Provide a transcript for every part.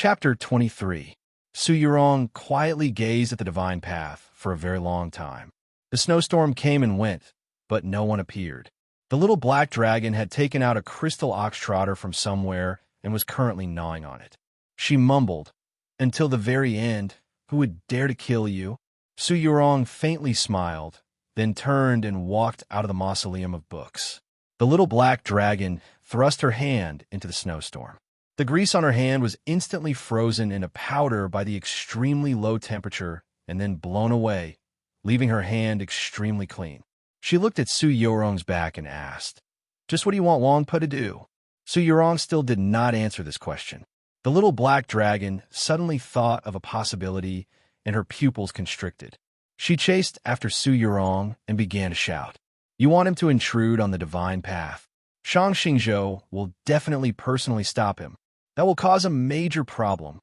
Chapter 23. Su Yurong quietly gazed at the divine path for a very long time. The snowstorm came and went, but no one appeared. The little black dragon had taken out a crystal ox trotter from somewhere and was currently gnawing on it. She mumbled, "Until the very end, who would dare to kill you?" Su Yurong faintly smiled, then turned and walked out of the mausoleum of books. The little black dragon thrust her hand into the snowstorm. The grease on her hand was instantly frozen into powder by the extremely low temperature and then blown away, leaving her hand extremely clean. She looked at Su Yurong's back and asked, "Just what do you want Wangpa to do?" Su Yurong still did not answer this question. The little black dragon suddenly thought of a possibility, and her pupils constricted. She chased after Su Yurong and began to shout, "You want him to intrude on the divine path? Shang Xingzhou will definitely personally stop him. That will cause a major problem."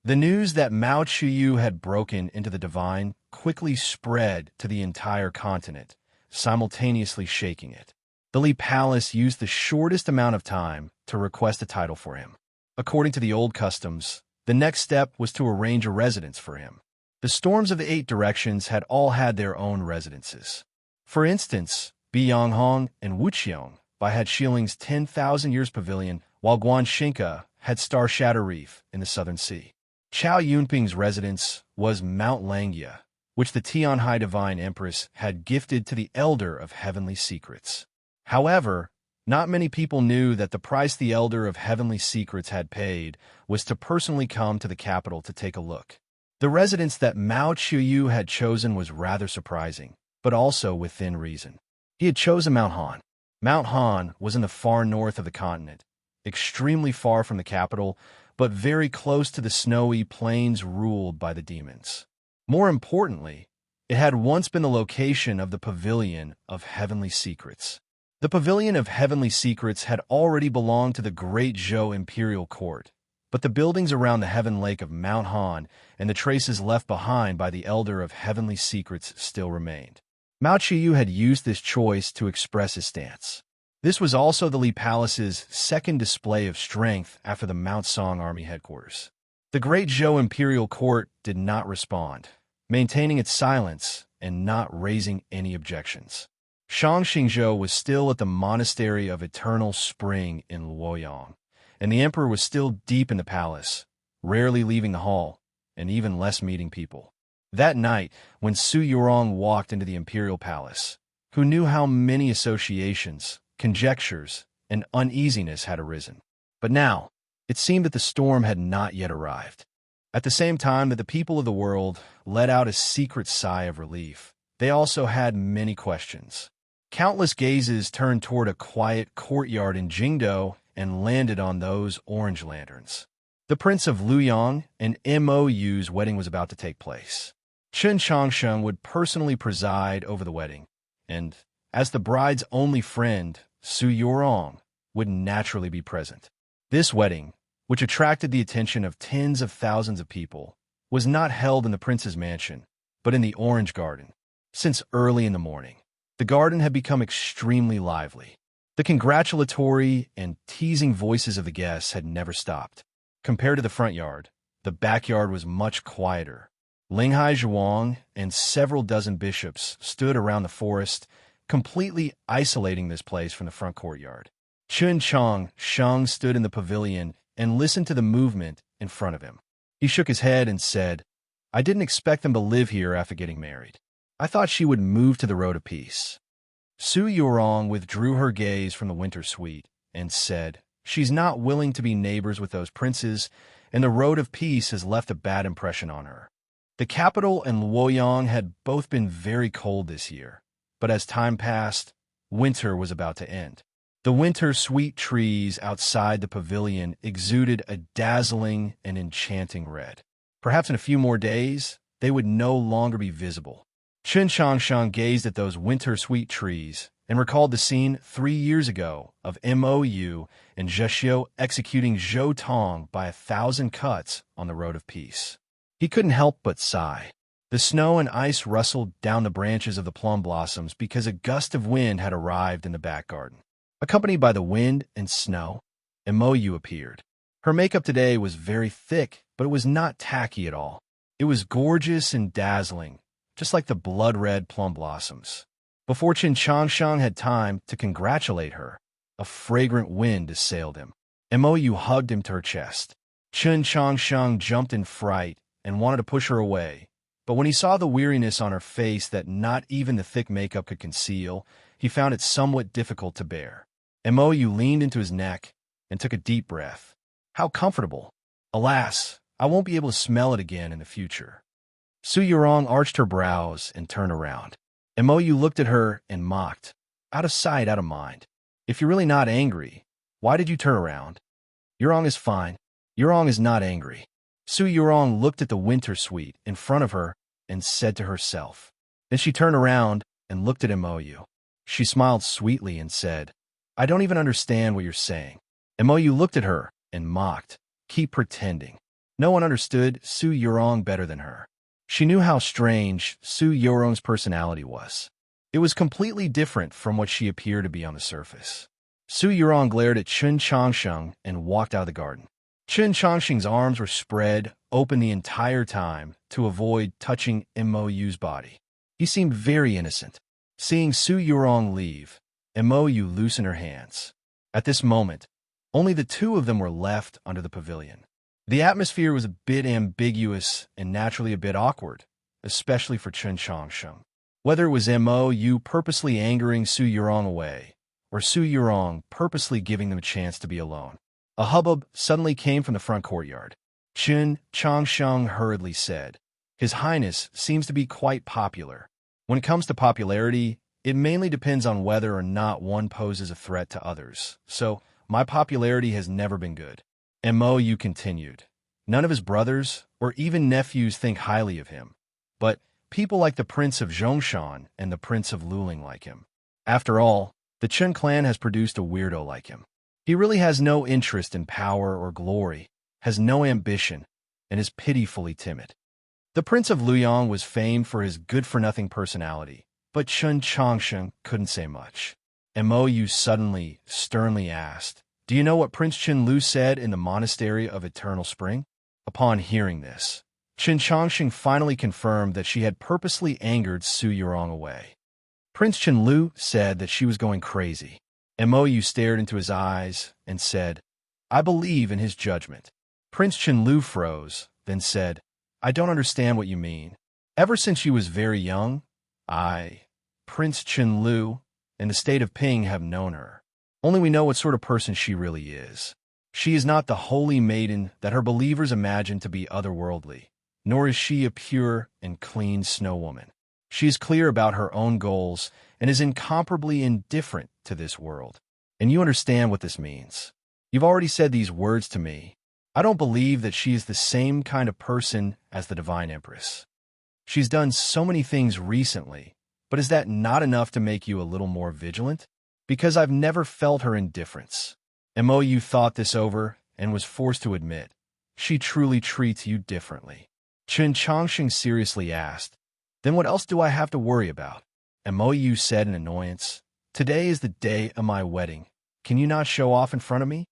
The news that Mao Chuyu had broken into the divine quickly spread to the entire continent, simultaneously shaking it. The Li Palace used the shortest amount of time to request a title for him. According to the old customs, the next step was to arrange a residence for him. The storms of the 8 directions had all had their own residences. For instance, Biyonghong and Wuqiong had Shiling's 10,000 Years Pavilion, while Guanshinka had Star Shatter Reef in the Southern Sea. Chao Yunping's residence was Mount Langya, which the Tianhai Divine Empress had gifted to the Elder of Heavenly Secrets. However, not many people knew that the price the Elder of Heavenly Secrets had paid was to personally come to the capital to take a look. The residence that Mao Chuyu had chosen was rather surprising, but also within reason. He had chosen Mount Han. Mount Han was in the far north of the continent, extremely far from the capital, but very close to the snowy plains ruled by the demons. More importantly, it had once been the location of the Pavilion of Heavenly Secrets. The Pavilion of Heavenly Secrets had already belonged to the Great Zhou Imperial Court, but the buildings around the Heaven Lake of Mount Han and the traces left behind by the Elder of Heavenly Secrets still remained. Mao Chuyu had used this choice to express his stance. This was also the Li Palace's second display of strength after the Mount Song Army headquarters. The Great Zhou Imperial Court did not respond, maintaining its silence and not raising any objections. Shang Xingzhou was still at the Monastery of Eternal Spring in Luoyang, and the emperor was still deep in the palace, rarely leaving the hall, and even less meeting people. That night, when Su Yurong walked into the imperial palace, who knew how many associations, conjectures, and uneasiness had arisen? But now, it seemed that the storm had not yet arrived. At the same time that the people of the world let out a secret sigh of relief, they also had many questions. Countless gazes turned toward a quiet courtyard in Jingdo and landed on those orange lanterns. The Prince of Luoyang and Mou's wedding was about to take place. Chen Changsheng would personally preside over the wedding, and, as the bride's only friend, Su Yurong would naturally be present. This wedding, which attracted the attention of tens of thousands of people, was not held in the prince's mansion, but in the Orange Garden. Since early in the morning, the garden had become extremely lively. The congratulatory and teasing voices of the guests had never stopped. Compared to the front yard, the backyard was much quieter. Linghai Zhuang and several dozen bishops stood around the forest, completely isolating this place from the front courtyard. Chun Chang Shang stood in the pavilion and listened to the movement in front of him. He shook his head and said, "I didn't expect them to live here after getting married. I thought she would move to the Road of Peace." Su Yurong withdrew her gaze from the winter suite and said, "She's not willing to be neighbors with those princes, and the Road of Peace has left a bad impression on her." The capital and Luoyang had both been very cold this year, but as time passed, winter was about to end. The winter sweet trees outside the pavilion exuded a dazzling and enchanting red. Perhaps in a few more days, they would no longer be visible. Chen Changsheng gazed at those winter sweet trees and recalled the scene 3 years ago of Mou and Zhexiu executing Zhou Tong by 1,000 cuts on the Road of Peace. He couldn't help but sigh. The snow and ice rustled down the branches of the plum blossoms because a gust of wind had arrived in the back garden. Accompanied by the wind and snow, Mou appeared. Her makeup today was very thick, but it was not tacky at all. It was gorgeous and dazzling, just like the blood-red plum blossoms. Before Qin Changsheng had time to congratulate her, a fragrant wind assailed him. Mou hugged him to her chest. Qin Changsheng jumped in fright and wanted to push her away, but when he saw the weariness on her face that not even the thick makeup could conceal, he found it somewhat difficult to bear. Mou leaned into his neck and took a deep breath. How comfortable! Alas, I won't be able to smell it again in the future. Su Yurong arched her brows and turned around. Mou looked at her and mocked. Out of sight, out of mind. If you're really not angry, why did you turn around? Yurong is fine. Yurong is not angry. Su Yurong looked at the winter suite in front of her and said to herself. Then she turned around and looked at Mou. She smiled sweetly and said, I don't even understand what you're saying. Mou looked at her and mocked. Keep pretending. No one understood Su Yurong better than her. She knew how strange Su Yurong's personality was. It was completely different from what she appeared to be on the surface. Su Yurong glared at Qin Changsheng and walked out of the garden. Qin Changsheng's arms were spread open the entire time to avoid touching Mou's body. He seemed very innocent. Seeing Su Yurong leave, Mou loosened her hands. At this moment, only the two of them were left under the pavilion. The atmosphere was a bit ambiguous and naturally a bit awkward, especially for Qin Changsheng. Whether it was Mou purposely angering Su Yurong away, or Su Yurong purposely giving them a chance to be alone. A hubbub suddenly came from the front courtyard. Qin Changsheng hurriedly said, His Highness seems to be quite popular. When it comes to popularity, it mainly depends on whether or not one poses a threat to others. So, my popularity has never been good. Mou continued. None of his brothers or even nephews think highly of him, but people like the Prince of Zhongshan and the Prince of Luling like him. After all, the Chen clan has produced a weirdo like him. He really has no interest in power or glory, has no ambition, and is pitifully timid. The Prince of Luoyang was famed for his good-for-nothing personality, but Qin Changsheng couldn't say much. Mou suddenly, sternly asked, Do you know what Prince Qinlu said in the Monastery of Eternal Spring? Upon hearing this, Qin Changsheng finally confirmed that she had purposely angered Su Yurong away. Prince Qinlu said that she was going crazy. Mou stared into his eyes and said, I believe in his judgment. Prince Qinlu froze, then said, I don't understand what you mean. Ever since she was very young, I, Prince Qinlu, and the state of Ping have known her. Only we know what sort of person she really is. She is not the holy maiden that her believers imagine to be otherworldly, nor is she a pure and clean snow woman. She is clear about her own goals and is incomparably indifferent to this world. And you understand what this means. You've already said these words to me. I don't believe that she is the same kind of person as the Divine Empress. She's done so many things recently, but is that not enough to make you a little more vigilant? Because I've never felt her indifference. Mou thought this over and was forced to admit, she truly treats you differently. Qin Changsheng seriously asked, Then what else do I have to worry about? Mou said in annoyance, Today is the day of my wedding. Can you not show off in front of me?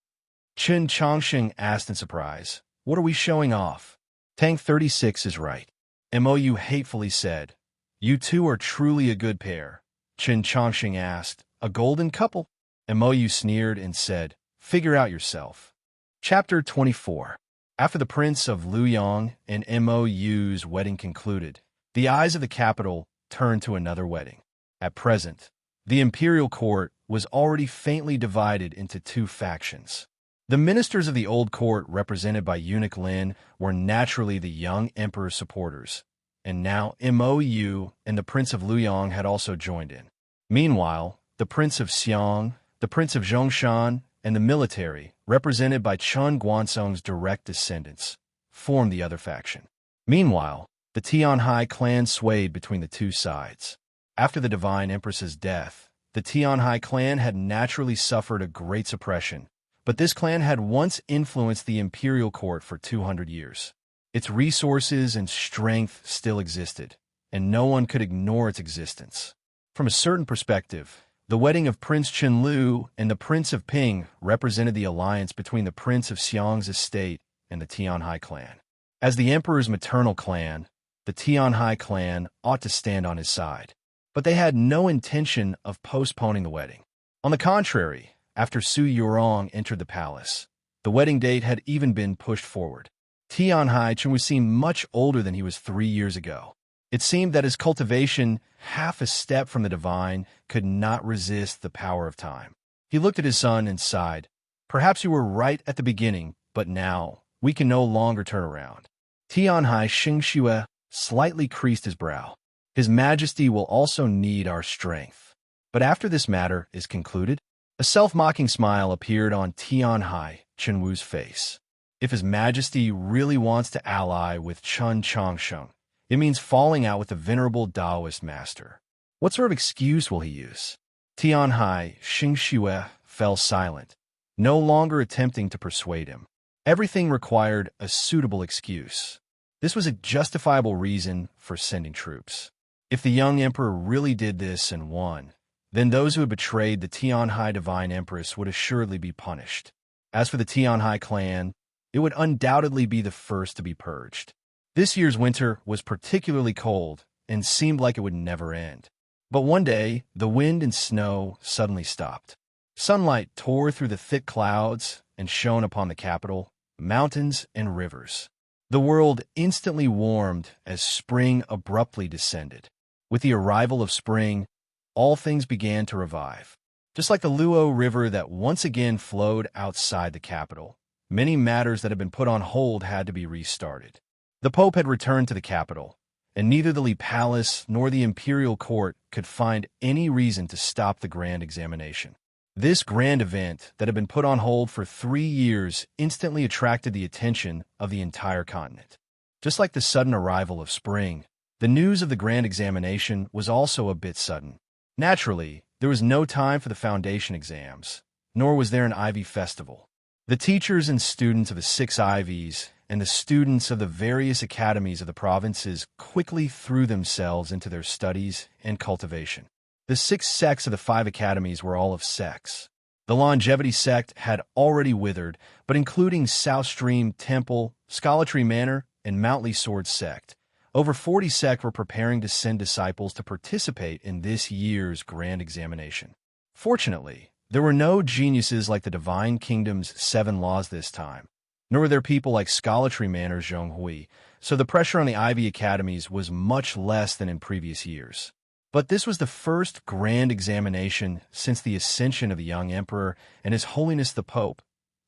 Qin Changsheng asked in surprise, What are we showing off? Tank 36 is right. Mou hatefully said, You two are truly a good pair. Qin Changsheng asked, A golden couple? Mou sneered and said, Figure out yourself. Chapter 24. After the Prince of Luoyang and Mou's wedding concluded, the eyes of the capital turned to another wedding. At present, the imperial court was already faintly divided into two factions. The ministers of the old court, represented by Eunuch Lin, were naturally the young emperor's supporters, and now Mou and the Prince of Luoyang had also joined in. Meanwhile, the Prince of Xiang, the Prince of Zhongshan, and the military, represented by Chen Guansong's direct descendants, formed the other faction. Meanwhile, the Tianhai clan swayed between the two sides. After the Divine Empress's death, the Tianhai clan had naturally suffered a great suppression, but this clan had once influenced the imperial court for 200 years. Its resources and strength still existed, and no one could ignore its existence. From a certain perspective, The wedding of Prince Chenlu and the Prince of Ping represented the alliance between the Prince of Xiang's estate and the Tianhai clan. As the emperor's maternal clan, the Tianhai clan ought to stand on his side. But they had no intention of postponing the wedding. On the contrary, after Su Yurong entered the palace, the wedding date had even been pushed forward. Tianhai Chen was seen much older than he was 3 years ago. It seemed that his cultivation, half a step from the divine, could not resist the power of time. He looked at his son and sighed. Perhaps you were right at the beginning, but now we can no longer turn around. Tianhai Xingxue slightly creased his brow. His Majesty will also need our strength. But after this matter is concluded, a self-mocking smile appeared on Tianhai Chenwu's face. If His Majesty really wants to ally with Chen Changsheng, it means falling out with the venerable Taoist master. What sort of excuse will he use? Tianhai Xingxue fell silent, no longer attempting to persuade him. Everything required a suitable excuse. This was a justifiable reason for sending troops. If the young emperor really did this and won, then those who had betrayed the Tianhai Divine Empress would assuredly be punished. As for the Tianhai clan, it would undoubtedly be the first to be purged. This year's winter was particularly cold and seemed like it would never end. But one day, the wind and snow suddenly stopped. Sunlight tore through the thick clouds and shone upon the capital, mountains, and rivers. The world instantly warmed as spring abruptly descended. With the arrival of spring, all things began to revive. Just like the Luo River that once again flowed outside the capital, many matters that had been put on hold had to be restarted. The Pope had returned to the capital, and neither the Li Palace nor the imperial court could find any reason to stop the grand examination. This grand event that had been put on hold for 3 years instantly attracted the attention of the entire continent. Just like the sudden arrival of spring, the news of the grand examination was also a bit sudden. Naturally, there was no time for the foundation exams, nor was there an Ivy festival. The teachers and students of the 6 Ivies and the students of the various academies of the provinces quickly threw themselves into their studies and cultivation. The 6 sects of the 5 academies were all of sex. The longevity sect had already withered, but including South Stream Temple, Scholatry Manor, and Mountley Sword sect, over 40 sect were preparing to send disciples to participate in this year's grand examination. Fortunately, there were no geniuses like the Divine Kingdom's 7 laws this time, nor were there people like Scholatry Manor's Zhonghui, so the pressure on the Ivy Academies was much less than in previous years. But this was the first grand examination since the ascension of the young emperor and His Holiness the Pope.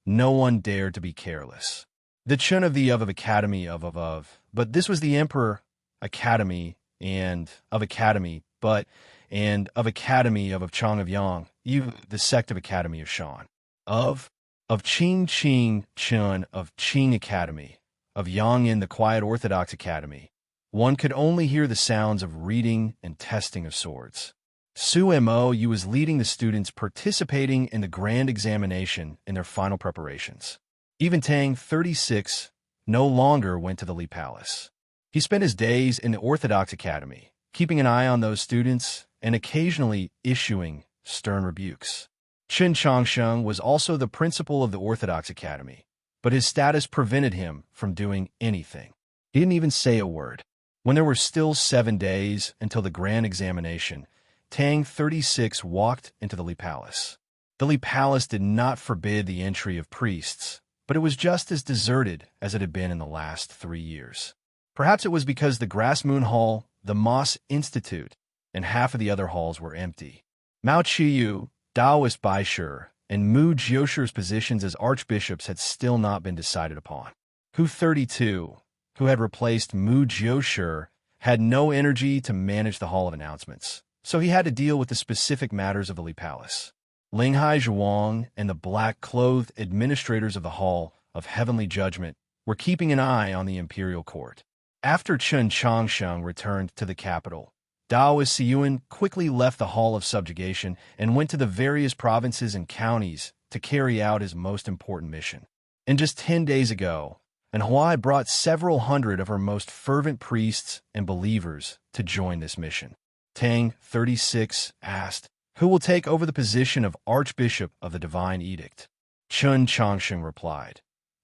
No one dared to be careless. The Chun of the of Academy of, but this was the Emperor Academy and of Academy, but and of Academy of Chong of Yang, you the sect of Academy of Shan, of Qing Chun of Qing Academy, of Yang in the Quiet Orthodox Academy. One could only hear the sounds of reading and testing of swords. Su Mo Yu was leading the students participating in the grand examination in their final preparations. Even Tang, 36, no longer went to the Li Palace. He spent his days in the Orthodox Academy, keeping an eye on those students and occasionally issuing stern rebukes. Chen Changsheng was also the principal of the Orthodox Academy, but his status prevented him from doing anything. He didn't even say a word. When there were still 7 days until the grand examination, Tang, 36, walked into the Li Palace. The Li Palace did not forbid the entry of priests, but it was just as deserted as it had been in the last 3 years. Perhaps it was because the Grass Moon Hall, the Moss Institute, and half of the other halls were empty. Mao Qiyu, Taoist Baisher, and Mu Jiosher's positions as archbishops had still not been decided upon. Hu 32, who had replaced Mu Jiosher, had no energy to manage the Hall of Announcements, so he had to deal with the specific matters of the Li Palace. Linghai Zhuang and the black-clothed administrators of the Hall of Heavenly Judgment were keeping an eye on the imperial court. After Chen Changsheng returned to the capital, Taoist Siyuan quickly left the Hall of Subjugation and went to the various provinces and counties to carry out his most important mission. And just 10 days ago, Anhui brought several hundred of her most fervent priests and believers to join this mission. Tang, 36, asked, Who will take over the position of Archbishop of the Divine Edict? Chun Changsheng replied.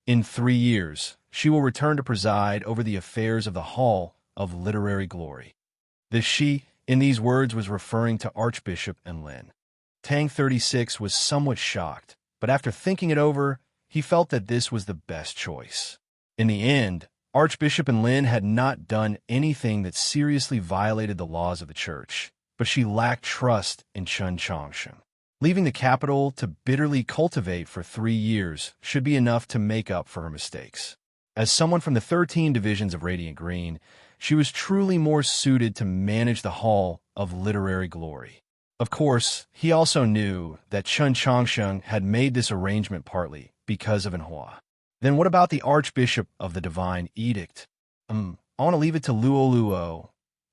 In 3 years, she will return to preside over the affairs of the Hall of Literary Glory. The she, in these words, was referring to Archbishop Enlin. Tang 36 was somewhat shocked, but after thinking it over, he felt that this was the best choice. In the end, Archbishop Enlin had not done anything that seriously violated the laws of the church, but she lacked trust in Chun Changsheng. Leaving the capital to bitterly cultivate for 3 years should be enough to make up for her mistakes. As someone from the 13 divisions of Radiant Green, she was truly more suited to manage the Hall of Literary Glory. Of course, he also knew that Chun Changsheng had made this arrangement partly because of Enhua. Then what about the Archbishop of the Divine Edict? I want to leave it to Luo Luo.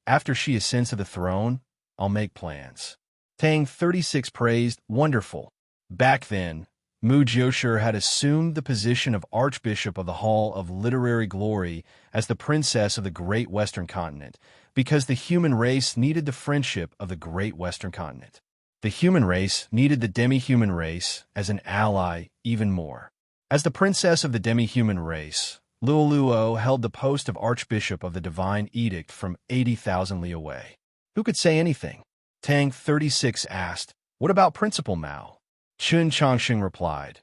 After she ascends to the throne, I'll make plans. Tang 36 praised, wonderful. Back then, Mu Jiushi had assumed the position of Archbishop of the Hall of Literary Glory as the princess of the Great Western Continent, because the human race needed the friendship of the Great Western Continent. The human race needed the demi-human race as an ally even more. As the princess of the demi-human race, Luo Luo held the post of Archbishop of the Divine Edict from 80,000 li away. Who could say anything? Tang 36 asked, what about Principal Mao? Chun Changsheng replied,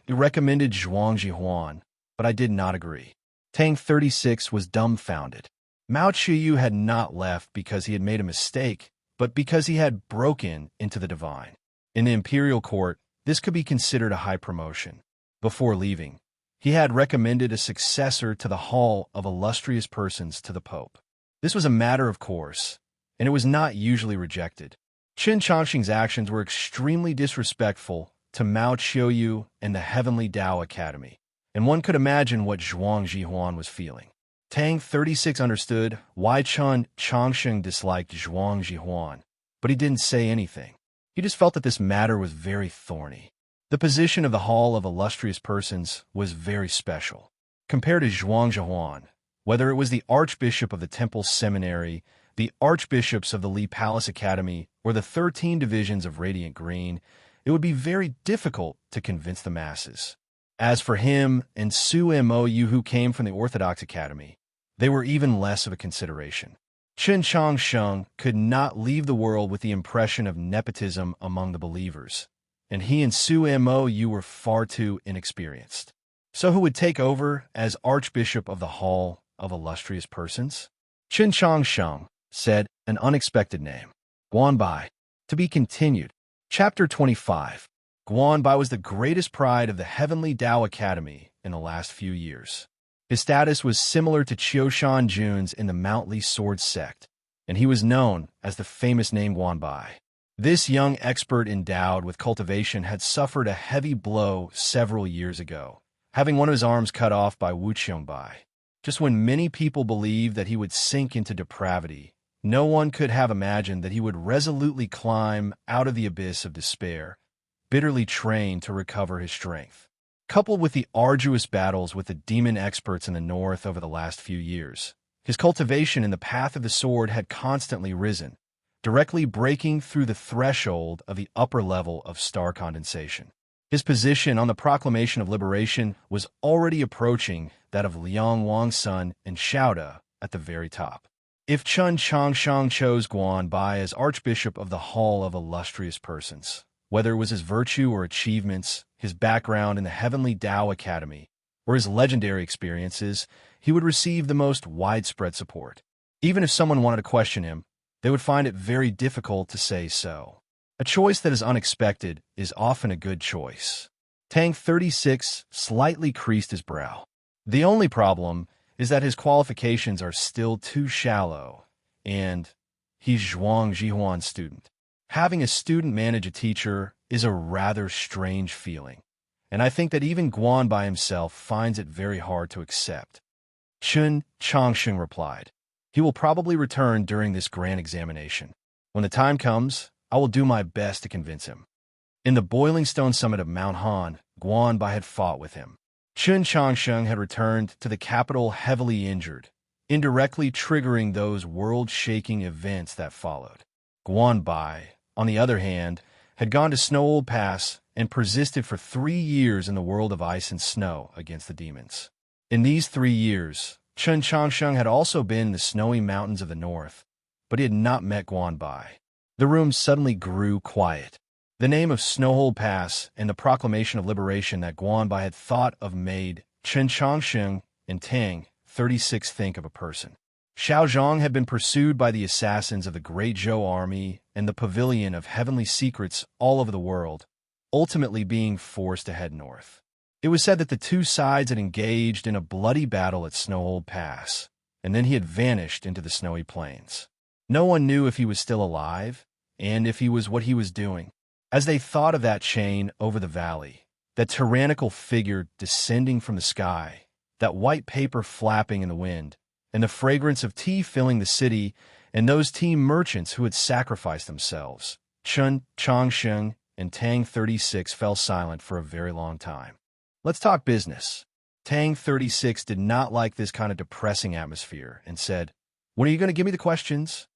he recommended Zhuang Jihuan, but I did not agree. Tang 36 was dumbfounded. Mao Qiyu had not left because he had made a mistake, but because he had broken into the divine. In the imperial court, this could be considered a high promotion. Before leaving, he had recommended a successor to the Hall of Illustrious Persons to the Pope. This was a matter of course, and it was not usually rejected. Chun Changsheng's actions were extremely disrespectful to Mao Qiyu and the Heavenly Tao Academy, and one could imagine what Zhuang Jihuan was feeling. Tang 36 understood why Chun Changsheng disliked Zhuang Jihuan, but he didn't say anything. He just felt that this matter was very thorny. The position of the Hall of Illustrious Persons was very special. Compared to Zhuang Jihuan, whether it was the Archbishop of the Temple Seminary, the Archbishops of the Li Palace Academy, or the 13 divisions of Radiant Green, it would be very difficult to convince the masses. As for him and Su Mou, who came from the Orthodox Academy, they were even less of a consideration. Chun Changsheng could not leave the world with the impression of nepotism among the believers, and he and Su Mou were far too inexperienced. So who would take over as Archbishop of the Hall of Illustrious Persons? Chun Changsheng said, an unexpected name. Guanbai. To be continued. Chapter 25. Guanbai was the greatest pride of the Heavenly Tao Academy in the last few years. His status was similar to Qiushan Jun's in the Mount Li Sword sect, and he was known as the famous name Guanbai. This young expert endowed with cultivation had suffered a heavy blow several years ago, having one of his arms cut off by Wu Qiongbai. Just when many people believed that he would sink into depravity, no one could have imagined that he would resolutely climb out of the abyss of despair, bitterly trained to recover his strength. Coupled with the arduous battles with the demon experts in the north over the last few years, his cultivation in the path of the sword had constantly risen, directly breaking through the threshold of the upper level of star condensation. His position on the proclamation of liberation was already approaching that of Liang Wangsun and Xiaoda at the very top. If Chun Changsheng chose Guanbai as Archbishop of the Hall of Illustrious Persons, whether it was his virtue or achievements, his background in the Heavenly Tao Academy, or his legendary experiences, he would receive the most widespread support. Even if someone wanted to question him, they would find it very difficult to say so. A choice that is unexpected is often a good choice. Tang 36 slightly creased his brow. The only problem is that his qualifications are still too shallow, and he's Zhuang Jihuan's student. Having a student manage a teacher is a rather strange feeling, and I think that even Guanbai himself finds it very hard to accept. Chun Changsheng replied, he will probably return during this grand examination. When the time comes, I will do my best to convince him. In the Boiling Stone Summit of Mount Han, Guanbai had fought with him. Chun Changsheng had returned to the capital heavily injured, indirectly triggering those world-shaking events that followed. Guanbai, on the other hand, had gone to Snow Pass and persisted for 3 years in the world of ice and snow against the demons. In these 3 years, Chen Changsheng had also been in the snowy mountains of the north, but he had not met Guanbai. The room suddenly grew quiet. The name of Snowhole Pass and the proclamation of liberation that Guanbai had thought of made Chen Changsheng and Tang 36 think of a person. Xiao Zhang had been pursued by the assassins of the Great Zhou army and the Pavilion of Heavenly Secrets all over the world, ultimately being forced to head north. It was said that the two sides had engaged in a bloody battle at Snowhole Pass, and then he had vanished into the snowy plains. No one knew if he was still alive, and if he was what he was doing. As they thought of that chain over the valley, that tyrannical figure descending from the sky, that white paper flapping in the wind, and the fragrance of tea filling the city, and those tea merchants who had sacrificed themselves, Chen Changsheng and Tang 36 fell silent for a very long time. Let's talk business. Tang 36 did not like this kind of depressing atmosphere and said, "When are you going to give me the questions?"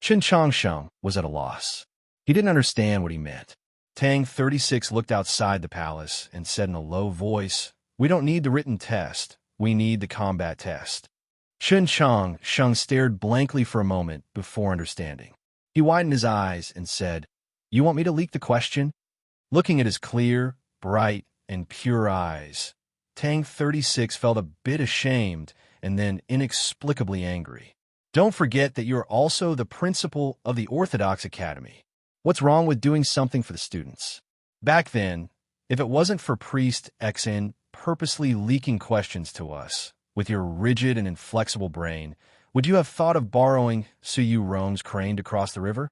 Chen Changsheng was at a loss. He didn't understand what he meant. Tang 36 looked outside the palace and said in a low voice, "We don't need the written test. We need the combat test." Chen Changsheng stared blankly for a moment before understanding. He widened his eyes and said, "You want me to leak the question?" Looking at his clear, bright, and pure eyes, Tang 36 felt a bit ashamed and then inexplicably angry. "Don't forget that you're also the principal of the Orthodox Academy. What's wrong with doing something for the students?" Back then, if it wasn't for Priest Xn purposely leaking questions to us, with your rigid and inflexible brain, would you have thought of borrowing Su Yu Rong's crane to cross the river?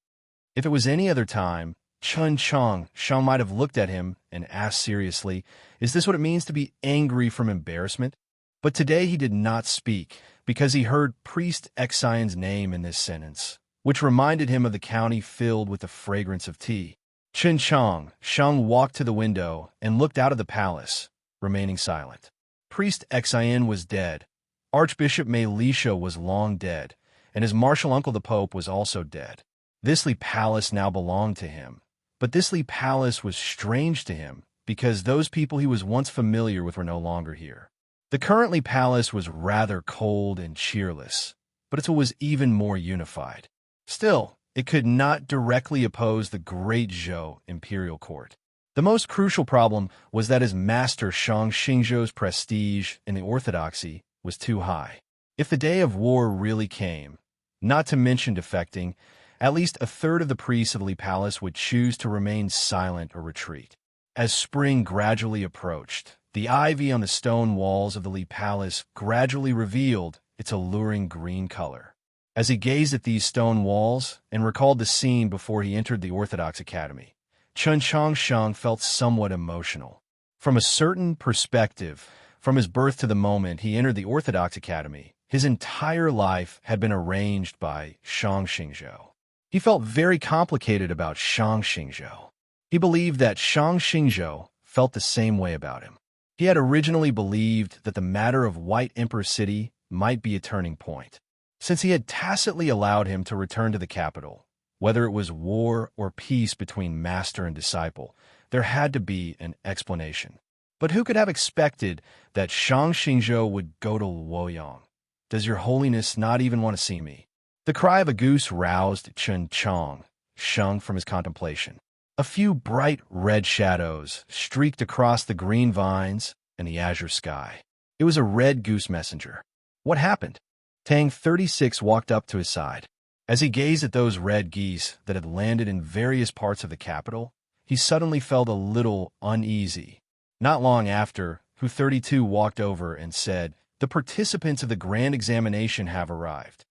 If it was any other time, Chen Changsheng might have looked at him and asked seriously, "Is this what it means to be angry from embarrassment?" But today he did not speak, because he heard Priest Xion's name in this sentence, which reminded him of the county filled with the fragrance of tea. Chen Changsheng walked to the window and looked out of the palace, remaining silent. Priest Xion was dead. Archbishop Mei was long dead, and his martial uncle the Pope was also dead. Thisly Palace now belonged to him, but Thisly Palace was strange to him because those people he was once familiar with were no longer here. The currently palace was rather cold and cheerless, but it was even more unified. Still, it could not directly oppose the Great Zhou imperial court. The most crucial problem was that his master Shang Xingzhou's prestige in the orthodoxy was too high. If the day of war really came, not to mention defecting, at least a third of the priests of the Li Palace would choose to remain silent or retreat. As spring gradually approached, the ivy on the stone walls of the Li Palace gradually revealed its alluring green color. As he gazed at these stone walls and recalled the scene before he entered the Orthodox Academy, Chen Changsheng felt somewhat emotional. From a certain perspective, from his birth to the moment he entered the Orthodox Academy, his entire life had been arranged by Shang Xingzhou. He felt very complicated about Shang Xingzhou. He believed that Shang Xingzhou felt the same way about him. He had originally believed that the matter of White Emperor City might be a turning point. Since he had tacitly allowed him to return to the capital, whether it was war or peace between master and disciple, there had to be an explanation. But who could have expected that Shang Xingzhou would go to Luoyang? "Does your holiness not even want to see me?" The cry of a goose roused Chen Changsheng from his contemplation. A few bright red shadows streaked across the green vines and the azure sky. It was a red goose messenger. What happened? Tang 36 walked up to his side. As he gazed at those red geese that had landed in various parts of the capital, he suddenly felt a little uneasy. Not long after, Hu 32 walked over and said, "The participants of the grand examination have arrived."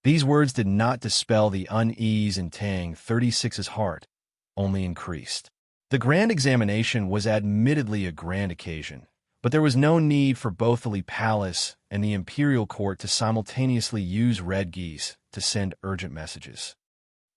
These words did not dispel the unease in Tang 36's heart, only increased. The grand examination was admittedly a grand occasion, but there was no need for both the Li Palace and the imperial court to simultaneously use red geese to send urgent messages.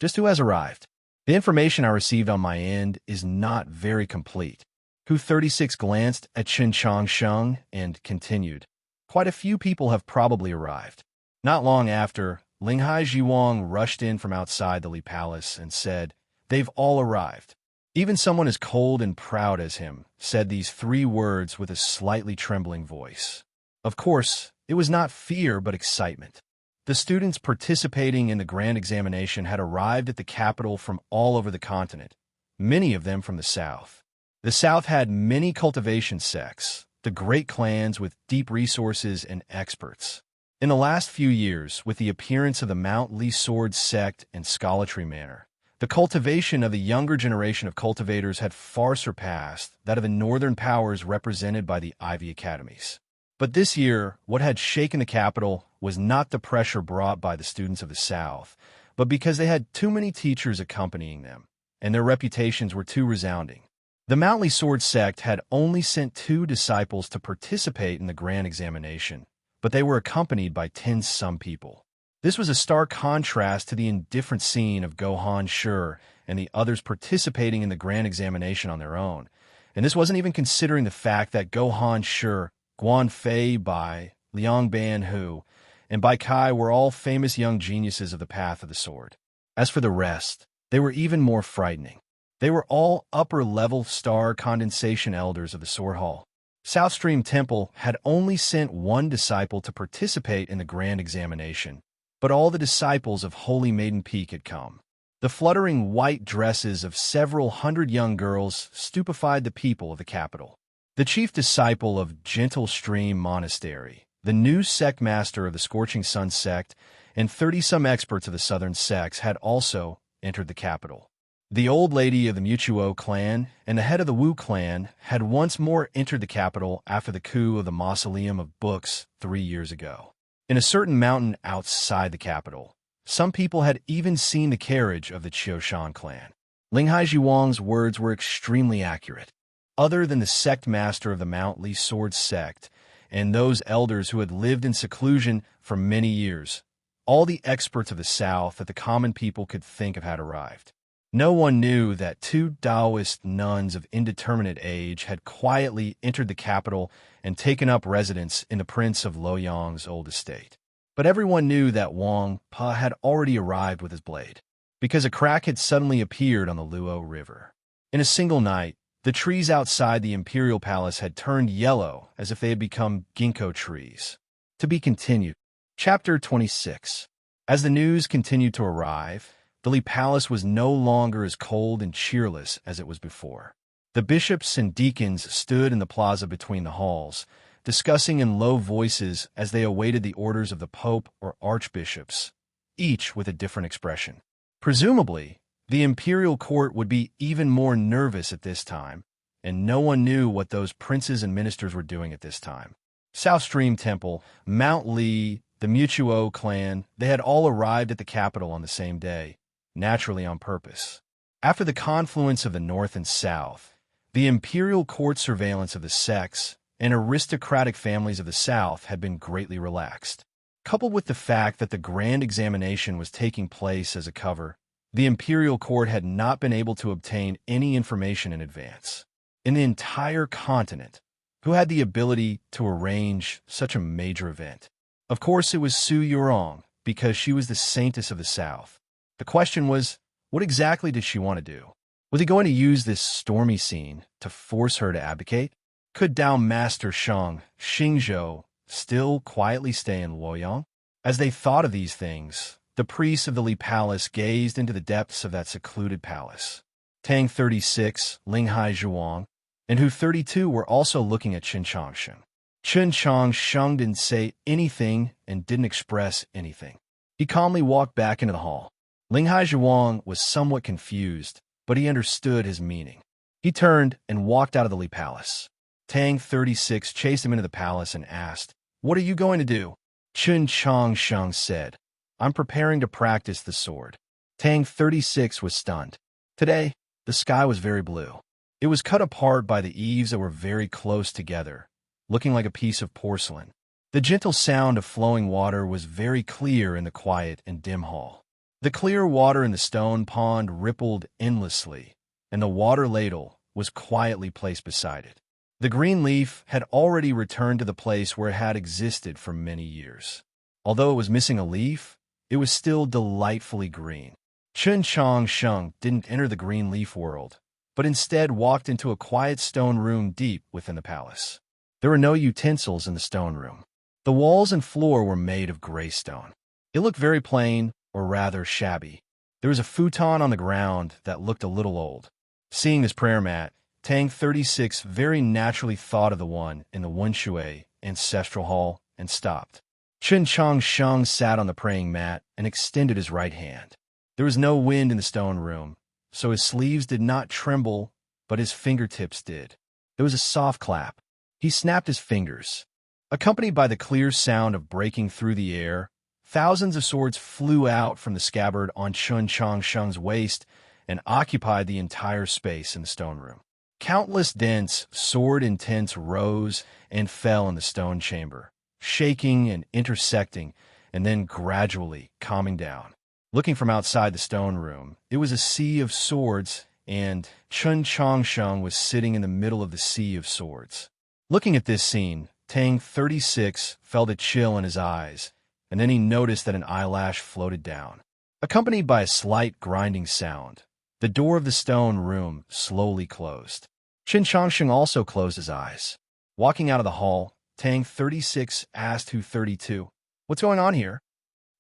"Just who has arrived? The information I received on my end is not very complete." Hu 36 glanced at Chen Changsheng and continued, "Quite a few people have probably arrived." Not long after, Linghai Jiwang rushed in from outside the Li Palace and said, They've all arrived. Even someone as cold and proud as him said these 3 words with a slightly trembling voice. Of course, it was not fear but excitement. The students participating in the grand examination had arrived at the capital from all over the continent, many of them from the South. The South had many cultivation sects, the great clans with deep resources and experts. In the last few years, with the appearance of the Mount Lee Sword sect and Scholatry Manor, the cultivation of the younger generation of cultivators had far surpassed that of the northern powers represented by the Ivy Academies. But this year, what had shaken the capital was not the pressure brought by the students of the South, but because they had too many teachers accompanying them, and their reputations were too resounding. The Mount Lee Sword sect had only sent 2 disciples to participate in the grand examination, but they were accompanied by 10-some people. This was a stark contrast to the indifferent scene of Gohan Shi and the others participating in the grand examination on their own, and this wasn't even considering the fact that Gohan Shi, Guan Fei Bai, Liang Ban Hu, and Bai Kai were all famous young geniuses of the path of the sword. As for the rest, they were even more frightening. They were all upper-level star condensation elders of the Sword Hall. South Stream Temple had only sent 1 disciple to participate in the grand examination, but all the disciples of Holy Maiden Peak had come. The fluttering white dresses of several hundred young girls stupefied the people of the capital. The chief disciple of Gentle Stream Monastery, the new sect master of the Scorching Sun sect, and 30-some experts of the southern sects had also entered the capital. The old lady of the Mutuo clan and the head of the Wu clan had once more entered the capital after the coup of the Mausoleum of Books 3 years ago. In a certain mountain outside the capital, some people had even seen the carriage of the Qiushan clan. Linghai Zhuang's words were extremely accurate. Other than the sect master of the Mount Lee Sword sect and those elders who had lived in seclusion for many years, all the experts of the South that the common people could think of had arrived. No one knew that 2 Taoist nuns of indeterminate age had quietly entered the capital and taken up residence in the Prince of Luoyang's old estate. But everyone knew that Wang Pa had already arrived with his blade, because a crack had suddenly appeared on the Luo River. In a single night, the trees outside the imperial palace had turned yellow as if they had become ginkgo trees. To be continued. Chapter 26. As the news continued to arrive, the Li Palace was no longer as cold and cheerless as it was before. The bishops and deacons stood in the plaza between the halls, discussing in low voices as they awaited the orders of the pope or archbishops, each with a different expression. Presumably, the imperial court would be even more nervous at this time, and no one knew what those princes and ministers were doing at this time. South Stream Temple, Mount Lee, the Mutuo clan, they had all arrived at the capital on the same day, naturally on purpose. After the confluence of the North and South, the imperial court surveillance of the sects and aristocratic families of the South had been greatly relaxed. Coupled with the fact that the grand examination was taking place as a cover, the imperial court had not been able to obtain any information in advance. In the entire continent, who had the ability to arrange such a major event? Of course, it was Su Yurong, because she was the saintess of the South. The question was, what exactly did she want to do? Was he going to use this stormy scene to force her to abdicate? Could Dao Master Shang, Xingzhou, still quietly stay in Luoyang? As they thought of these things, the priests of the Li Palace gazed into the depths of that secluded palace. Tang 36, Linghai Zhuang, and Hu 32 were also looking at Chen Changsheng. Chen Changsheng didn't say anything and didn't express anything. He calmly walked back into the hall. Linghai Zhuang was somewhat confused, but he understood his meaning. He turned and walked out of the Li Palace. Tang 36 chased him into the palace and asked, "What are you going to do?" Chen Changsheng said, "I'm preparing to practice the sword." Tang 36 was stunned. Today, the sky was very blue. It was cut apart by the eaves that were very close together, looking like a piece of porcelain. The gentle sound of flowing water was very clear in the quiet and dim hall. The clear water in the stone pond rippled endlessly, and the water ladle was quietly placed beside it. The green leaf had already returned to the place where it had existed for many years. Although it was missing a leaf, it was still delightfully green. Chun Chong Sheng didn't enter the green leaf world, but instead walked into a quiet stone room deep within the palace. There were no utensils in the stone room. The walls and floor were made of gray stone. It looked very plain, or rather shabby. There was a futon on the ground that looked a little old. Seeing this prayer mat, Tang 36 very naturally thought of the one in the Wunshui ancestral hall and stopped. Chun Chong Sheng sat on the praying mat and extended his right hand. There was no wind in the stone room, so his sleeves did not tremble, but his fingertips did. There was a soft clap. He snapped his fingers. Accompanied by the clear sound of breaking through the air, thousands of swords flew out from the scabbard on Chun Chong Sheng's waist and occupied the entire space in the stone room. Countless dense, sword intents rose and fell in the stone chamber, shaking and intersecting, and then gradually calming down. Looking from outside the stone room, it was a sea of swords, and Chun Chong Sheng was sitting in the middle of the sea of swords. Looking at this scene, Tang 36 felt a chill in his eyes, and then he noticed that an eyelash floated down. Accompanied by a slight grinding sound, the door of the stone room slowly closed. Chun Chong Sheng also closed his eyes. Walking out of the hall, Tang 36 asked Hu 32, "What's going on here?"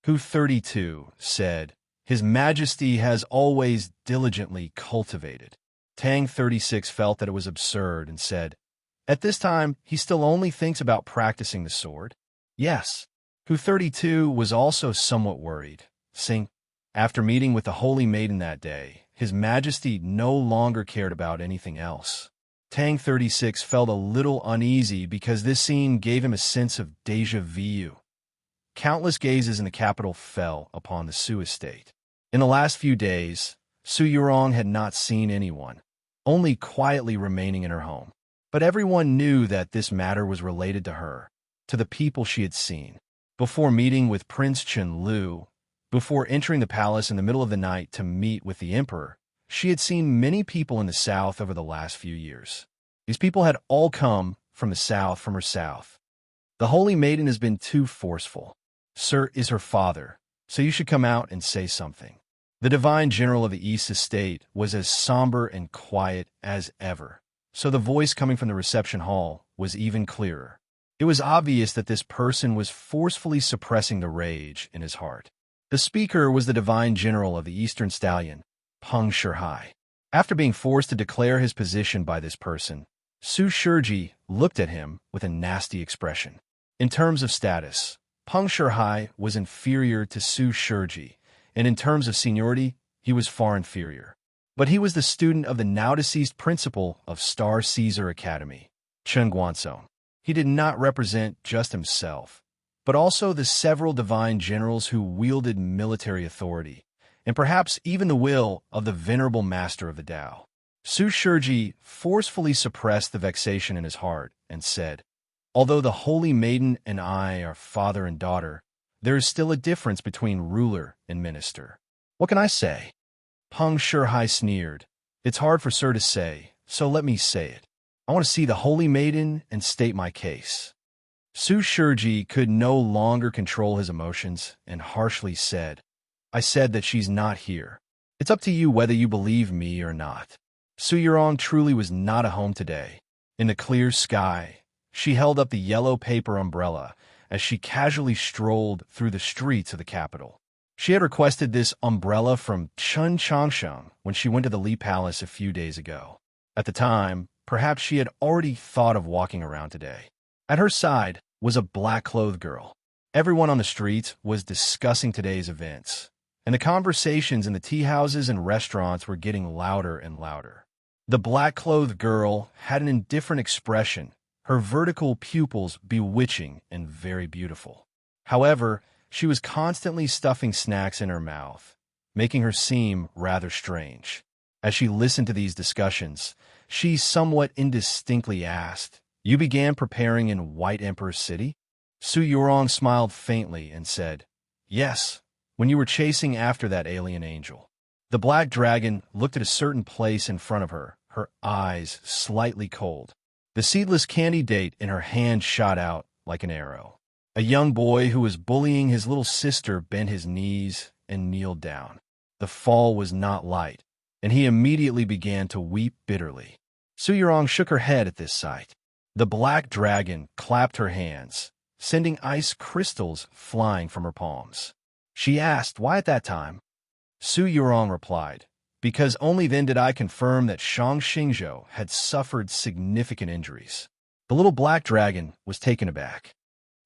Hu 32 said, "His Majesty has always diligently cultivated." Tang 36 felt that it was absurd and said, "At this time, he still only thinks about practicing the sword?" "Yes." Hu 32 was also somewhat worried, saying, after meeting with the Holy Maiden that day, His Majesty no longer cared about anything else. Tang 36 felt a little uneasy because this scene gave him a sense of déjà vu. Countless gazes in the capital fell upon the Su estate. In the last few days, Su Yurong had not seen anyone, only quietly remaining in her home. But everyone knew that this matter was related to her, to the people she had seen. Before meeting with Prince Chen Lu, before entering the palace in the middle of the night to meet with the emperor, she had seen many people in the south over the last few years. These people had all come from the south, from her south. The Holy Maiden has been too forceful. Sir is her father, so you should come out and say something. The divine general of the East estate was as somber and quiet as ever, so the voice coming from the reception hall was even clearer. It was obvious that this person was forcefully suppressing the rage in his heart. The speaker was the divine general of the Eastern Stallion, Peng Shihai. After being forced to declare his position by this person, Su Shiji looked at him with a nasty expression. In terms of status, Peng Shihai was inferior to Su Shiji, and in terms of seniority, he was far inferior. But he was the student of the now-deceased principal of Star Caesar Academy, Chen Guansong. He did not represent just himself, but also the several divine generals who wielded military authority, and perhaps even the will of the venerable master of the Tao. Su Shiji forcefully suppressed the vexation in his heart and said, "Although the Holy Maiden and I are father and daughter, there is still a difference between ruler and minister." "What can I say?" Peng Shihai sneered. "It's hard for Sir to say, so let me say it. I want to see the Holy Maiden and state my case." Su Shiji could no longer control his emotions and harshly said, "I said that she's not here. It's up to you whether you believe me or not." Su Yurong truly was not at home today. In the clear sky, she held up the yellow paper umbrella as she casually strolled through the streets of the capital. She had requested this umbrella from Chun Chong Sheng when she went to the Li Palace a few days ago. At the time, perhaps she had already thought of walking around today. At her side was a black-clothed girl. Everyone on the streets was discussing today's events, and the conversations in the tea houses and restaurants were getting louder and louder. The black-clothed girl had an indifferent expression, her vertical pupils bewitching and very beautiful. However, she was constantly stuffing snacks in her mouth, making her seem rather strange. As she listened to these discussions, she somewhat indistinctly asked, "You began preparing in White Emperor City?" Su Yurong smiled faintly and said, "Yes, when you were chasing after that alien angel." The black dragon looked at a certain place in front of her, her eyes slightly cold. The seedless candy date in her hand shot out like an arrow. A young boy who was bullying his little sister bent his knees and kneeled down. The fall was not light, and he immediately began to weep bitterly. Su Yurong shook her head at this sight. The black dragon clapped her hands, sending ice crystals flying from her palms. She asked why at that time. Su Yurong replied, because only then did I confirm that Shang Xingzhou had suffered significant injuries. The little black dragon was taken aback.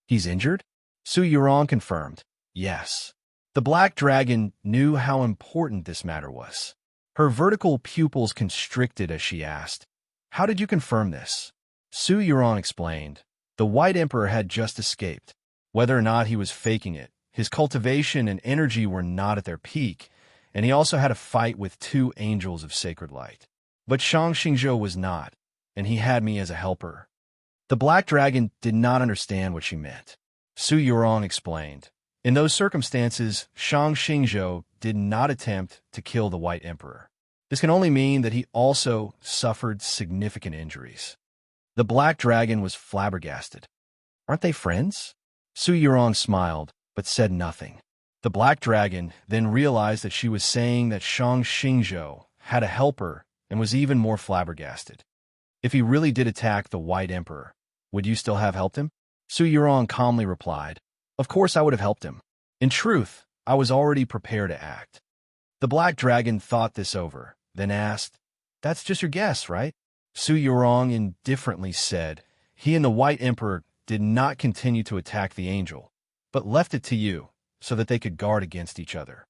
He's injured? Su Yurong confirmed, yes. The black dragon knew how important this matter was. Her vertical pupils constricted as she asked, how did you confirm this? Su Yurong explained, the White Emperor had just escaped. Whether or not he was faking it, his cultivation and energy were not at their peak, and he also had a fight with 2 angels of sacred light. But Shang Xingzhou was not, and he had me as a helper. The black dragon did not understand what she meant. Su Yurong explained, in those circumstances, Shang Xingzhou did not attempt to kill the White Emperor. This can only mean that he also suffered significant injuries. The black dragon was flabbergasted. Aren't they friends? Su Yurong smiled, but said nothing. The black dragon then realized that she was saying that Shang Xingzhou had a helper and was even more flabbergasted. If he really did attack the White Emperor, would you still have helped him? Su Yurong calmly replied, of course I would have helped him. In truth, I was already prepared to act. The black dragon thought this over, then asked, that's just your guess, right? Su Yurong indifferently said, he and the White Emperor did not continue to attack the angel, but left it to you, so that they could guard against each other.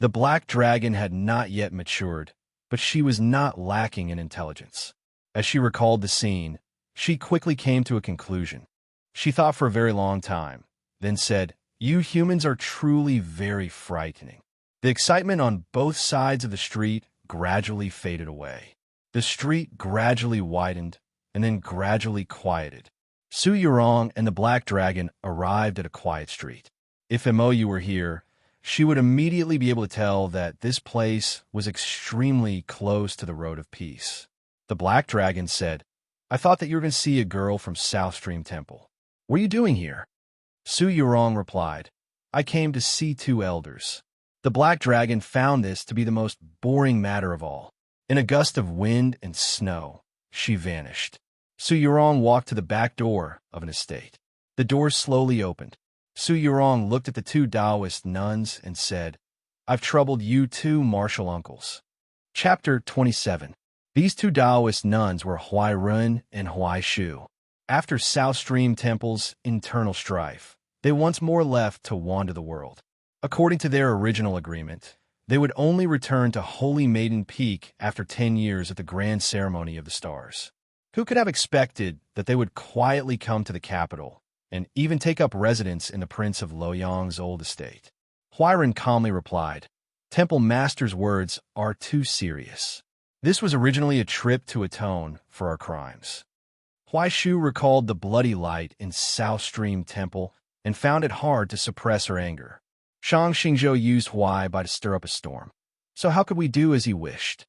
The black dragon had not yet matured, but she was not lacking in intelligence. As she recalled the scene, she quickly came to a conclusion. She thought for a very long time, then said, you humans are truly very frightening. The excitement on both sides of the street gradually faded away. The street gradually widened and then gradually quieted. Su Yurong and the black dragon arrived at a quiet street. If Mo were here, she would immediately be able to tell that this place was extremely close to the Road of Peace. The black dragon said, I thought that you were going to see a girl from South Stream Temple. What are you doing here? Su Yurong replied, I came to see 2 elders. The black dragon found this to be the most boring matter of all. In a gust of wind and snow, she vanished. Su Yurong walked to the back door of an estate. The door slowly opened. Su Yurong looked at the 2 Taoist nuns and said, I've troubled you 2 martial uncles. Chapter 27. These 2 Taoist nuns were Huai Run and Huai Shu. After South Stream Temple's internal strife, they once more left to wander the world. According to their original agreement, they would only return to Holy Maiden Peak after 10 years at the Grand Ceremony of the Stars. Who could have expected that they would quietly come to the capital and even take up residence in the Prince of Luoyang's old estate? Huairen calmly replied, Temple Master's words are too serious. This was originally a trip to atone for our crimes. Huai Shu recalled the bloody light in South Stream Temple and found it hard to suppress her anger. Shang Xingzhou used Huai to stir up a storm. So how could we do as he wished?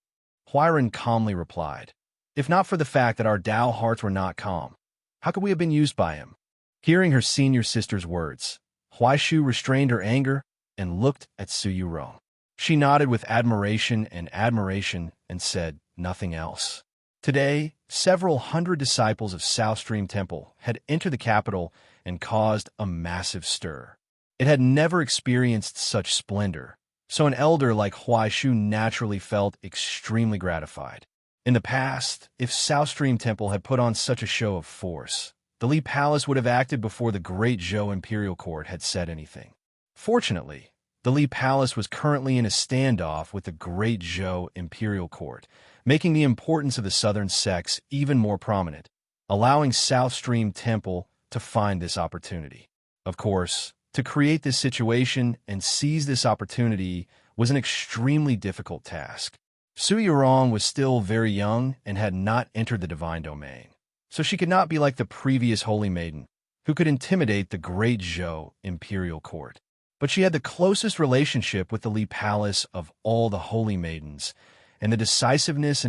Huairen calmly replied, if not for the fact that our Tao hearts were not calm, how could we have been used by him? Hearing her senior sister's words, Huai Shu restrained her anger and looked at Su Yurong. She nodded with admiration and said nothing else. Today, several hundred disciples of South Stream Temple had entered the capital and caused a massive stir. It had never experienced such splendor, so an elder like Huai Shu naturally felt extremely gratified. In the past, if South Stream Temple had put on such a show of force, the Li Palace would have acted before the Great Zhou Imperial Court had said anything. Fortunately, the Li Palace was currently in a standoff with the Great Zhou Imperial Court, making the importance of the southern sects even more prominent, allowing South Stream Temple to find this opportunity. Of course, to create this situation and seize this opportunity was an extremely difficult task. Su Yurong was still very young and had not entered the divine domain, so she could not be like the previous Holy Maiden, who could intimidate the Great Zhou Imperial Court. But she had the closest relationship with the Li Palace of all the Holy Maidens, and the decisiveness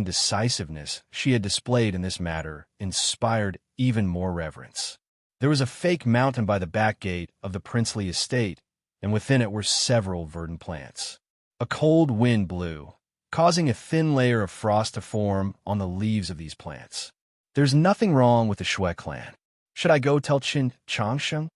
she had displayed in this matter inspired even more reverence. There was a fake mountain by the back gate of the princely estate, and within it were several verdant plants. A cold wind blew, causing a thin layer of frost to form on the leaves of these plants. There's nothing wrong with the Shui clan. Should I go tell Qin Changsheng?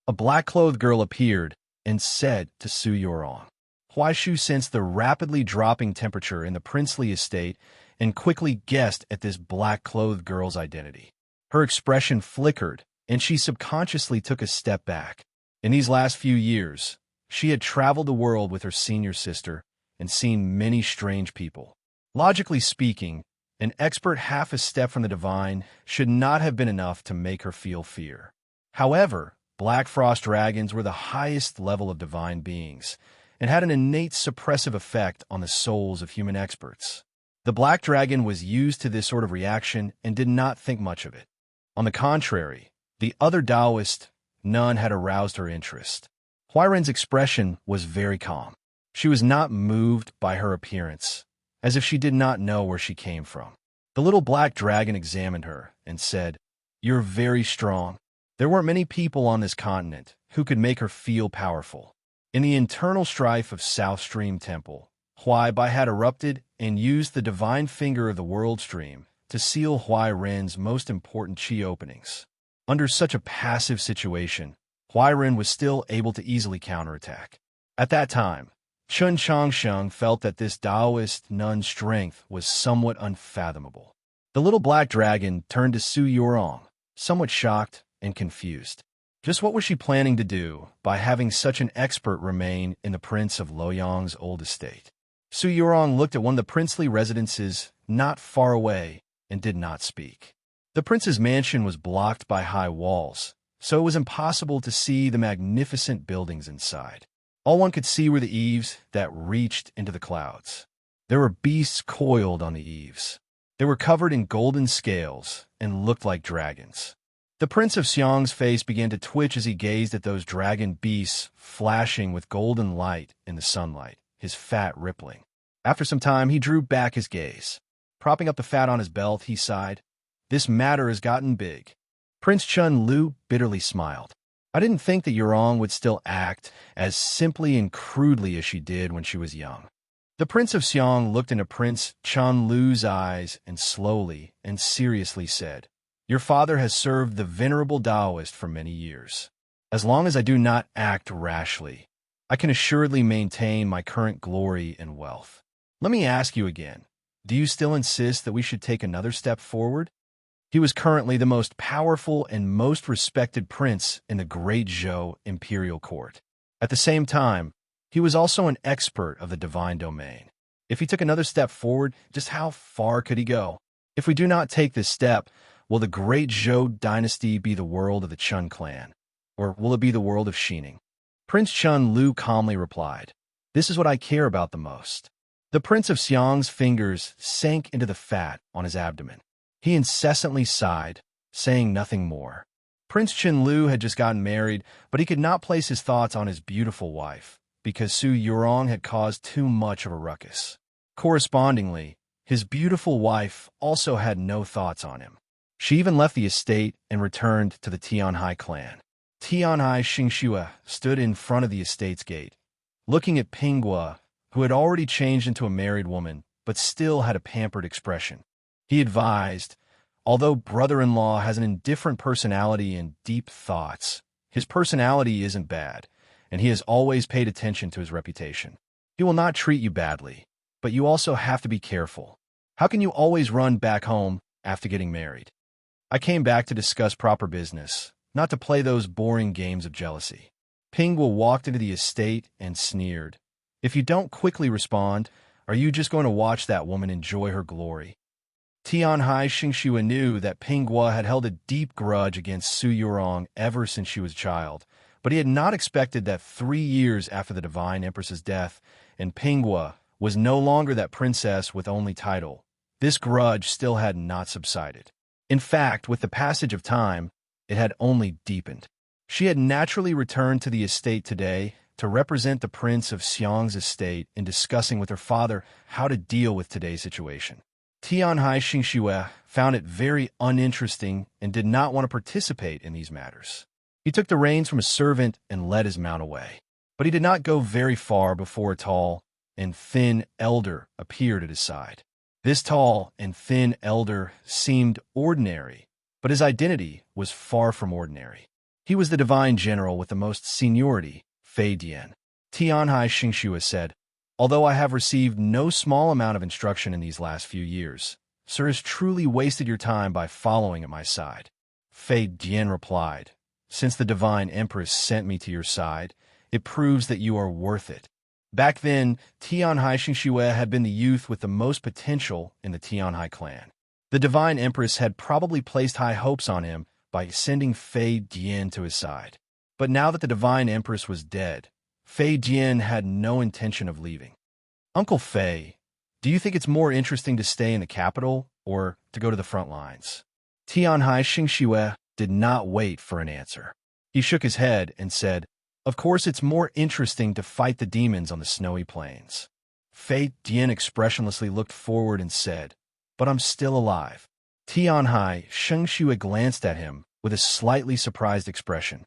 A black-clothed girl appeared and said to Su Yorong. Huaishu sensed the rapidly dropping temperature in the princely estate and quickly guessed at this black-clothed girl's identity. Her expression flickered, and she subconsciously took a step back. In these last few years, she had traveled the world with her senior sister and seen many strange people. Logically speaking, an expert half a step from the divine should not have been enough to make her feel fear. However, black frost dragons were the highest level of divine beings and had an innate suppressive effect on the souls of human experts. The black dragon was used to this sort of reaction and did not think much of it. On the contrary, the other Taoist nun had aroused her interest. Huairen's expression was very calm. She was not moved by her appearance, as if she did not know where she came from. The little black dragon examined her and said, "You're very strong." There weren't many people on this continent who could make her feel powerful. In the internal strife of South Stream Temple, Huaibai had erupted and used the divine finger of the world stream to seal Huairen's most important qi openings. Under such a passive situation, Huairen was still able to easily counterattack. At that time, Chun Changsheng felt that this Taoist nun's strength was somewhat unfathomable. The little black dragon turned to Su Yorong, somewhat shocked and confused. Just what was she planning to do by having such an expert remain in the Prince of Luoyang's old estate? Su Yorong looked at one of the princely residences not far away and did not speak. The prince's mansion was blocked by high walls, so it was impossible to see the magnificent buildings inside. All one could see were the eaves that reached into the clouds. There were beasts coiled on the eaves. They were covered in golden scales and looked like dragons. The Prince of Xiang's face began to twitch as he gazed at those dragon beasts flashing with golden light in the sunlight, his fat rippling. After some time, he drew back his gaze. Propping up the fat on his belt, he sighed, "This matter has gotten big." Prince Chun Lu bitterly smiled. "I didn't think that Yurong would still act as simply and crudely as she did when she was young." The Prince of Xiang looked into Prince Chun Lu's eyes and slowly and seriously said, "Your father has served the venerable Taoist for many years. As long as I do not act rashly, I can assuredly maintain my current glory and wealth. Let me ask you again, do you still insist that we should take another step forward?" He was currently the most powerful and most respected prince in the Great Zhou imperial court. At the same time, he was also an expert of the divine domain. If he took another step forward, just how far could he go? If we do not take this step, will the Great Zhou dynasty be the world of the Chun clan, or will it be the world of Xining? Prince Chun Lu calmly replied, "This is what I care about the most." The Prince of Xiang's fingers sank into the fat on his abdomen. He incessantly sighed, saying nothing more. Prince Chun Lu had just gotten married, but he could not place his thoughts on his beautiful wife, because Su Yurong had caused too much of a ruckus. Correspondingly, his beautiful wife also had no thoughts on him. She even left the estate and returned to the Tianhai clan. Tianhai Xingxue stood in front of the estate's gate, looking at Pinghua, who had already changed into a married woman, but still had a pampered expression. He advised, although brother-in-law has an indifferent personality and deep thoughts, his personality isn't bad, and he has always paid attention to his reputation. He will not treat you badly, but you also have to be careful. How can you always run back home after getting married? I came back to discuss proper business, not to play those boring games of jealousy. Pinghua walked into the estate and sneered. If you don't quickly respond, are you just going to watch that woman enjoy her glory? Tianhai Xingxue knew that Pinghua had held a deep grudge against Su Yurong ever since she was a child, but he had not expected that 3 years after the Divine Empress's death, and Pinghua was no longer that princess with only title, this grudge still had not subsided. In fact, with the passage of time, it had only deepened. She had naturally returned to the estate today to represent the Prince of Xiang's estate in discussing with her father how to deal with today's situation. Tianhai Xingxue found it very uninteresting and did not want to participate in these matters. He took the reins from a servant and led his mount away. But he did not go very far before a tall, and thin elder appeared at his side. This tall and thin elder seemed ordinary, but his identity was far from ordinary. He was the divine general with the most seniority, Fei Dian. Tianhai Xingxue said, "Although I have received no small amount of instruction in these last few years, Sir has truly wasted your time by following at my side." Fei Dian replied, "Since the divine empress sent me to your side, it proves that you are worth it." Back then, Tianhai Xingxue had been the youth with the most potential in the Tianhai clan. The divine empress had probably placed high hopes on him by sending Fei Dian to his side. But now that the divine empress was dead, Fei Dian had no intention of leaving. "Uncle Fei, do you think it's more interesting to stay in the capital or to go to the front lines?" Tianhai Xingxue did not wait for an answer. He shook his head and said, "Of course it's more interesting to fight the demons on the snowy plains." Fei Dian expressionlessly looked forward and said, "But I'm still alive." Tianhai Xingxue glanced at him with a slightly surprised expression.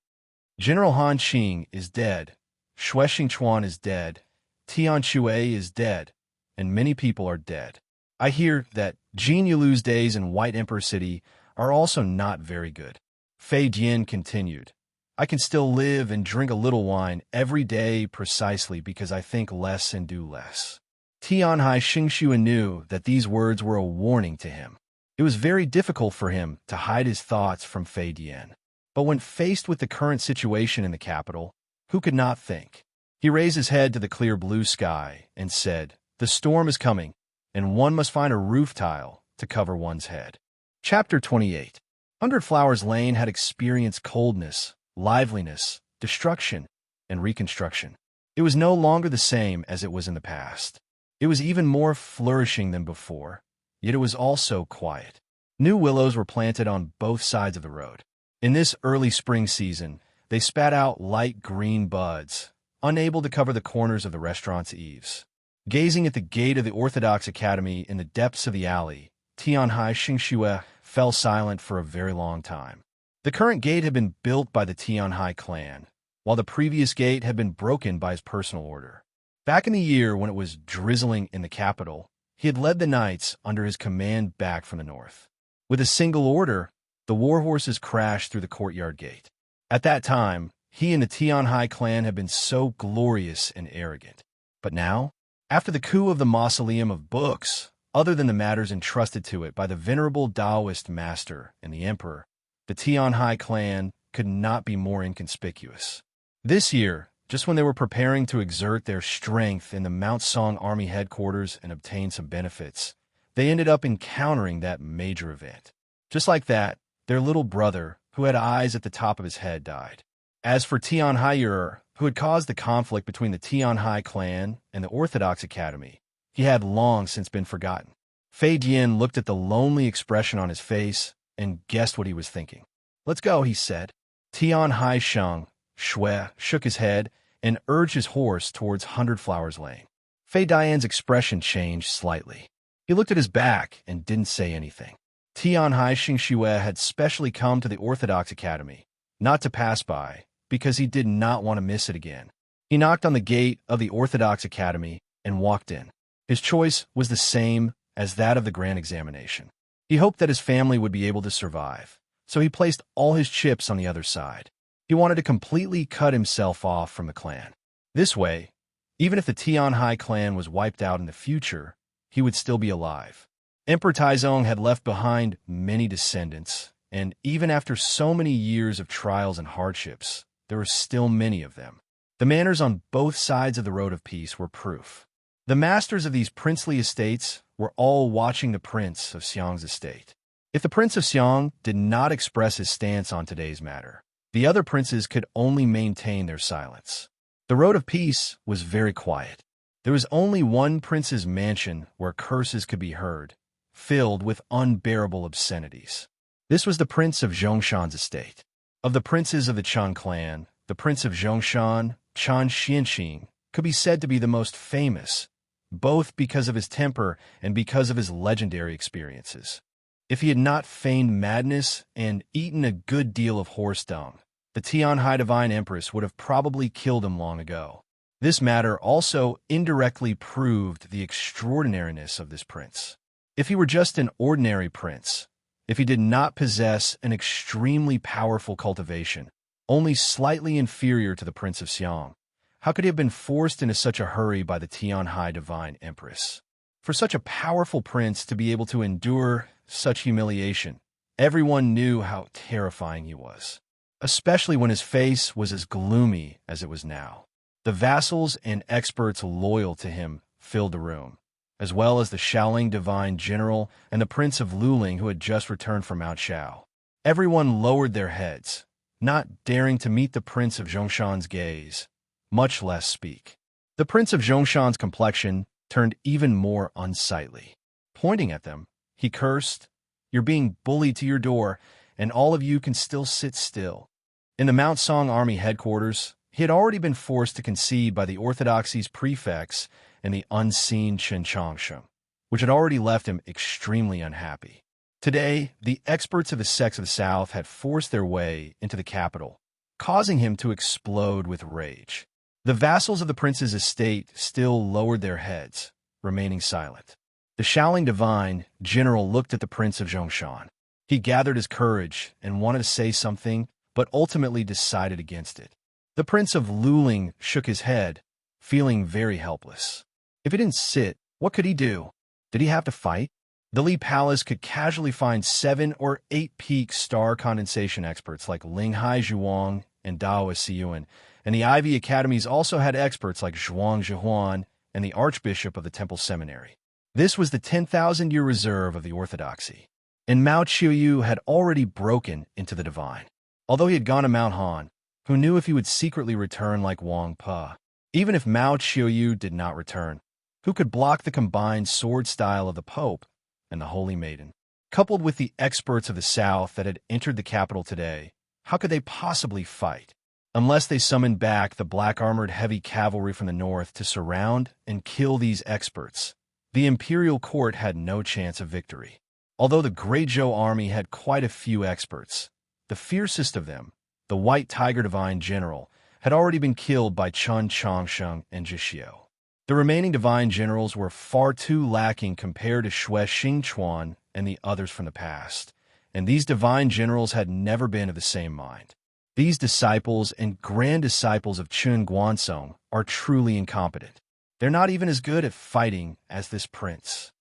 "General Han Qing is dead, Xue Xingchuan is dead, Tian Xue is dead, and many people are dead. I hear that Jin Yulu's days in White Emperor City are also not very good." Fei Dian continued, "I can still live and drink a little wine every day precisely because I think less and do less." Tianhai Xingxue knew that these words were a warning to him. It was very difficult for him to hide his thoughts from Fei Dian. But when faced with the current situation in the capital, who could not think? He raised his head to the clear blue sky and said, "The storm is coming, and one must find a roof tile to cover one's head." Chapter 28. 100 Flowers Lane had experienced coldness, liveliness, destruction, and reconstruction. It was no longer the same as it was in the past. It was even more flourishing than before, yet it was also quiet. New willows were planted on both sides of the road. In this early spring season, they spat out light green buds, unable to cover the corners of the restaurant's eaves. Gazing at the gate of the Orthodox Academy in the depths of the alley, Tianhai Xingxue fell silent for a very long time. The current gate had been built by the Tianhai clan, while the previous gate had been broken by his personal order. Back in the year when it was drizzling in the capital, he had led the knights under his command back from the north. With a single order, the war horses crashed through the courtyard gate. At that time, he and the Tianhai clan had been so glorious and arrogant. But now, after the coup of the Mausoleum of Books, other than the matters entrusted to it by the venerable Taoist master and the emperor, the Tianhai clan could not be more inconspicuous. This year, just when they were preparing to exert their strength in the Mount Song Army headquarters and obtain some benefits, they ended up encountering that major event. Just like that, their little brother, who had eyes at the top of his head, died. As for Tianhai, who had caused the conflict between the Tianhai clan and the Orthodox Academy, he had long since been forgotten. Fei Dian looked at the lonely expression on his face and guessed what he was thinking. "Let's go," he said. Tianhai Xue shook his head and urged his horse towards 100 Flowers Lane. Fei Dian's expression changed slightly. He looked at his back and didn't say anything. Tianhai Xingxue had specially come to the Orthodox Academy, not to pass by, because he did not want to miss it again. He knocked on the gate of the Orthodox Academy and walked in. His choice was the same as that of the grand examination. He hoped that his family would be able to survive, so he placed all his chips on the other side. He wanted to completely cut himself off from the clan. This way, even if the Tianhai clan was wiped out in the future, he would still be alive. Emperor Taizong had left behind many descendants, and even after so many years of trials and hardships, there were still many of them. The manors on both sides of the road of peace were proof. The masters of these princely estates were all watching the Prince of Xiang's estate. If the Prince of Xiang did not express his stance on today's matter, the other princes could only maintain their silence. The road of peace was very quiet. There was only one prince's mansion where curses could be heard, filled with unbearable obscenities. This was the Prince of Zhongshan's estate. Of the princes of the Chan clan, the Prince of Zhongshan, Chan Xianqing, could be said to be the most famous, both because of his temper and because of his legendary experiences. If he had not feigned madness and eaten a good deal of horse dung, the Tianhai Divine Empress would have probably killed him long ago. This matter also indirectly proved the extraordinariness of this prince. If he were just an ordinary prince, if he did not possess an extremely powerful cultivation, only slightly inferior to the Prince of Xiang, how could he have been forced into such a hurry by the Tianhai Divine Empress? For such a powerful prince to be able to endure such humiliation, everyone knew how terrifying he was, especially when his face was as gloomy as it was now. The vassals and experts loyal to him filled the room, as well as the Shaoling Divine General and the Prince of Luling who had just returned from Mount Shao. Everyone lowered their heads, not daring to meet the Prince of Zhongshan's gaze, much less speak. The Prince of Zhongshan's complexion turned even more unsightly. Pointing at them, he cursed, "You're being bullied to your door, and all of you can still sit still." In the Mount Song Army headquarters, he had already been forced to concede by the Orthodoxy's prefects and the unseen Chen Chongsheng, which had already left him extremely unhappy. Today, the experts of the sects of the South had forced their way into the capital, causing him to explode with rage. The vassals of the prince's estate still lowered their heads, remaining silent. The Shaoling Divine General looked at the Prince of Zhongshan. He gathered his courage and wanted to say something, but ultimately decided against it. The Prince of Luling shook his head, feeling very helpless. If he didn't sit, what could he do? Did he have to fight? The Li Palace could casually find 7 or 8 peak star condensation experts like Ling Hai Zhuang and Dao Siyuan, and the Ivy Academies also had experts like Zhuang Zhihuan and the Archbishop of the Temple Seminary. This was the 10,000-year reserve of the Orthodoxy, and Mao Qiuyu had already broken into the divine. Although he had gone to Mount Han, who knew if he would secretly return like Wang Pe? Even if Mao Qiuyu did not return, who could block the combined sword style of the Pope and the Holy Maiden? Coupled with the experts of the South that had entered the capital today, how could they possibly fight? Unless they summoned back the black-armored heavy cavalry from the north to surround and kill these experts, the imperial court had no chance of victory. Although the Great Zhou army had quite a few experts, the fiercest of them, the White Tiger Divine General, had already been killed by Chen Chongsheng and Zhixiu. The remaining divine generals were far too lacking compared to Xue Xingchuan and the others from the past, and these divine generals had never been of the same mind. These disciples and grand disciples of Chun Guansong are truly incompetent. They're not even as good at fighting as this prince.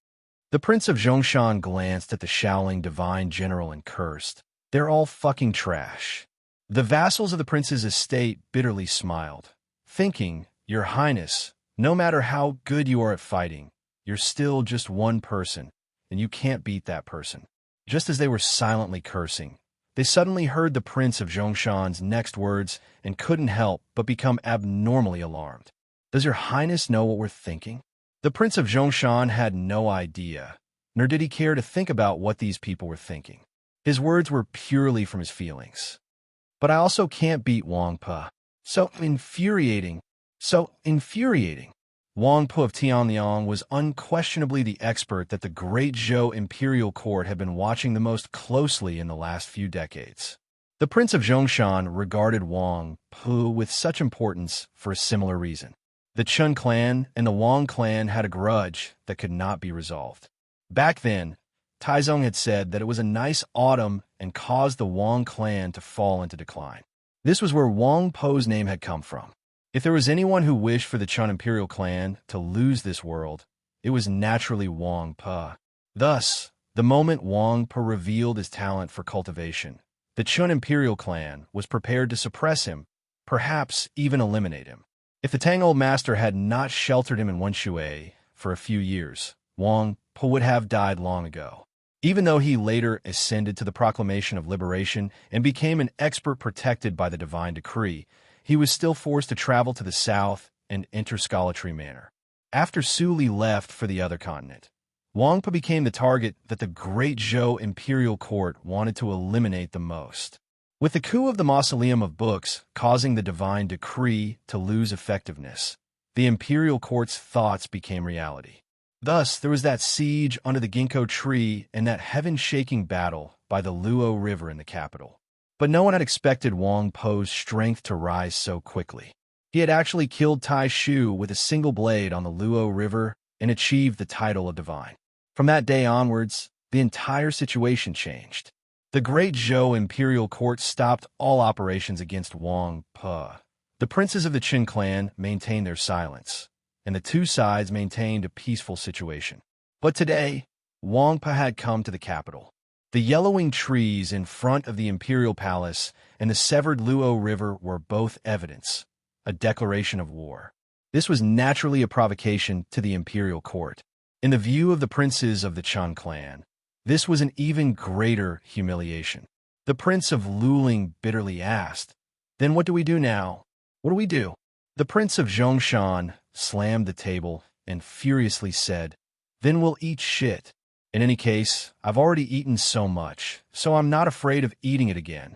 The Prince of Zhongshan glanced at the Shaoling Divine General and cursed, "They're all fucking trash." The vassals of the prince's estate bitterly smiled, thinking, "Your Highness, no matter how good you are at fighting, you're still just one person, and you can't beat that person." Just as they were silently cursing, they suddenly heard the Prince of Zhongshan's next words and couldn't help but become abnormally alarmed. "Does your Highness know what we're thinking?" The Prince of Zhongshan had no idea, nor did he care to think about what these people were thinking. His words were purely from his feelings. "But I also can't beat Wang Pe. So infuriating. So infuriating." Wang Pe of Tianliang was unquestionably the expert that the Great Zhou Imperial Court had been watching the most closely in the last few decades. The Prince of Zhongshan regarded Wang Pe with such importance for a similar reason. The Chun clan and the Wang clan had a grudge that could not be resolved. Back then, Taizong had said that it was a nice autumn and caused the Wang clan to fall into decline. This was where Wang Pe's name had come from. If there was anyone who wished for the Chun Imperial clan to lose this world, it was naturally Wang Pe. Thus, the moment Wang Pe revealed his talent for cultivation, the Chun Imperial clan was prepared to suppress him, perhaps even eliminate him. If the Tang Old Master had not sheltered him in Wenshui for a few years, Wang Pe would have died long ago. Even though he later ascended to the proclamation of liberation and became an expert protected by the divine decree, he was still forced to travel to the south and enter Scholatry Manor. After Su Li left for the other continent, Wang Pe became the target that the Great Zhou Imperial Court wanted to eliminate the most. With the coup of the Mausoleum of Books causing the divine decree to lose effectiveness, the Imperial Court's thoughts became reality. Thus, there was that siege under the ginkgo tree and that heaven-shaking battle by the Luo River in the capital. But no one had expected Wang Pe's strength to rise so quickly. He He had actually killed Tai Shu with a single blade on the Luo River and achieved the title of divine. From that day onwards, the entire situation changed. The Great Zhou imperial court stopped all operations against Wang Pe. The princes of the Qin clan maintained their silence, and the two sides maintained a peaceful situation. But today, Wang Pe had come to the capital. The yellowing trees in front of the imperial palace and the severed Luo River were both evidence, a declaration of war. This was naturally a provocation to the imperial court. In the view of the princes of the Qin clan, this was an even greater humiliation. The prince of Luling bitterly asked, "Then what do we do now? What do we do?" The prince of Zhongshan slammed the table and furiously said, "Then we'll eat shit. In any case, I've already eaten so much, so I'm not afraid of eating it again."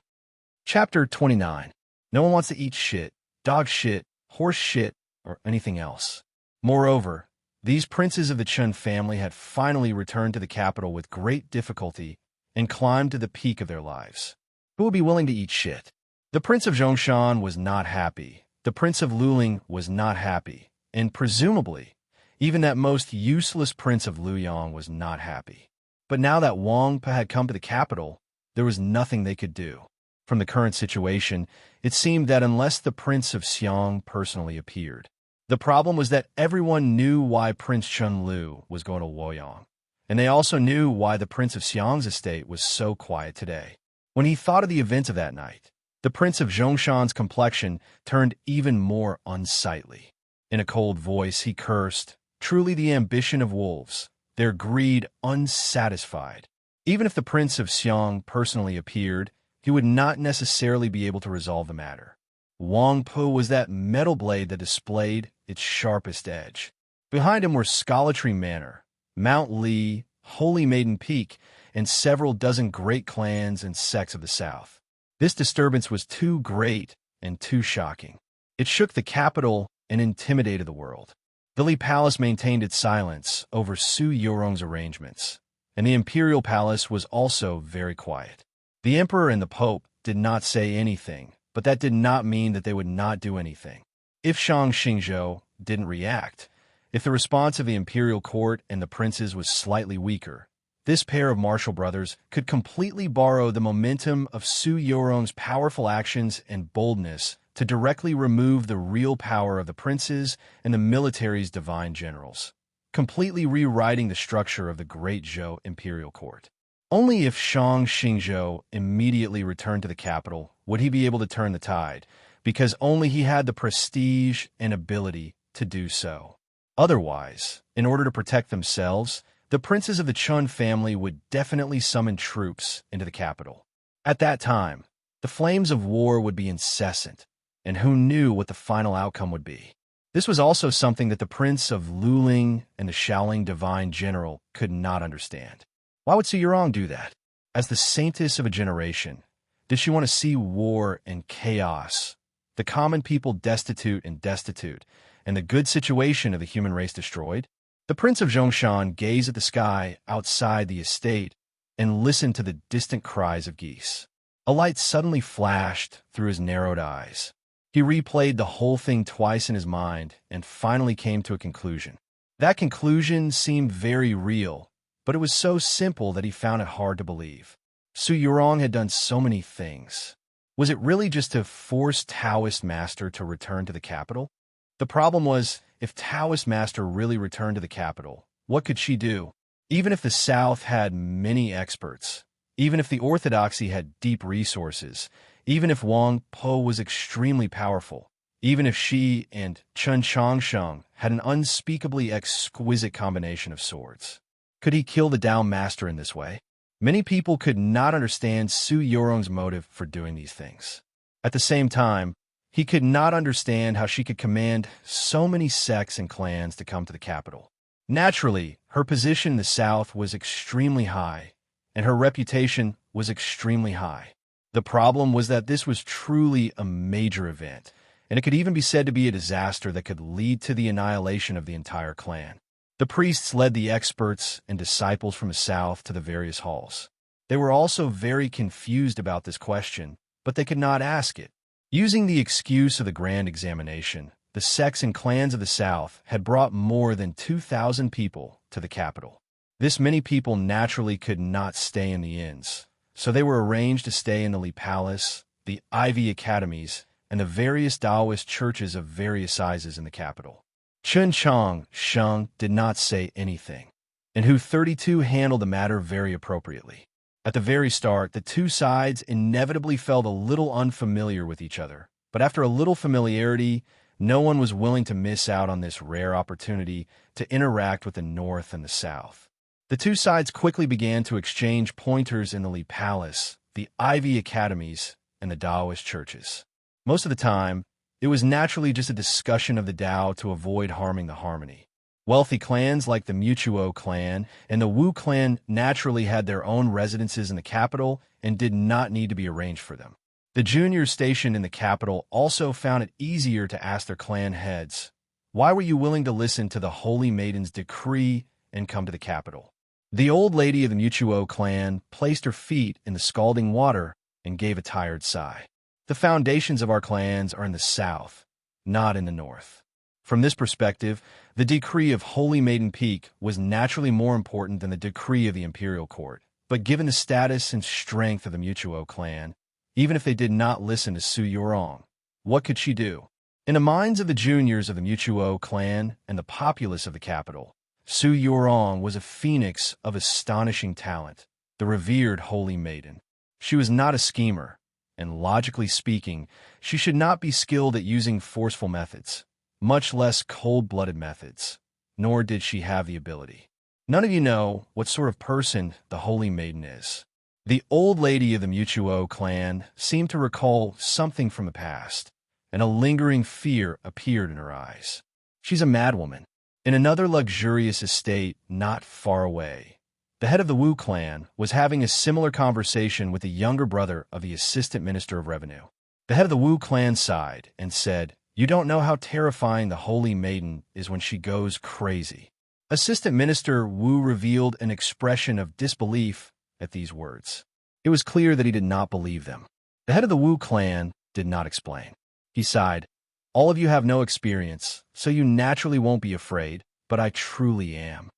Chapter 29. No one wants to eat shit, dog shit, horse shit, or anything else. Moreover, these princes of the Qin family had finally returned to the capital with great difficulty and climbed to the peak of their lives. Who would be willing to eat shit? The prince of Zhongshan was not happy. The prince of Luling was not happy. And presumably, even that most useless prince of Luoyang was not happy. But now that Wang Pe had come to the capital, there was nothing they could do. From the current situation, it seemed that unless the prince of Xiang personally appeared, the problem was that everyone knew why Prince Chunlu was going to Luoyang, and they also knew why the prince of Xiang's estate was so quiet today. When he thought of the events of that night, the prince of Zhongshan's complexion turned even more unsightly. In a cold voice, he cursed, "Truly the ambition of wolves, their greed unsatisfied." Even if the prince of Xiang personally appeared, he would not necessarily be able to resolve the matter. Wang Pe was that metal blade that displayed its sharpest edge. Behind him were Scholatry Manor, Mount Li, Holy Maiden Peak, and several dozen great clans and sects of the south. This disturbance was too great and too shocking. It shook the capital and intimidated the world. The Li Palace maintained its silence over Su Yorong's arrangements, and the imperial palace was also very quiet. The emperor and the pope did not say anything, but that did not mean that they would not do anything. If Shang Xingzhou didn't react, if the response of the imperial court and the princes was slightly weaker, this pair of martial brothers could completely borrow the momentum of Su Yorong's powerful actions and boldness to directly remove the real power of the princes and the military's divine generals, completely rewriting the structure of the Great Zhou imperial court. Only if Shang Xingzhou immediately returned to the capital would he be able to turn the tide, because only he had the prestige and ability to do so. Otherwise, in order to protect themselves, the princes of the Chun family would definitely summon troops into the capital. At that time, the flames of war would be incessant, and who knew what the final outcome would be. This was also something that the prince of Luling and the Shaoling divine general could not understand. Why would Su Yurong do that? As the saintess of a generation, did she want to see war and chaos, the common people destitute, and the good situation of the human race destroyed? The prince of Zhongshan gazed at the sky outside the estate and listened to the distant cries of geese. A light suddenly flashed through his narrowed eyes. He replayed the whole thing twice in his mind and finally came to a conclusion. That conclusion seemed very real, but it was so simple that he found it hard to believe. Su Yurong had done so many things. Was it really just to force Taoist Master to return to the capital? The problem was, if Taoist Master really returned to the capital, what could she do? Even if the South had many experts, even if the Orthodoxy had deep resources, even if Wang Po was extremely powerful, even if she and Chen Changsheng had an unspeakably exquisite combination of swords, could he kill the Tao Master in this way? Many people could not understand Su Yurong's motive for doing these things. At the same time, he could not understand how she could command so many sects and clans to come to the capital. Naturally, her position in the South was extremely high, and her reputation was extremely high. The problem was that this was truly a major event, and it could even be said to be a disaster that could lead to the annihilation of the entire clan. The priests led the experts and disciples from the south to the various halls. They were also very confused about this question, but they could not ask it. Using the excuse of the grand examination, the sects and clans of the South had brought more than 2,000 people to the capital. This many people naturally could not stay in the inns, so they were arranged to stay in the Li Palace, the Ivy Academies, and the various Taoist churches of various sizes in the capital. Chen Chang Sheng did not say anything, and Hu 32 handled the matter very appropriately. At the very start, the two sides inevitably felt a little unfamiliar with each other, but after a little familiarity, no one was willing to miss out on this rare opportunity to interact with the North and the South. The two sides quickly began to exchange pointers in the Li Palace, the Ivy Academies, and the Taoist churches. Most of the time, it was naturally just a discussion of the Tao to avoid harming the harmony. Wealthy clans like the Mutuo clan and the Wu clan naturally had their own residences in the capital and did not need to be arranged for them. The juniors stationed in the capital also found it easier to ask their clan heads, "Why were you willing to listen to the Holy Maiden's decree and come to the capital?" The old lady of the Mutuo clan placed her feet in the scalding water and gave a tired sigh. "The foundations of our clans are in the South, not in the North." From this perspective, the decree of Holy Maiden Peak was naturally more important than the decree of the Imperial Court. But given the status and strength of the Mutuo clan, even if they did not listen to Su Yurong, what could she do? In the minds of the juniors of the Mutuo clan and the populace of the capital, Su Yurong was a phoenix of astonishing talent, the revered Holy Maiden. She was not a schemer, and logically speaking, she should not be skilled at using forceful methods, much less cold-blooded methods, nor did she have the ability. None of you know what sort of person the Holy Maiden is. The old lady of the Mutuo clan seemed to recall something from the past, and a lingering fear appeared in her eyes. She's a madwoman. In another luxurious estate not far away, the head of the Wu clan was having a similar conversation with the younger brother of the Assistant Minister of Revenue. The head of the Wu clan sighed and said, "You don't know how terrifying the Holy Maiden is when she goes crazy." Assistant Minister Wu revealed an expression of disbelief at these words. It was clear that he did not believe them. The head of the Wu clan did not explain. He sighed, "All of you have no experience, so you naturally won't be afraid, but I truly am."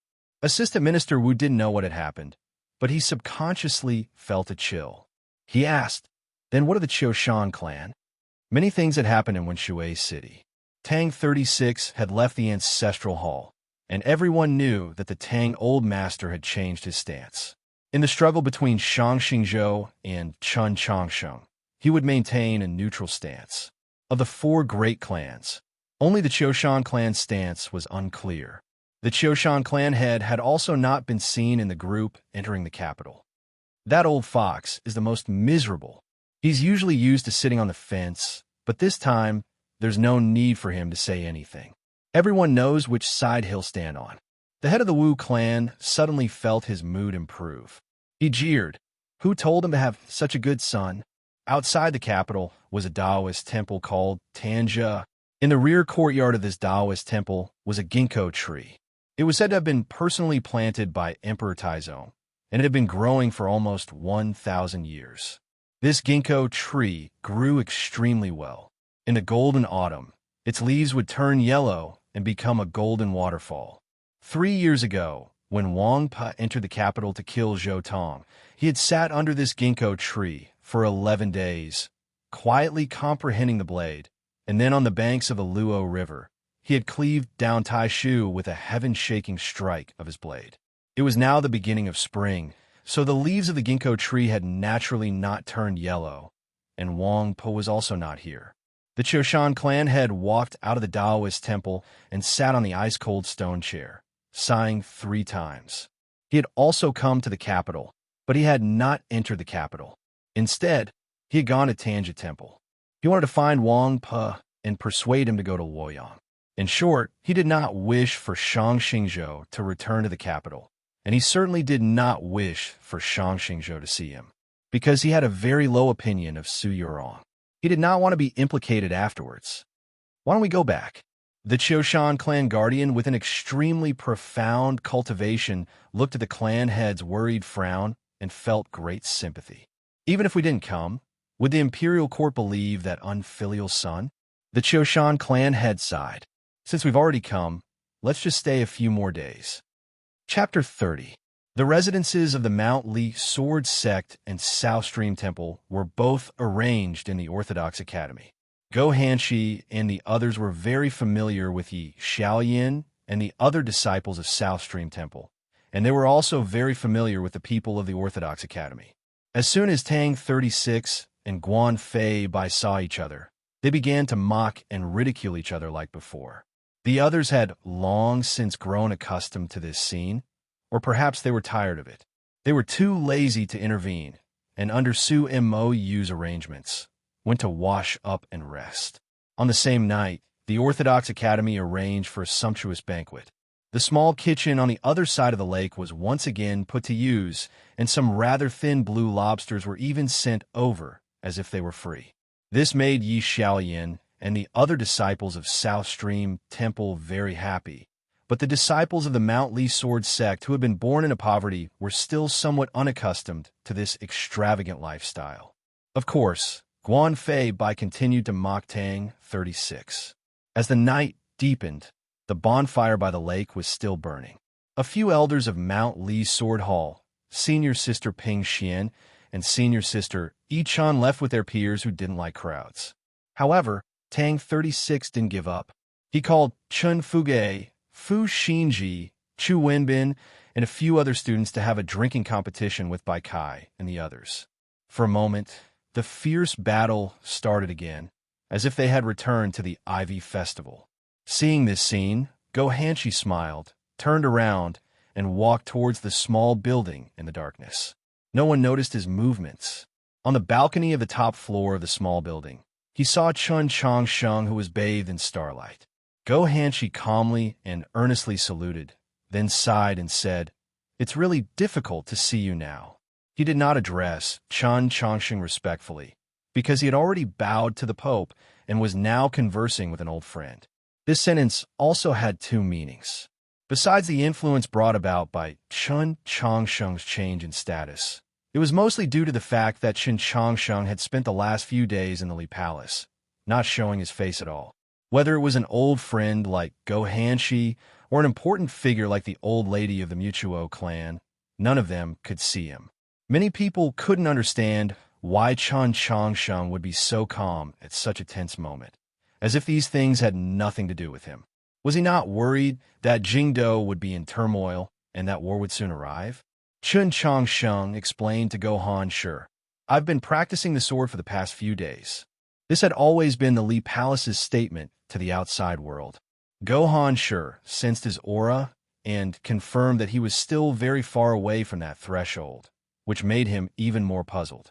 Assistant Minister Wu didn't know what had happened, but he subconsciously felt a chill. He asked, "Then what of the Qiushan clan?" Many things had happened in Wenshui City. Tang 36 had left the ancestral hall, and everyone knew that the Tang Old Master had changed his stance. In the struggle between Shang Xingzhou and Chun Changsheng, he would maintain a neutral stance. Of the four great clans, only the Qiushan clan's stance was unclear. The Qiushan clan head had also not been seen in the group entering the capital. "That old fox is the most miserable. He's usually used to sitting on the fence, but this time, there's no need for him to say anything. Everyone knows which side he'll stand on." The head of the Wu clan suddenly felt his mood improve. He jeered. Who told him to have such a good son? Outside the capital was a Taoist temple called Tanja. In the rear courtyard of this Taoist temple was a ginkgo tree. It was said to have been personally planted by Emperor Taizong, and it had been growing for almost 1,000 years. This ginkgo tree grew extremely well. In the golden autumn, its leaves would turn yellow and become a golden waterfall. 3 years ago, when Wang Pa entered the capital to kill Zhou Tong, he had sat under this ginkgo tree for 11 days, quietly comprehending the blade, and then on the banks of the Luo River, he had cleaved down Taishu with a heaven-shaking strike of his blade. It was now the beginning of spring, so the leaves of the ginkgo tree had naturally not turned yellow, and Wang Po was also not here. The Qiushan clan head walked out of the Taoist temple and sat on the ice-cold stone chair, sighing 3 times. He had also come to the capital, but he had not entered the capital. Instead, he had gone to Tanja Temple. He wanted to find Wang Po and persuade him to go to Luoyang. In short, he did not wish for Shang Xingzhou to return to the capital, and he certainly did not wish for Shang Xingzhou to see him, because he had a very low opinion of Su Yurong. He did not want to be implicated afterwards. "Why don't we go back?" The Qiushan clan guardian, with an extremely profound cultivation, looked at the clan head's worried frown and felt great sympathy. "Even if we didn't come, Would the imperial court believe that unfilial son? The Choshan clan head sighed. Since we've already come, let's just stay a few more days. Chapter 30. The residences of the Mount Li Sword Sect and South Stream Temple were both arranged in the Orthodox Academy. Go Hanshi and the others were very familiar with Yi Xiaoyin and the other disciples of South Stream Temple, and they were also very familiar with the people of the Orthodox Academy. As soon as Tang 36 and Guan Fei Bai saw each other, they began to mock and ridicule each other like before. The others had long since grown accustomed to this scene, or perhaps they were tired of it. They were too lazy to intervene, and under Su Mo's arrangements, went to wash up and rest. On the same night, the Orthodox Academy arranged for a sumptuous banquet. The small kitchen on the other side of the lake was once again put to use, and some rather thin blue lobsters were even sent over as if they were free. This made Yi Xiaoyin and the other disciples of South Stream Temple very happy, but the disciples of the Mount Li Sword Sect who had been born into poverty were still somewhat unaccustomed to this extravagant lifestyle. Of course, Guan Fei Bai continued to mock Tang 36. As the night deepened, the bonfire by the lake was still burning. A few elders of Mount Li Sword Hall, senior sister Ping Xian and senior sister Yi Chan, left with their peers who didn't like crowds. However, Tang 36 didn't give up. He called Chun Fuge, Fu Xinji, Chu Wenbin, and a few other students to have a drinking competition with Bai Kai and the others. For a moment, the fierce battle started again, as if they had returned to the Ivy Festival. Seeing this scene, Go Hanshi smiled, turned around, and walked towards the small building in the darkness. No one noticed his movements. On the balcony of the top floor of the small building, he saw Chun Changsheng, who was bathed in starlight. Go Hanshi calmly and earnestly saluted, then sighed and said, "It's really difficult to see you now." He did not address Chun Changsheng respectfully, because he had already bowed to the Pope and was now conversing with an old friend. This sentence also had two meanings. Besides the influence brought about by Chun Changsheng's change in status, it was mostly due to the fact that Chun Changsheng had spent the last few days in the Li Palace, not showing his face at all. Whether it was an old friend like Go Hanshi or an important figure like the old lady of the Mutuo clan, none of them could see him. Many people couldn't understand why Chun Changsheng would be so calm at such a tense moment, as if these things had nothing to do with him. Was he not worried that Jingdo would be in turmoil and that war would soon arrive? Chun Changsheng explained to Go Hanshi, "I've been practicing the sword for the past few days." This had always been the Li Palace's statement to the outside world. Go Hanshi sensed his aura and confirmed that he was still very far away from that threshold, which made him even more puzzled.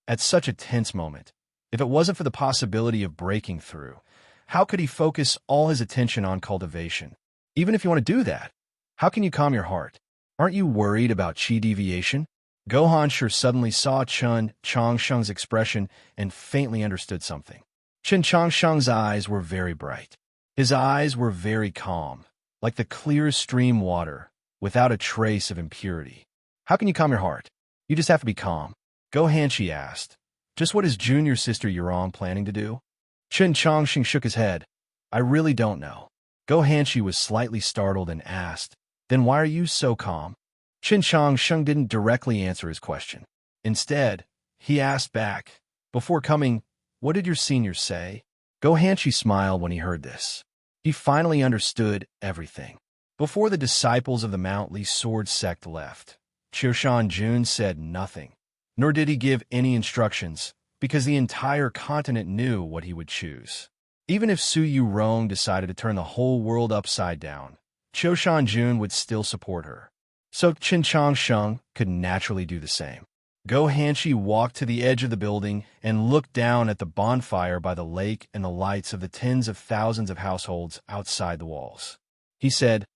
At such a tense moment, if it wasn't for the possibility of breaking through, how could he focus all his attention on cultivation? Even if you want to do that, how can you calm your heart? Aren't you worried about chi deviation? Go Hanshi suddenly saw Chun Changsheng's expression and faintly understood something. Chun Changsheng's eyes were very bright. His eyes were very calm, like the clear stream water, without a trace of impurity. How can you calm your heart? You just have to be calm. Go Hanshi asked. Just what is junior sister Yurong planning to do? Chun Changsheng shook his head. I really don't know. Go Hanshi was slightly startled and asked, then why are you so calm? Chun Changsheng didn't directly answer his question. Instead, he asked back, before coming, what did your seniors say? Go Hanshi smiled when he heard this. He finally understood everything. Before the disciples of the Mount Li Sword Sect left, Qiushan Jun said nothing, nor did he give any instructions, because the entire continent knew what he would choose. Even if Su Yurong decided to turn the whole world upside down, Qiushan Jun would still support her. So Chun Changsheng could naturally do the same. Go Hanshi walked to the edge of the building and looked down at the bonfire by the lake and the lights of the tens of thousands of households outside the walls. He said,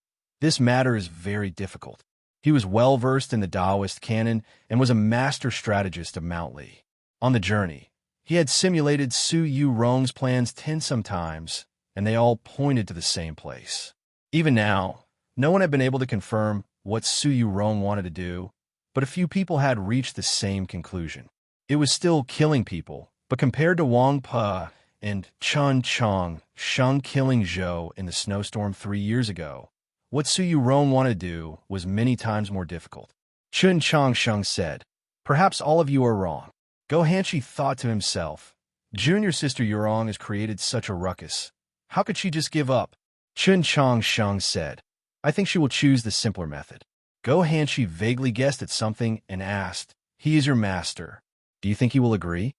"This matter is very difficult." He was well-versed in the Taoist canon and was a master strategist of Mount Li. On the journey, he had simulated Su Yurong's plans 10 times, and they all pointed to the same place. Even now, no one had been able to confirm what Su Yurong wanted to do, but a few people had reached the same conclusion. It was still killing people But compared to Wang Pa and Chun Chang Sheng killing Zhou in the snowstorm 3 years ago, what Su Yurong wanted to do was many times more difficult. Chun Chang Sheng said, "Perhaps all of you are wrong." Go Hanshi thought to himself, "Junior sister Yurong has created such a ruckus. How could she just give up?" Chun Chang Sheng said, "I think she will choose the simpler method." Go Hanshi vaguely guessed at something and asked, "He is your master. Do you think he will agree?"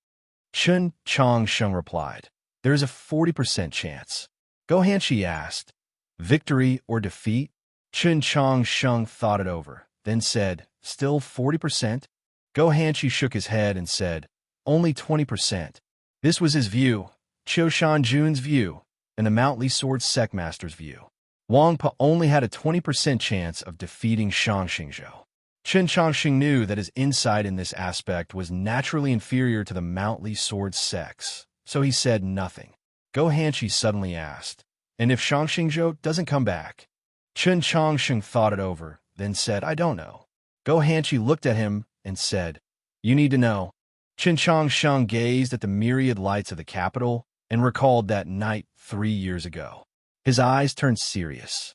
Chun Chang Sheng replied, "There is a 40% chance." Go Hanshi asked, "Victory or defeat?" Chun Chang Sheng thought it over, then said, "Still 40%? Go Hanshi shook his head and said, "Only 20%. This was his view, Qiu Shanjun's view, and the Mount Li Sword Sectmaster's view. Wang Pa only had a 20% chance of defeating Shang Xingzhou. Chen Changxing knew that his insight in this aspect was naturally inferior to the Mount Li Sword sects, so he said nothing. Go Hanshi suddenly asked, "And if Shang Xingzhou doesn't come back?" Chen Changxing thought it over, then said, "I don't know." Go Hanshi looked at him and said, "You need to know." Chen Changxing gazed at the myriad lights of the capital and recalled that night 3 years ago. His eyes turned serious.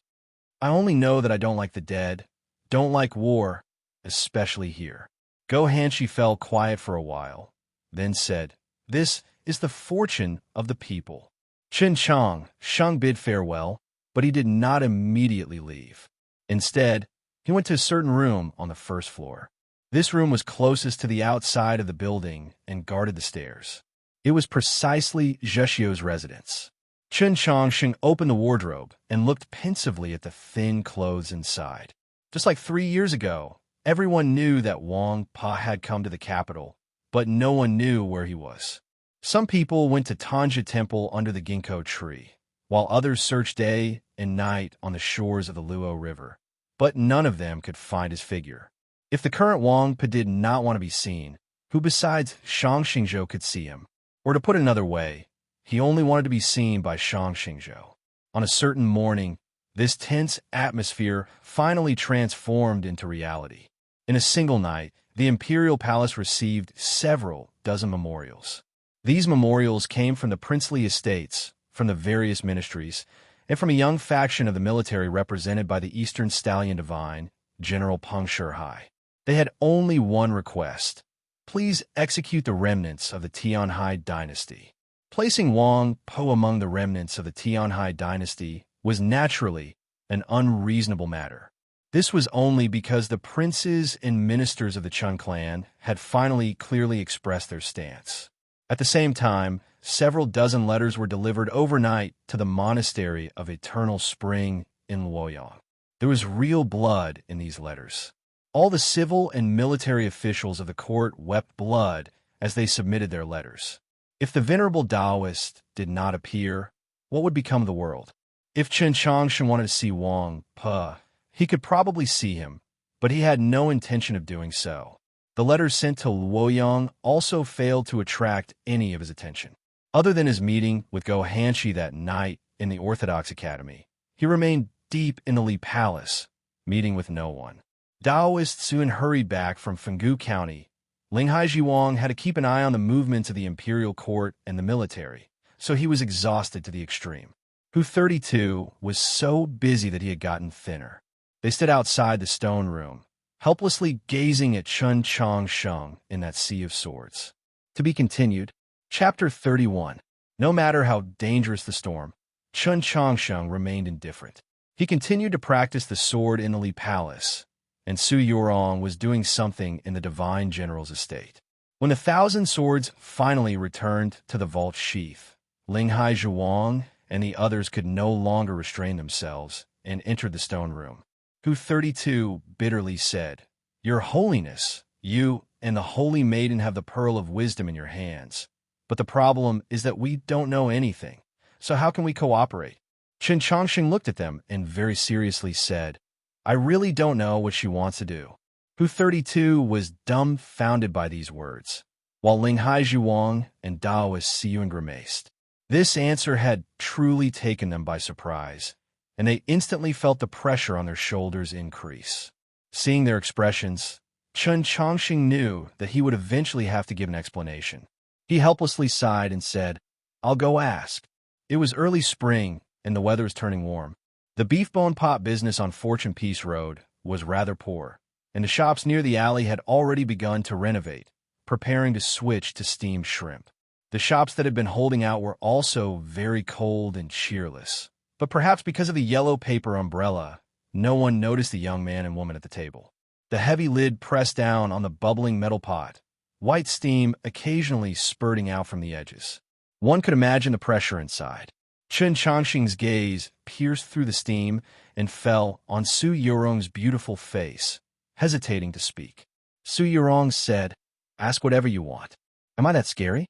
"I only know that I don't like the dead, don't like war, especially here." Go Hanshi fell quiet for a while, then said, "This is the fortune of the people." Chen Chang Sheng bid farewell, but he did not immediately leave. Instead, he went to a certain room on the first floor. This room was closest to the outside of the building and guarded the stairs. It was precisely Zheshio's residence. Chen Changxing opened the wardrobe and looked pensively at the thin clothes inside. Just like 3 years ago, everyone knew that Wang Pa had come to the capital, but no one knew where he was. Some people went to Tanja Temple under the ginkgo tree, while others searched day and night on the shores of the Luo River, but none of them could find his figure. If the current Wang Pa did not want to be seen, who besides Shang Xingzhou could see him? Or to put it another way, he only wanted to be seen by Shang Xingzhou. On a certain morning, this tense atmosphere finally transformed into reality. In a single night, the imperial palace received several dozen memorials. These memorials came from the princely estates, from the various ministries, and from a young faction of the military represented by the Eastern Stallion Divine, General Peng Shihai. They had only one request: please execute the remnants of the Tianhai dynasty. Placing Wang Po among the remnants of the Tianhai dynasty was naturally an unreasonable matter. This was only because the princes and ministers of the Chun clan had finally clearly expressed their stance. At the same time, several dozen letters were delivered overnight to the monastery of Eternal Spring in Luoyang. There was real blood in these letters. All the civil and military officials of the court wept blood as they submitted their letters. If the venerable Taoist did not appear, what would become of the world? If Chen Changxing wanted to see Wang Pa, he could probably see him, but he had no intention of doing so. The letters sent to Luoyang also failed to attract any of his attention. Other than his meeting with Go Hanshi that night in the Orthodox Academy, he remained deep in the Li Palace, meeting with no one. Taoists soon hurried back from Fenggu County. Linghai Jiwang had to keep an eye on the movements of the imperial court and the military, so he was exhausted to the extreme. Hu 32 was so busy that he had gotten thinner. They stood outside the stone room, helplessly gazing at Chun Chang Sheng in that sea of swords. To be continued. Chapter 31. No matter how dangerous the storm, Chun Chang Sheng remained indifferent. He continued to practice the sword in the Li Palace, and Su Yurong was doing something in the Divine General's estate. When the 1,000 swords finally returned to the vault sheath, Linghai Zhuang and the others could no longer restrain themselves and entered the stone room. Hu 32 bitterly said, "Your Holiness, you and the Holy Maiden have the Pearl of Wisdom in your hands. But the problem is that we don't know anything, so how can we cooperate?" Chen Changxing looked at them and very seriously said, "I really don't know what she wants to do." Hu 32 was dumbfounded by these words, while Linghai Zhuang and Taoist Siyun grimaced. This answer had truly taken them by surprise, and they instantly felt the pressure on their shoulders increase. Seeing their expressions, Chen Changxing knew that he would eventually have to give an explanation. He helplessly sighed and said, "I'll go ask." It was early spring, and the weather was turning warm. The beef bone pot business on Fortune Peace Road was rather poor, and the shops near the alley had already begun to renovate, preparing to switch to steamed shrimp. The shops that had been holding out were also very cold and cheerless. But perhaps because of the yellow paper umbrella, no one noticed the young man and woman at the table. The heavy lid pressed down on the bubbling metal pot, white steam occasionally spurting out from the edges. One could imagine the pressure inside. Chen Changxing's gaze pierced through the steam and fell on Su Yurong's beautiful face, hesitating to speak. Su Yurong said, "Ask whatever you want." "Am I that scary?"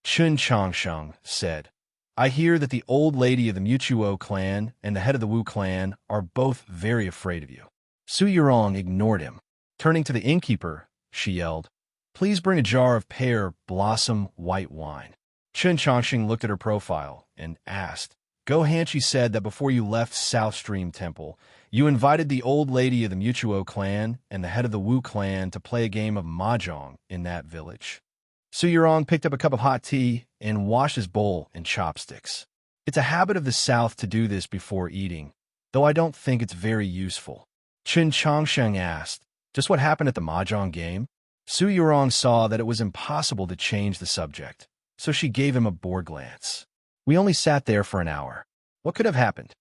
Chen Changxing said, "I hear that the old lady of the Mutuo clan and the head of the Wu clan are both very afraid of you." Su Yurong ignored him. Turning to the innkeeper, she yelled, "Please bring a jar of pear blossom white wine." Chen Changxing looked at her profile and asked, "Go Hanchi said that before you left South Stream Temple, you invited the old lady of the Mutuo clan and the head of the Wu clan to play a game of mahjong in that village." Su Yurong picked up a cup of hot tea and washed his bowl and chopsticks. "It's a habit of the South to do this before eating, though I don't think it's very useful." Chen Changsheng asked, "Just what happened at the mahjong game?" Su Yurong saw that it was impossible to change the subject, so she gave him a bored glance. "We only sat there for an hour. What could have happened?"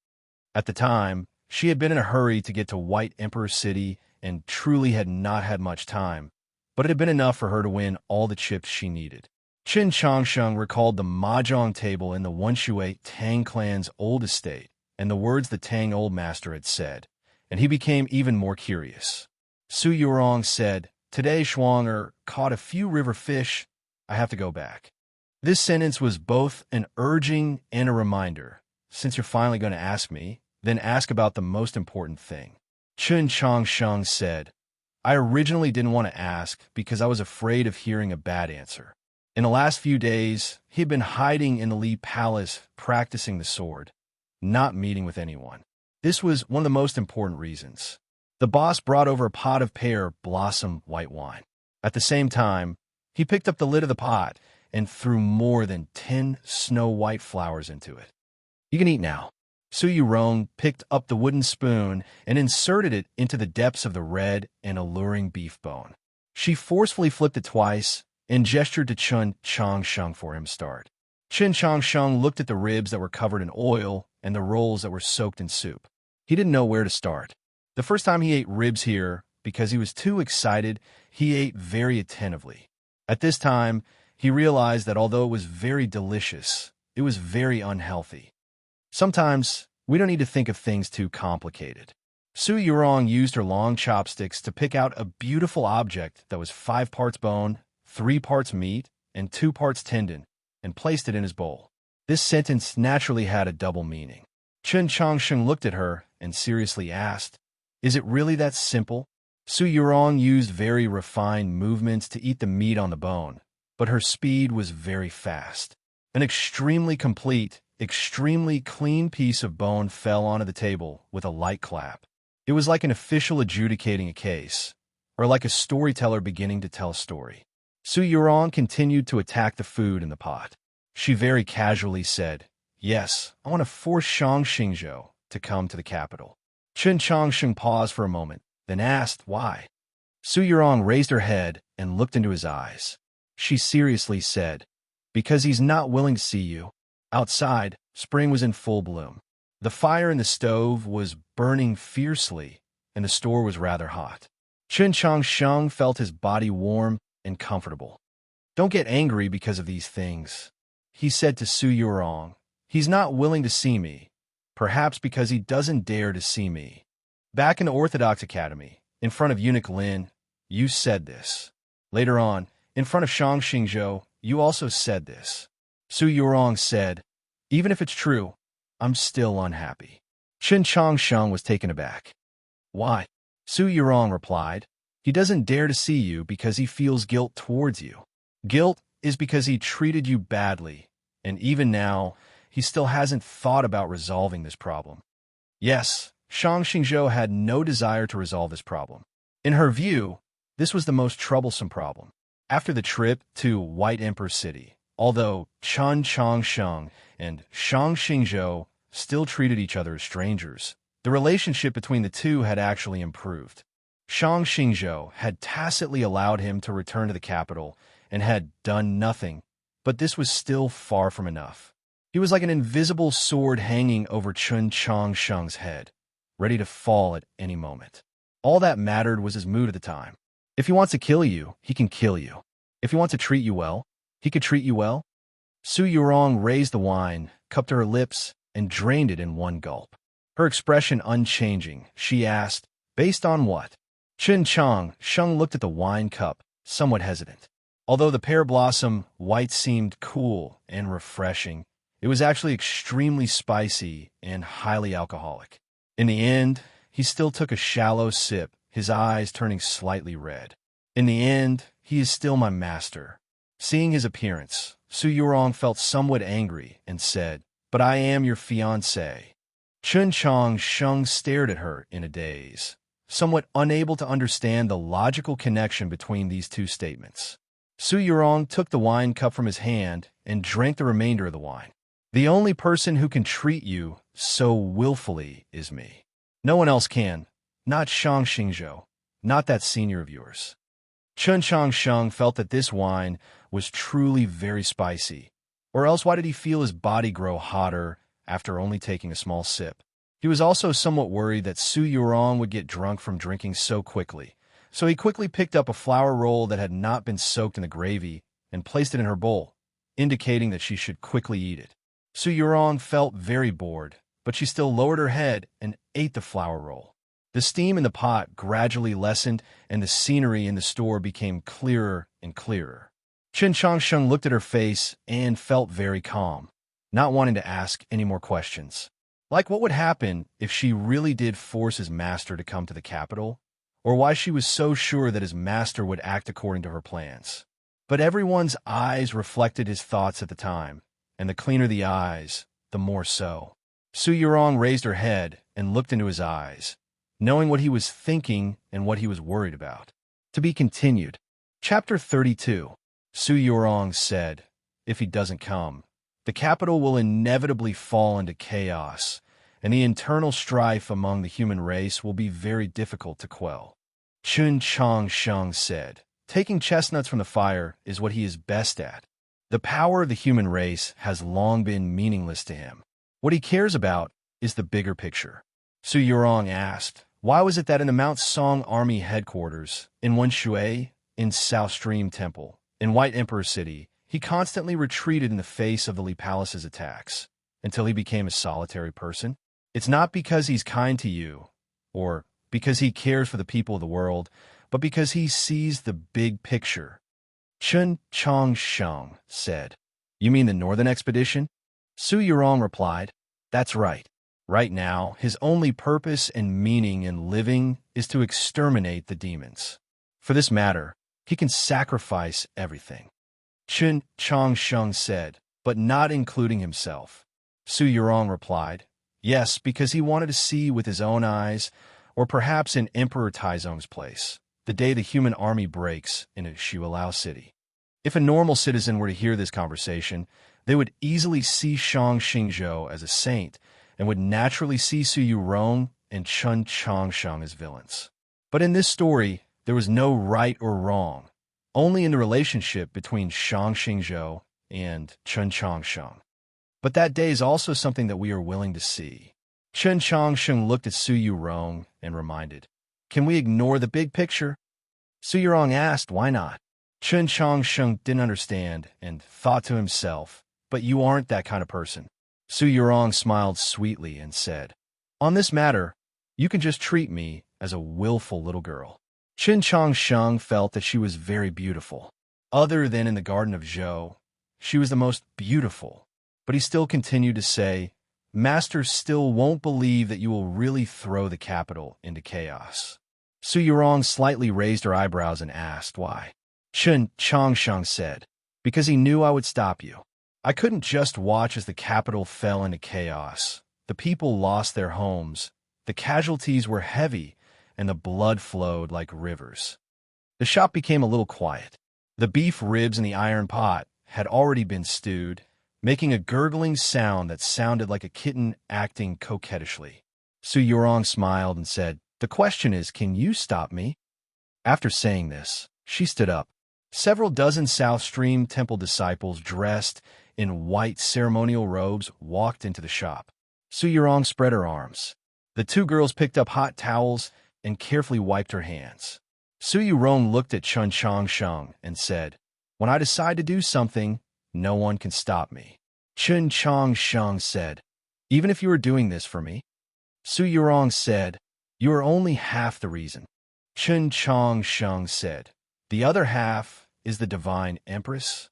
At the time, she had been in a hurry to get to White Emperor City and truly had not had much time, but it had been enough for her to win all the chips she needed. Qin Changsheng recalled the mahjong table in the Wenshui Tang clan's old estate and the words the Tang old master had said, and he became even more curious. Su Yurong said, "Today Shuanger caught a few river fish. I have to go back." This sentence was both an urging and a reminder. "Since you're finally going to ask me, then ask about the most important thing." Qin Changsheng said, "I originally didn't want to ask because I was afraid of hearing a bad answer. In the last few days, he had been hiding in the Li Palace practicing the sword, not meeting with anyone. This was one of the most important reasons." The boss brought over a pot of pear blossom white wine. At the same time, he picked up the lid of the pot and threw more than 10 snow-white flowers into it. "You can eat now." Su Yurong picked up the wooden spoon and inserted it into the depths of the red and alluring beef bone. She forcefully flipped it twice and gestured to Chen Changsheng for him to start. Chen Changsheng looked at the ribs that were covered in oil and the rolls that were soaked in soup. He didn't know where to start. The first time he ate ribs here, because he was too excited, he ate very attentively. At this time, he realized that although it was very delicious, it was very unhealthy. Sometimes, we don't need to think of things too complicated. Su Yurong used her long chopsticks to pick out a beautiful object that was 5 parts bone, 3 parts meat, and 2 parts tendon, and placed it in his bowl. This sentence naturally had a double meaning. Chen Changsheng looked at her and seriously asked, "Is it really that simple?" Su Yurong used very refined movements to eat the meat on the bone, but her speed was very fast. An extremely complete, extremely clean piece of bone fell onto the table with a light clap. It was like an official adjudicating a case, or like a storyteller beginning to tell a story. Su Yurong continued to attack the food in the pot. She very casually said, "Yes, I want to force Shang Xingzhou to come to the capital." Chen Changsheng paused for a moment, then asked why. Su Yurong raised her head and looked into his eyes. She seriously said, "Because he's not willing to see you." Outside, spring was in full bloom. The fire in the stove was burning fiercely, and the store was rather hot. Chen Changsheng felt his body warm and comfortable. "Don't get angry because of these things," he said to Su Yurong. "He's not willing to see me, perhaps because he doesn't dare to see me. Back in the Orthodox Academy, in front of Eunuch Lin, you said this. Later on, in front of Shang Xingzhou, you also said this." Su Yurong said, "Even if it's true, I'm still unhappy." Chen Changsheng was taken aback. "Why?" Su Yurong replied, "He doesn't dare to see you because he feels guilt towards you. Guilt is because he treated you badly, and even now, he still hasn't thought about resolving this problem." Yes, Shang Xingzhou had no desire to resolve this problem. In her view, this was the most troublesome problem. After the trip to White Emperor City, although Chen Changsheng and Shang Xingzhou still treated each other as strangers, the relationship between the two had actually improved. Shang Xingzhou had tacitly allowed him to return to the capital and had done nothing, but this was still far from enough. He was like an invisible sword hanging over Chen Changsheng's head, ready to fall at any moment. All that mattered was his mood at the time. If he wants to kill you, he can kill you. If he wants to treat you well, he could treat you well. Su Yurong raised the wine, cupped to her lips, and drained it in one gulp. Her expression unchanging, she asked, based on what? Chen Changsheng looked at the wine cup, somewhat hesitant. Although the pear blossom white seemed cool and refreshing, it was actually extremely spicy and highly alcoholic. In the end, he still took a shallow sip, his eyes turning slightly red. In the end, he is still my master. Seeing his appearance, Su Yurong felt somewhat angry and said, "But I am your fiancé." Chen Changsheng stared at her in a daze, somewhat unable to understand the logical connection between these two statements. Su Yurong took the wine cup from his hand and drank the remainder of the wine. "The only person who can treat you so willfully is me. No one else can, not Shang Xingzhou, not that senior of yours." Chen Changsheng felt that this wine was truly very spicy, or else why did he feel his body grow hotter after only taking a small sip? He was also somewhat worried that Su Yurong would get drunk from drinking so quickly, so he quickly picked up a flour roll that had not been soaked in the gravy and placed it in her bowl, indicating that she should quickly eat it. Su Yurong felt very bored, but she still lowered her head and ate the flour roll. The steam in the pot gradually lessened, and the scenery in the store became clearer and clearer. Chen Changsheng looked at her face and felt very calm, not wanting to ask any more questions. Like what would happen if she really did force his master to come to the capital, or why she was so sure that his master would act according to her plans. But everyone's eyes reflected his thoughts at the time, and the cleaner the eyes, the more so. Su Yurong raised her head and looked into his eyes, knowing what he was thinking and what he was worried about. To be continued. Chapter 32. Su Yurong said, "If he doesn't come, the capital will inevitably fall into chaos, and the internal strife among the human race will be very difficult to quell." Chen Changsheng said, "Taking chestnuts from the fire is what he is best at. The power of the human race has long been meaningless to him. What he cares about is the bigger picture." Su Yurong asked, "Why was it that in the Mount Song Army headquarters, in Wenshui, in South Stream Temple, in White Emperor City, he constantly retreated in the face of the Li Palace's attacks, until he became a solitary person? It's not because he's kind to you, or because he cares for the people of the world, but because he sees the big picture." Chen Changsheng said, "You mean the Northern Expedition?" Su Yurong replied, "That's right. Right now, his only purpose and meaning in living is to exterminate the demons. For this matter, he can sacrifice everything." Chen Changsheng said, "But not including himself." Su Yurong replied, "Yes, because he wanted to see with his own eyes, or perhaps in Emperor Taizong's place, the day the human army breaks in a Xiulao city." If a normal citizen were to hear this conversation, they would easily see Shang Xingzhou as a saint and would naturally see Su Yurong and Chen Changsheng as villains. But in this story, there was no right or wrong, only in the relationship between Shang Xingzhou and Chen Changsheng. But that day is also something that we are willing to see. Chen Changsheng looked at Su Yurong and reminded, "Can we ignore the big picture?" Su Yurong asked, "Why not?" Chen Changsheng didn't understand and thought to himself, "But you aren't that kind of person." Su Yurong smiled sweetly and said, "On this matter, you can just treat me as a willful little girl." Chen Changsheng felt that she was very beautiful. Other than in the Garden of Zhou, she was the most beautiful. But he still continued to say, "Master still won't believe that you will really throw the capital into chaos." Su Yurong slightly raised her eyebrows and asked why. Chen Changsheng said, "Because he knew I would stop you. I couldn't just watch as the capital fell into chaos. The people lost their homes, the casualties were heavy, and the blood flowed like rivers." The shop became a little quiet. The beef ribs in the iron pot had already been stewed, making a gurgling sound that sounded like a kitten acting coquettishly. Su Yurong smiled and said, "The question is, can you stop me?" After saying this, she stood up. Several dozen South Stream Temple disciples dressed in white ceremonial robes walked into the shop. Su Yurong spread her arms. The two girls picked up hot towels and carefully wiped her hands. Su Yurong looked at Chun Changsheng and said, "When I decide to do something, no one can stop me." Chun Changsheng said, "Even if you are doing this for me?" Su Yurong said, "You are only half the reason." Chun Changsheng said, "The other half is the Divine Empress?"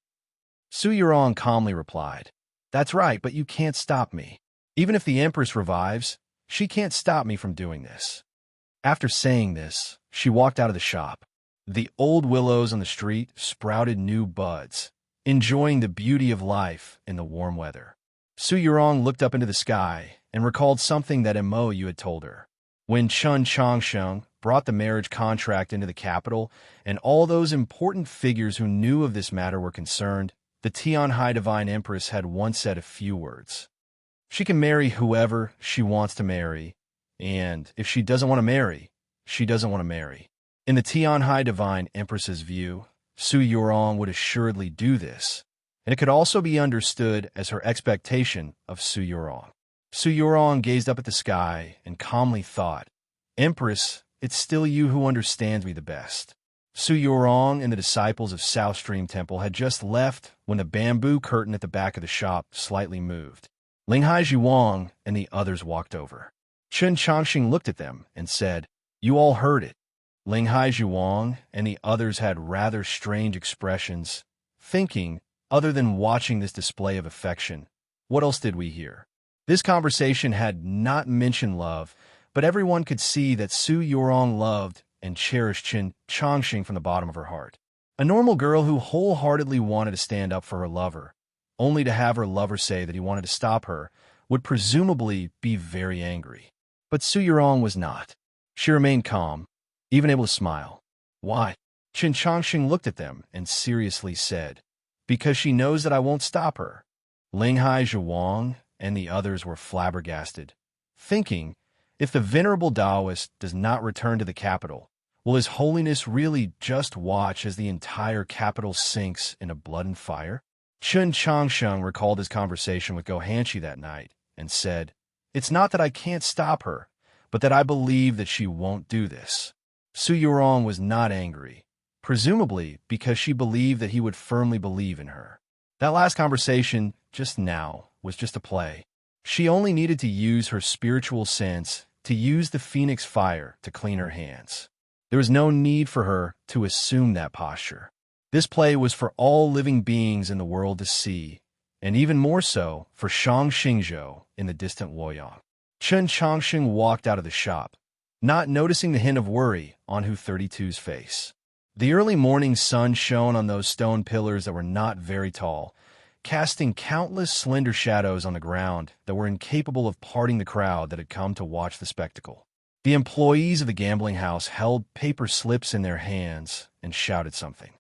Su Yurong calmly replied, "That's right, but you can't stop me. Even if the Empress revives, she can't stop me from doing this." After saying this, she walked out of the shop. The old willows on the street sprouted new buds, enjoying the beauty of life in the warm weather. Su Yurong looked up into the sky and recalled something that Mo Yu had told her. When Chun Changsheng brought the marriage contract into the capital and all those important figures who knew of this matter were concerned, the Tianhai Divine Empress had once said a few words. She can marry whoever she wants to marry, and if she doesn't want to marry, she doesn't want to marry. In the Tianhai Divine Empress's view, Su Yurong would assuredly do this, and it could also be understood as her expectation of Su Yurong. Su Yurong gazed up at the sky and calmly thought, "Empress, it's still you who understands me the best." Su Yurong and the disciples of South Stream Temple had just left when the bamboo curtain at the back of the shop slightly moved. Linghai Zhuang and the others walked over. Chun Changxing looked at them and said, "You all heard it." Linghai Zhuang and the others had rather strange expressions, thinking, other than watching this display of affection, what else did we hear? This conversation had not mentioned love, but everyone could see that Su Yurong loved and cherished Chun Changxing from the bottom of her heart. A normal girl who wholeheartedly wanted to stand up for her lover, only to have her lover say that he wanted to stop her, would presumably be very angry. But Su Yurong was not. She remained calm, even able to smile. "Why?" Chun Changxing looked at them and seriously said, "Because she knows that I won't stop her." Linghai Zhuang and the others were flabbergasted, thinking, if the venerable Taoist does not return to the capital, will His Holiness really just watch as the entire capital sinks into blood and fire? Chun Changsheng recalled his conversation with Gohanshi that night and said, "It's not that I can't stop her, but that I believe that she won't do this." Su Yurong was not angry, presumably because she believed that he would firmly believe in her. That last conversation, just now, was just a play. She only needed to use her spiritual sense, to use the phoenix fire to clean her hands. There was no need for her to assume that posture. This play was for all living beings in the world to see, and even more so for Shang Xingzhou in the distant Luoyang. Chun Changxing walked out of the shop, not noticing the hint of worry on Hu 32's face. The early morning sun shone on those stone pillars that were not very tall, casting countless slender shadows on the ground that were incapable of parting the crowd that had come to watch the spectacle. The employees of the gambling house held paper slips in their hands and shouted something.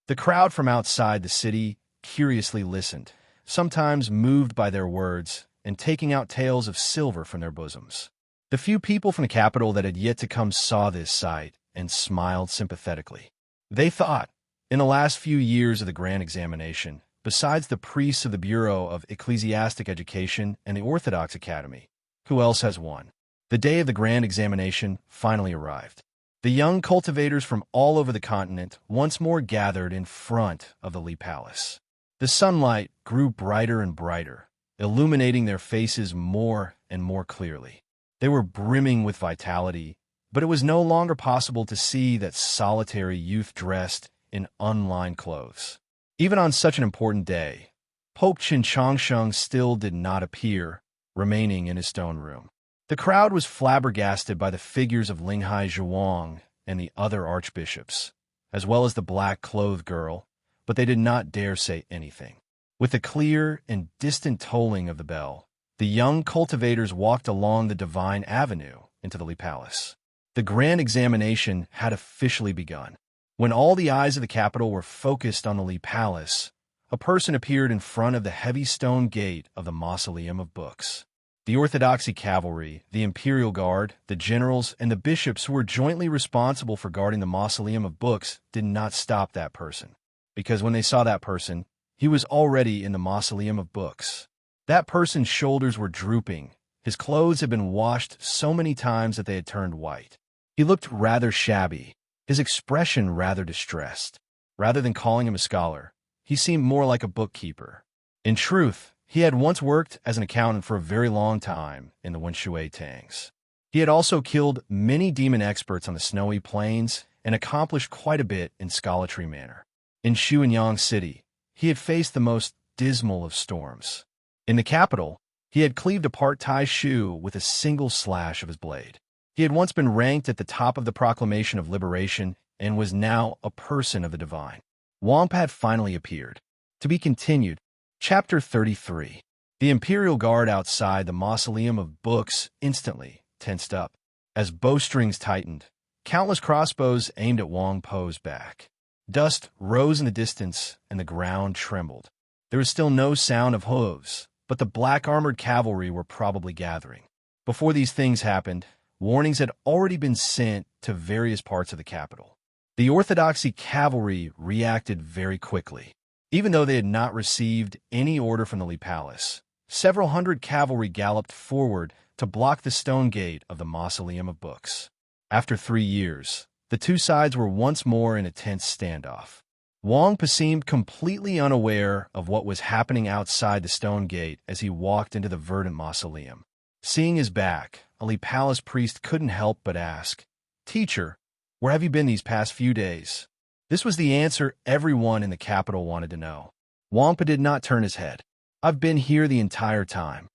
The crowd from outside the city curiously listened, sometimes moved by their words and taking out tales of silver from their bosoms. The few people from the capital that had yet to come saw this sight and smiled sympathetically. They thought, in the last few years of the grand examination, besides the priests of the Bureau of Ecclesiastic Education and the Orthodox Academy, who else has won? The day of the grand examination finally arrived. The young cultivators from all over the continent once more gathered in front of the Li Palace. The sunlight grew brighter and brighter, illuminating their faces more and more clearly. They were brimming with vitality, but it was no longer possible to see that solitary youth dressed in unlined clothes. Even on such an important day, Pope Chun Changsheng still did not appear, remaining in his stone room. The crowd was flabbergasted by the figures of Linghai Zhuang and the other archbishops, as well as the black-clothed girl, but they did not dare say anything. With the clear and distant tolling of the bell, the young cultivators walked along the Divine Avenue into the Li Palace. The grand examination had officially begun. When all the eyes of the capital were focused on the Li Palace, a person appeared in front of the heavy stone gate of the Mausoleum of Books. The Orthodoxy cavalry, the Imperial Guard, the generals, and the bishops who were jointly responsible for guarding the Mausoleum of Books did not stop that person, because when they saw that person, he was already in the Mausoleum of Books. That person's shoulders were drooping. His clothes had been washed so many times that they had turned white. He looked rather shabby, his expression rather distressed. Rather than calling him a scholar, he seemed more like a bookkeeper. In truth, he had once worked as an accountant for a very long time in the Wenshui Tangs. He had also killed many demon experts on the snowy plains and accomplished quite a bit in scholarly manner. In Xuanyang City, he had faced the most dismal of storms. In the capital, he had cleaved apart Tai Shu with a single slash of his blade. He had once been ranked at the top of the Proclamation of Liberation and was now a person of the divine. Wampa had finally appeared. To be continued. Chapter 33. The Imperial Guard outside the Mausoleum of Books instantly tensed up. As bowstrings tightened, countless crossbows aimed at Wang Po's back. Dust rose in the distance, and the ground trembled. There was still no sound of hooves, but the black-armored cavalry were probably gathering. Before these things happened, warnings had already been sent to various parts of the capital. The Orthodoxy cavalry reacted very quickly. Even though they had not received any order from the Li Palace, several hundred cavalry galloped forward to block the stone gate of the Mausoleum of Books. After 3 years, the two sides were once more in a tense standoff. Wang Pa seemed completely unaware of what was happening outside the stone gate as he walked into the verdant mausoleum. Seeing his back, a Li Palace priest couldn't help but ask, "Teacher, where have you been these past few days?" This was the answer everyone in the capital wanted to know. Wang Pa did not turn his head. "I've been here the entire time."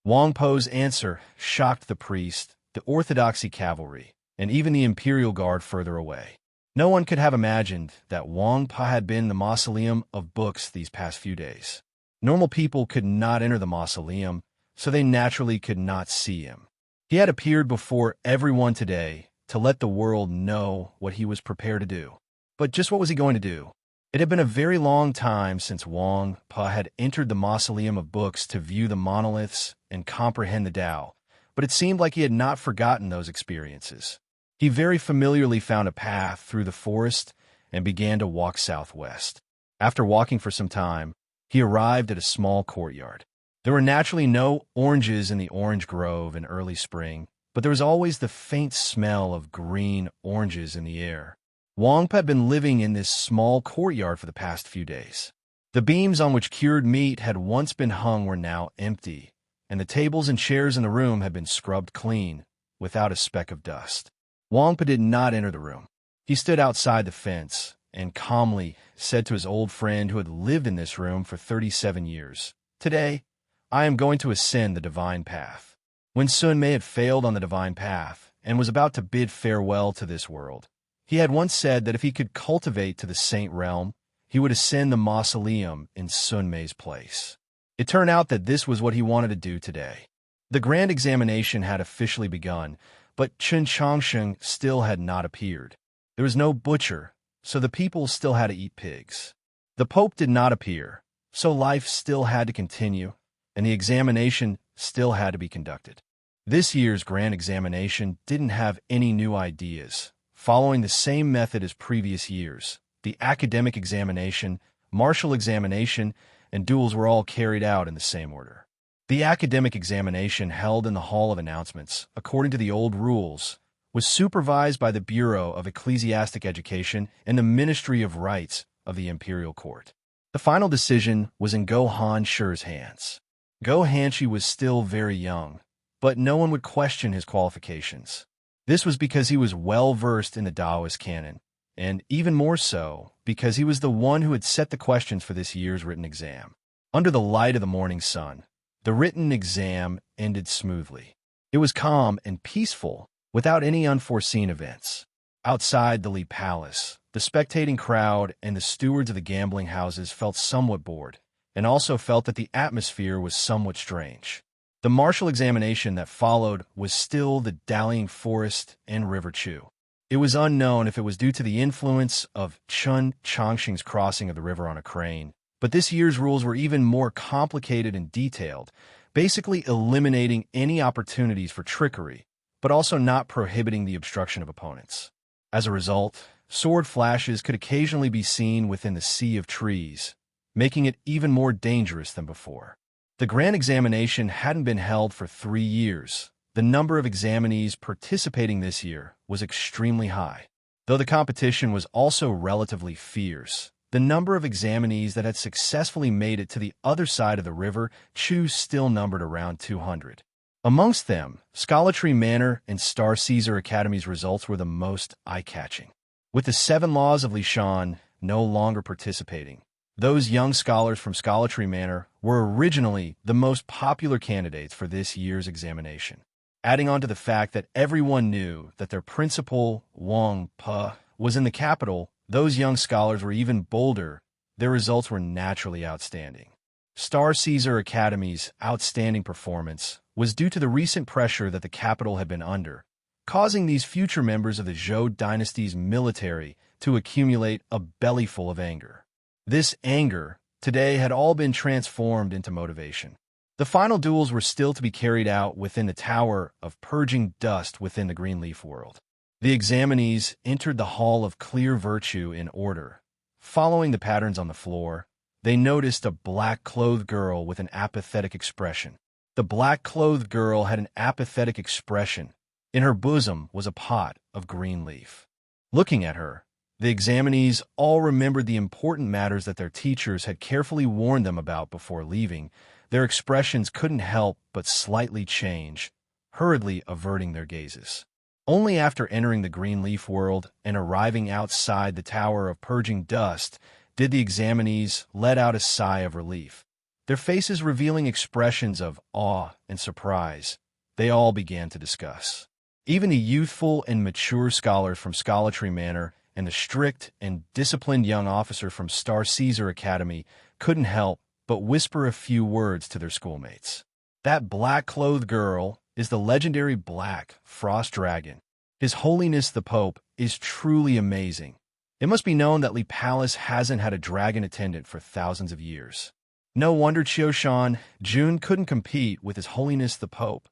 Wang Po's answer shocked the priest, the Orthodoxy cavalry, and even the Imperial Guard further away. No one could have imagined that Wang Pa had been in the Mausoleum of Books these past few days. Normal people could not enter the mausoleum, so they naturally could not see him. He had appeared before everyone today to let the world know what he was prepared to do. But just what was he going to do? It had been a very long time since Wang Pa had entered the Mausoleum of Books to view the monoliths and comprehend the Tao, but it seemed like he had not forgotten those experiences. He very familiarly found a path through the forest and began to walk southwest. After walking for some time, he arrived at a small courtyard. There were naturally no oranges in the orange grove in early spring, but there was always the faint smell of green oranges in the air. Wang Pa had been living in this small courtyard for the past few days. The beams on which cured meat had once been hung were now empty, and the tables and chairs in the room had been scrubbed clean, without a speck of dust. Wang Pa did not enter the room. He stood outside the fence and calmly said to his old friend who had lived in this room for 37 years, "Today, I am going to ascend the divine path." When Sun Mei had failed on the divine path and was about to bid farewell to this world, he had once said that if he could cultivate to the saint realm, he would ascend the mausoleum in Sun Mei's place. It turned out that this was what he wanted to do today. The grand examination had officially begun, but Chen Changsheng still had not appeared. There was no butcher, so the people still had to eat pigs. The Pope did not appear, so life still had to continue, and the examination still had to be conducted. This year's grand examination didn't have any new ideas. Following the same method as previous years, the academic examination, martial examination, and duels were all carried out in the same order. The academic examination held in the Hall of Announcements, according to the old rules, was supervised by the Bureau of Ecclesiastic Education and the Ministry of Rights of the Imperial Court. The final decision was in Go Hanshi's hands. Go Hanshi was still very young, but no one would question his qualifications. This was because he was well-versed in the Taoist canon, and even more so because he was the one who had set the questions for this year's written exam. Under the light of the morning sun, the written exam ended smoothly. It was calm and peaceful, without any unforeseen events. Outside the Li Palace, the spectating crowd and the stewards of the gambling houses felt somewhat bored, and also felt that the atmosphere was somewhat strange. The martial examination that followed was still the dallying forest and river Chu. It was unknown if it was due to the influence of Chen Changsheng's crossing of the river on a crane, But this year's rules were even more complicated and detailed, basically eliminating any opportunities for trickery, but also not prohibiting the obstruction of opponents. As a result, sword flashes could occasionally be seen within the sea of trees, making it even more dangerous than before. The grand examination hadn't been held for 3 years. The number of examinees participating this year was extremely high. Though the competition was also relatively fierce, the number of examinees that had successfully made it to the other side of the river still numbered around 200. Amongst them, Scholartree Manor and Star Caesar Academy's results were the most eye-catching. With the 7 laws of Lishan no longer participating, those young scholars from Scholartree Manor were originally the most popular candidates for this year's examination. Adding on to the fact that everyone knew that their principal, Wang Pa, was in the capital, those young scholars were even bolder. Their results were naturally outstanding. Star Caesar Academy's outstanding performance was due to the recent pressure that the capital had been under, causing these future members of the Zhou dynasty's military to accumulate a bellyful of anger. This anger, today, had all been transformed into motivation. The final duels were still to be carried out within the Tower of Purging Dust within the Greenleaf world. The examinees entered the Hall of Clear Virtue in order. Following the patterns on the floor, they noticed a black-clothed girl with an apathetic expression. The black-clothed girl had an apathetic expression. In her bosom was a pot of green leaf. Looking at her, the examinees all remembered the important matters that their teachers had carefully warned them about before leaving. Their expressions couldn't help but slightly change, hurriedly averting their gazes. Only after entering the green leaf world and arriving outside the Tower of Purging Dust did the examinees let out a sigh of relief. Their faces revealing expressions of awe and surprise, they all began to discuss. Even the youthful and mature scholars from Scholartree Manor and the strict and disciplined young officer from Star Caesar Academy couldn't help but whisper a few words to their schoolmates. That black-clothed girl is the legendary Black Frost Dragon. His Holiness the Pope is truly amazing. It must be known that Li Palace hasn't had a dragon attendant for thousands of years. No wonder Qiushan Jun couldn't compete with His Holiness the Pope.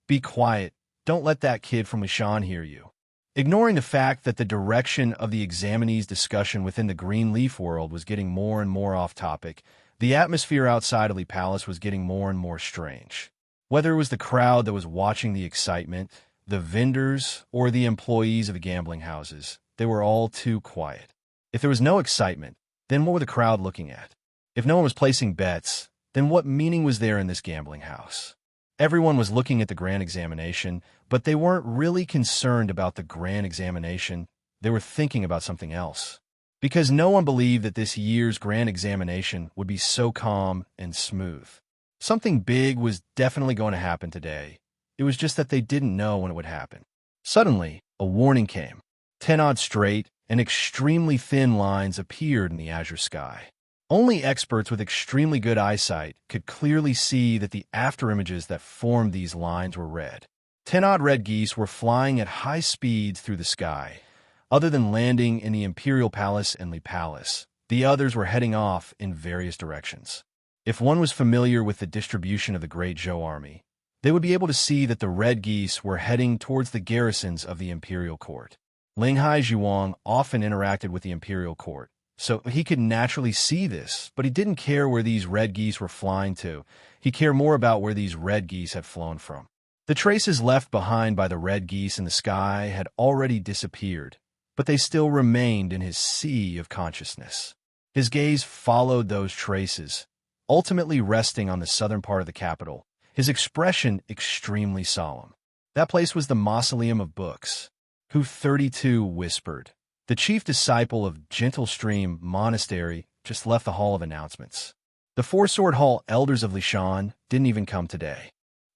Be quiet. Don't let that kid from Lishan hear you. Ignoring the fact that the direction of the examinees' discussion within the Green Leaf world was getting more and more off topic, the atmosphere outside of Li Palace was getting more and more strange. Whether it was the crowd that was watching the excitement, the vendors, or the employees of the gambling houses, they were all too quiet. If there was no excitement, then what were the crowd looking at? If no one was placing bets, then what meaning was there in this gambling house? Everyone was looking at the grand examination, but they weren't really concerned about the grand examination. They were thinking about something else. Because no one believed that this year's grand examination would be so calm and smooth. Something big was definitely going to happen today. It was just that they didn't know when it would happen. Suddenly, a warning came. 10 odd straight and extremely thin lines appeared in the azure sky. Only experts with extremely good eyesight could clearly see that the afterimages that formed these lines were red. 10 odd red geese were flying at high speeds through the sky. Other than landing in the Imperial Palace and Li Palace, the others were heading off in various directions. If one was familiar with the distribution of the Great Zhou Army, they would be able to see that the red geese were heading towards the garrisons of the Imperial Court. Linghai Zhuang often interacted with the Imperial Court, so he could naturally see this, but he didn't care where these red geese were flying to. He cared more about where these red geese had flown from. The traces left behind by the red geese in the sky had already disappeared, but they still remained in his sea of consciousness. His gaze followed those traces, ultimately resting on the southern part of the capital, his expression extremely solemn. That place was the Mausoleum of Books. Who 32 whispered. The chief disciple of Gentle Stream Monastery just left the Hall of Announcements. The Four-Sword Hall elders of Lishan didn't even come today.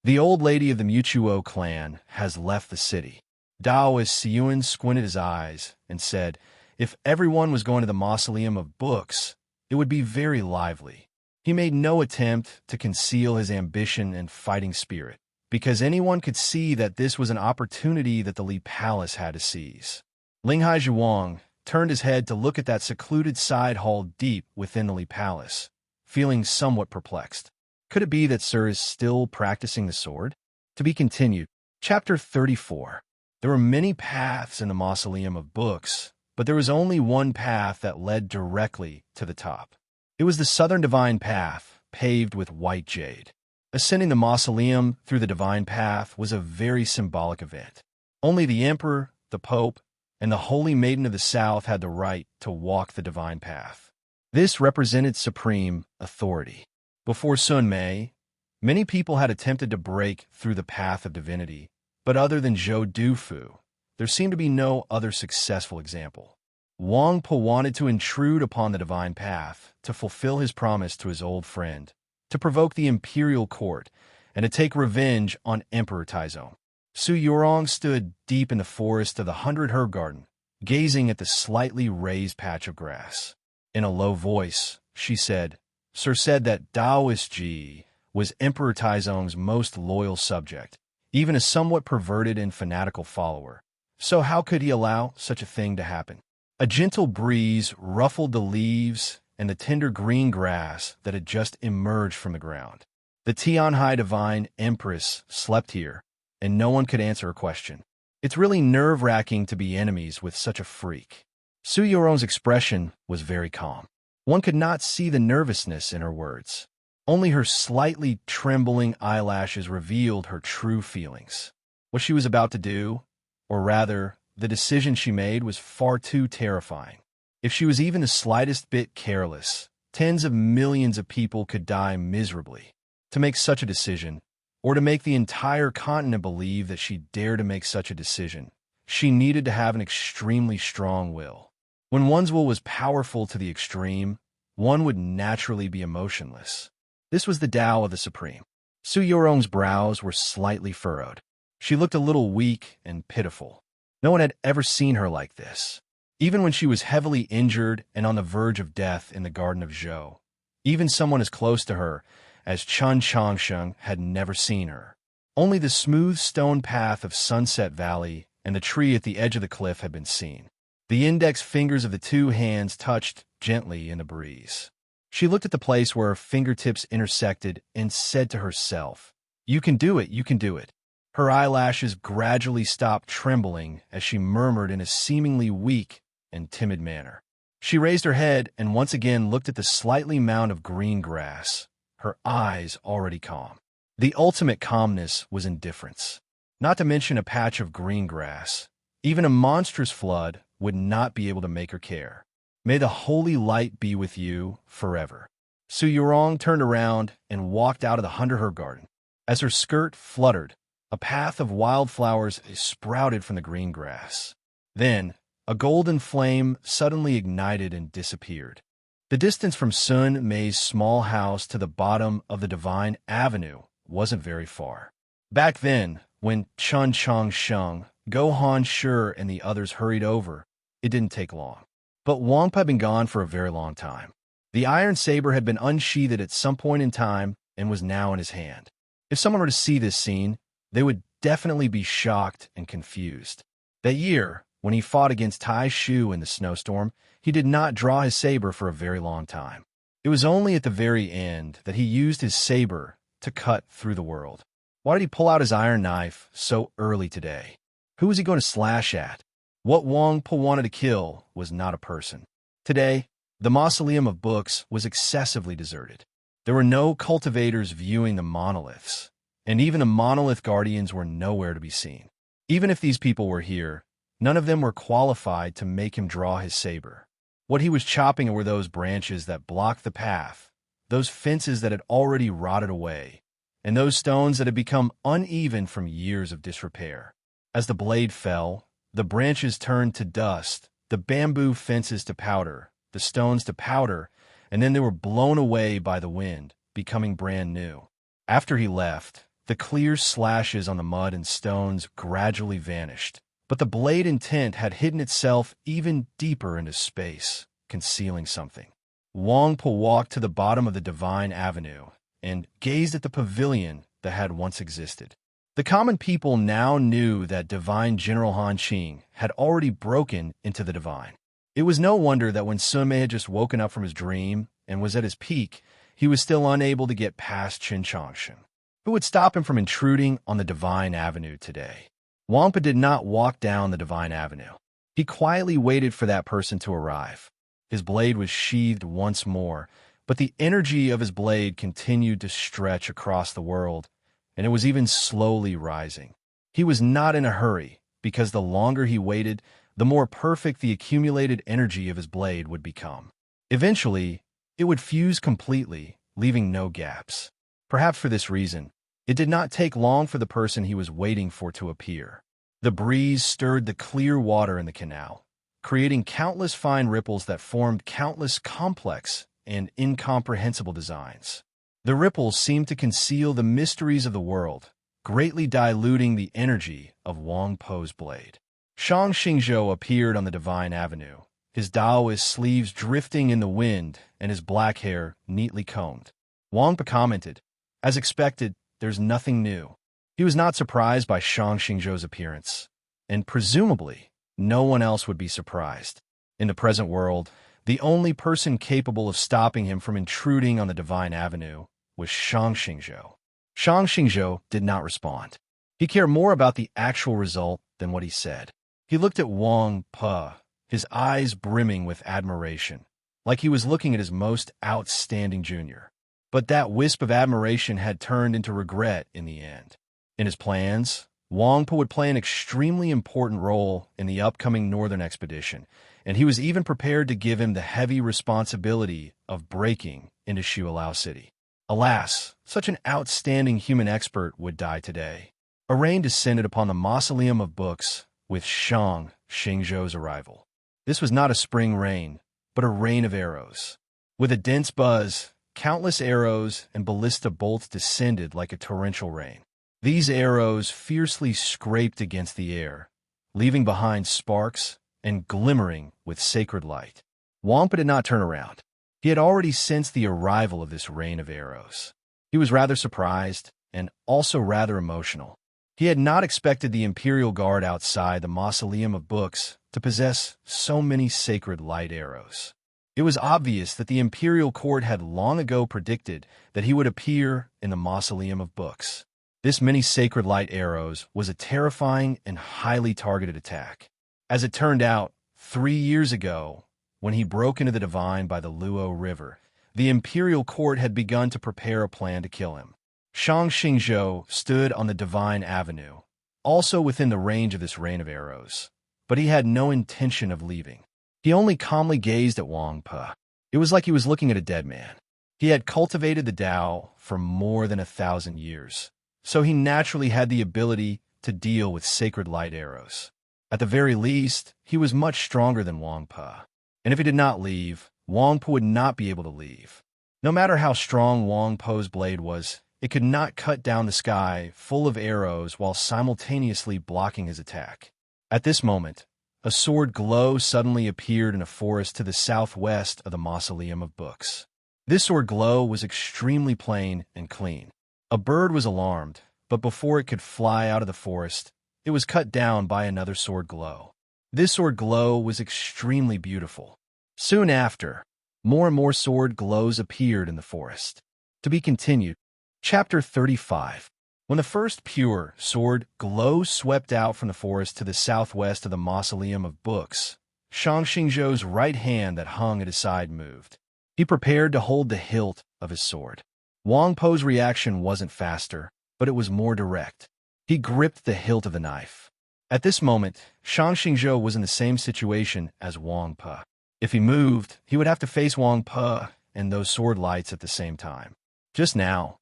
The old lady of the Mutuo clan has left the city. Daoist Siyuan squinted his eyes and said, if everyone was going to the Mausoleum of Books, it would be very lively. He made no attempt to conceal his ambition and fighting spirit, because anyone could see that this was an opportunity that the Li Palace had to seize. Linghai Zhuang turned his head to look at that secluded side hall deep within the Li Palace. feeling somewhat perplexed. Could it be that Sir is still practicing the sword? To be continued. Chapter 34. There were many paths in the mausoleum of books, but there was only one path that led directly to the top. It was the southern divine path, paved with white jade. Ascending the mausoleum through the divine path was a very symbolic event. Only the emperor, the pope, and the holy maiden of the south had the right to walk the divine path. This represented supreme authority. Before Sun Mei, many people had attempted to break through the path of divinity, but other than Zhou Dufu, there seemed to be no other successful example. Wang Po wanted to intrude upon the divine path, to fulfill his promise to his old friend, to provoke the imperial court, and to take revenge on Emperor Taizong. Su Yurong stood deep in the forest of the 100 Herb Garden, gazing at the slightly raised patch of grass. In a low voice, she said, Sir said that Taoist Ji was Emperor Taizong's most loyal subject, even a somewhat perverted and fanatical follower. So how could he allow such a thing to happen? A gentle breeze ruffled the leaves and the tender green grass that had just emerged from the ground. The Tianhai Divine Empress slept here, and no one could answer a question. It's really nerve-wracking to be enemies with such a freak. Su Yurong's expression was very calm. One could not see the nervousness in her words. Only her slightly trembling eyelashes revealed her true feelings. What she was about to do, or rather, the decision she made, was far too terrifying. If she was even the slightest bit careless, tens of millions of people could die miserably. To make such a decision, or to make the entire continent believe that she dared to make such a decision, she needed to have an extremely strong will. When one's will was powerful to the extreme, one would naturally be emotionless. This was the Tao of the Supreme. Su Yurong's brows were slightly furrowed. She looked a little weak and pitiful. No one had ever seen her like this. Even when she was heavily injured and on the verge of death in the Garden of Zhou, even someone as close to her as Chun Changsheng had never seen her. Only the smooth stone path of Sunset Valley and the tree at the edge of the cliff had been seen. The index fingers of the two hands touched gently in the breeze. She looked at the place where her fingertips intersected and said to herself, You can do it, you can do it. Her eyelashes gradually stopped trembling as she murmured in a seemingly weak and timid manner. She raised her head and once again looked at the slightly mound of green grass, her eyes already calm. The ultimate calmness was indifference. Not to mention a patch of green grass. Even a monstrous flood would not be able to make her care. May the holy light be with you forever. Su Yurong turned around and walked out of the 100 Herb Garden. As her skirt fluttered, a path of wildflowers sprouted from the green grass. Then, a golden flame suddenly ignited and disappeared. The distance from Sun Mei's small house to the bottom of the Divine Avenue wasn't very far. Back then, when Chun Changsheng, Go Han Shi, and the others hurried over, it didn't take long. But Wang Po had been gone for a very long time. The iron saber had been unsheathed at some point in time and was now in his hand. If someone were to see this scene, they would definitely be shocked and confused. That year, when he fought against Tai Shu in the snowstorm, he did not draw his saber for a very long time. It was only at the very end that he used his saber to cut through the world. Why did he pull out his iron knife so early today? Who was he going to slash at? What Wang Po wanted to kill was not a person. Today, the mausoleum of books was excessively deserted. There were no cultivators viewing the monoliths, and even the monolith guardians were nowhere to be seen. Even if these people were here, none of them were qualified to make him draw his saber. What he was chopping were those branches that blocked the path, those fences that had already rotted away, and those stones that had become uneven from years of disrepair. As the blade fell, the branches turned to dust, the bamboo fences to powder, the stones to powder, and then they were blown away by the wind, becoming brand new. After he left, the clear slashes on the mud and stones gradually vanished, but the blade intent had hidden itself even deeper into space, concealing something. Wang Po walked to the bottom of the Divine Avenue and gazed at the pavilion that had once existed. The common people now knew that Divine General Han Qing had already broken into the divine. It was no wonder that when Sun Mei had just woken up from his dream and was at his peak, he was still unable to get past Chinchangshan. Who would stop him from intruding on the Divine Avenue today? Wampa did not walk down the Divine Avenue. He quietly waited for that person to arrive. His blade was sheathed once more, but the energy of his blade continued to stretch across the world, and it was even slowly rising. He was not in a hurry, because the longer he waited, the more perfect the accumulated energy of his blade would become. Eventually, it would fuse completely, leaving no gaps. Perhaps for this reason, it did not take long for the person he was waiting for to appear. The breeze stirred the clear water in the canal, creating countless fine ripples that formed countless complex and incomprehensible designs. The ripples seemed to conceal the mysteries of the world, greatly diluting the energy of Wang Po's blade. Shang Xingzhou appeared on the Divine Avenue, his Taoist sleeves drifting in the wind and his black hair neatly combed. Wang Po commented, "As expected, there's nothing new." He was not surprised by Shang Xingzhou's appearance, and presumably, no one else would be surprised. In the present world, the only person capable of stopping him from intruding on the Divine Avenue was Shang Xingzhou. Shang Xingzhou did not respond. He cared more about the actual result than what he said. He looked at Wang Po, his eyes brimming with admiration, like he was looking at his most outstanding junior. But that wisp of admiration had turned into regret in the end. In his plans, Wang Po would play an extremely important role in the upcoming northern expedition, and he was even prepared to give him the heavy responsibility of breaking into Xiaolao City. Alas, such an outstanding human expert would die today. A rain descended upon the mausoleum of books with Shang Xingzhou's arrival. This was not a spring rain, but a rain of arrows. With a dense buzz, countless arrows and ballista bolts descended like a torrential rain. These arrows fiercely scraped against the air, leaving behind sparks and glimmering with sacred light. Wampa did not turn around. He had already sensed the arrival of this rain of arrows. He was rather surprised and also rather emotional. He had not expected the Imperial Guard outside the Mausoleum of Books to possess so many sacred light arrows. It was obvious that the Imperial Court had long ago predicted that he would appear in the Mausoleum of Books. This many sacred light arrows was a terrifying and highly targeted attack. As it turned out, 3 years ago, when he broke into the Divine by the Luo River, the Imperial Court had begun to prepare a plan to kill him. Shang Xingzhou stood on the Divine Avenue, also within the range of this rain of arrows, but he had no intention of leaving. He only calmly gazed at Wang Po. It was like he was looking at a dead man. He had cultivated the Tao for more than 1,000 years, so he naturally had the ability to deal with sacred light arrows. At the very least, he was much stronger than Wang Po. And if he did not leave, Wang Po would not be able to leave. No matter how strong Wang Po's blade was, it could not cut down the sky full of arrows while simultaneously blocking his attack. At this moment, a sword glow suddenly appeared in a forest to the southwest of the Mausoleum of Books. This sword glow was extremely plain and clean. A bird was alarmed, but before it could fly out of the forest, it was cut down by another sword glow. This sword glow was extremely beautiful. Soon after, more and more sword glows appeared in the forest. To be continued. Chapter 35. When the first pure sword glow swept out from the forest to the southwest of the Mausoleum of Books, Shang Xingzhou's right hand that hung at his side moved. He prepared to hold the hilt of his sword. Wang Po's reaction wasn't faster, but it was more direct. He gripped the hilt of the knife. At this moment, Shang Xingzhou was in the same situation as Wang Po. If he moved, he would have to face Wang Po and those sword lights at the same time. Just now,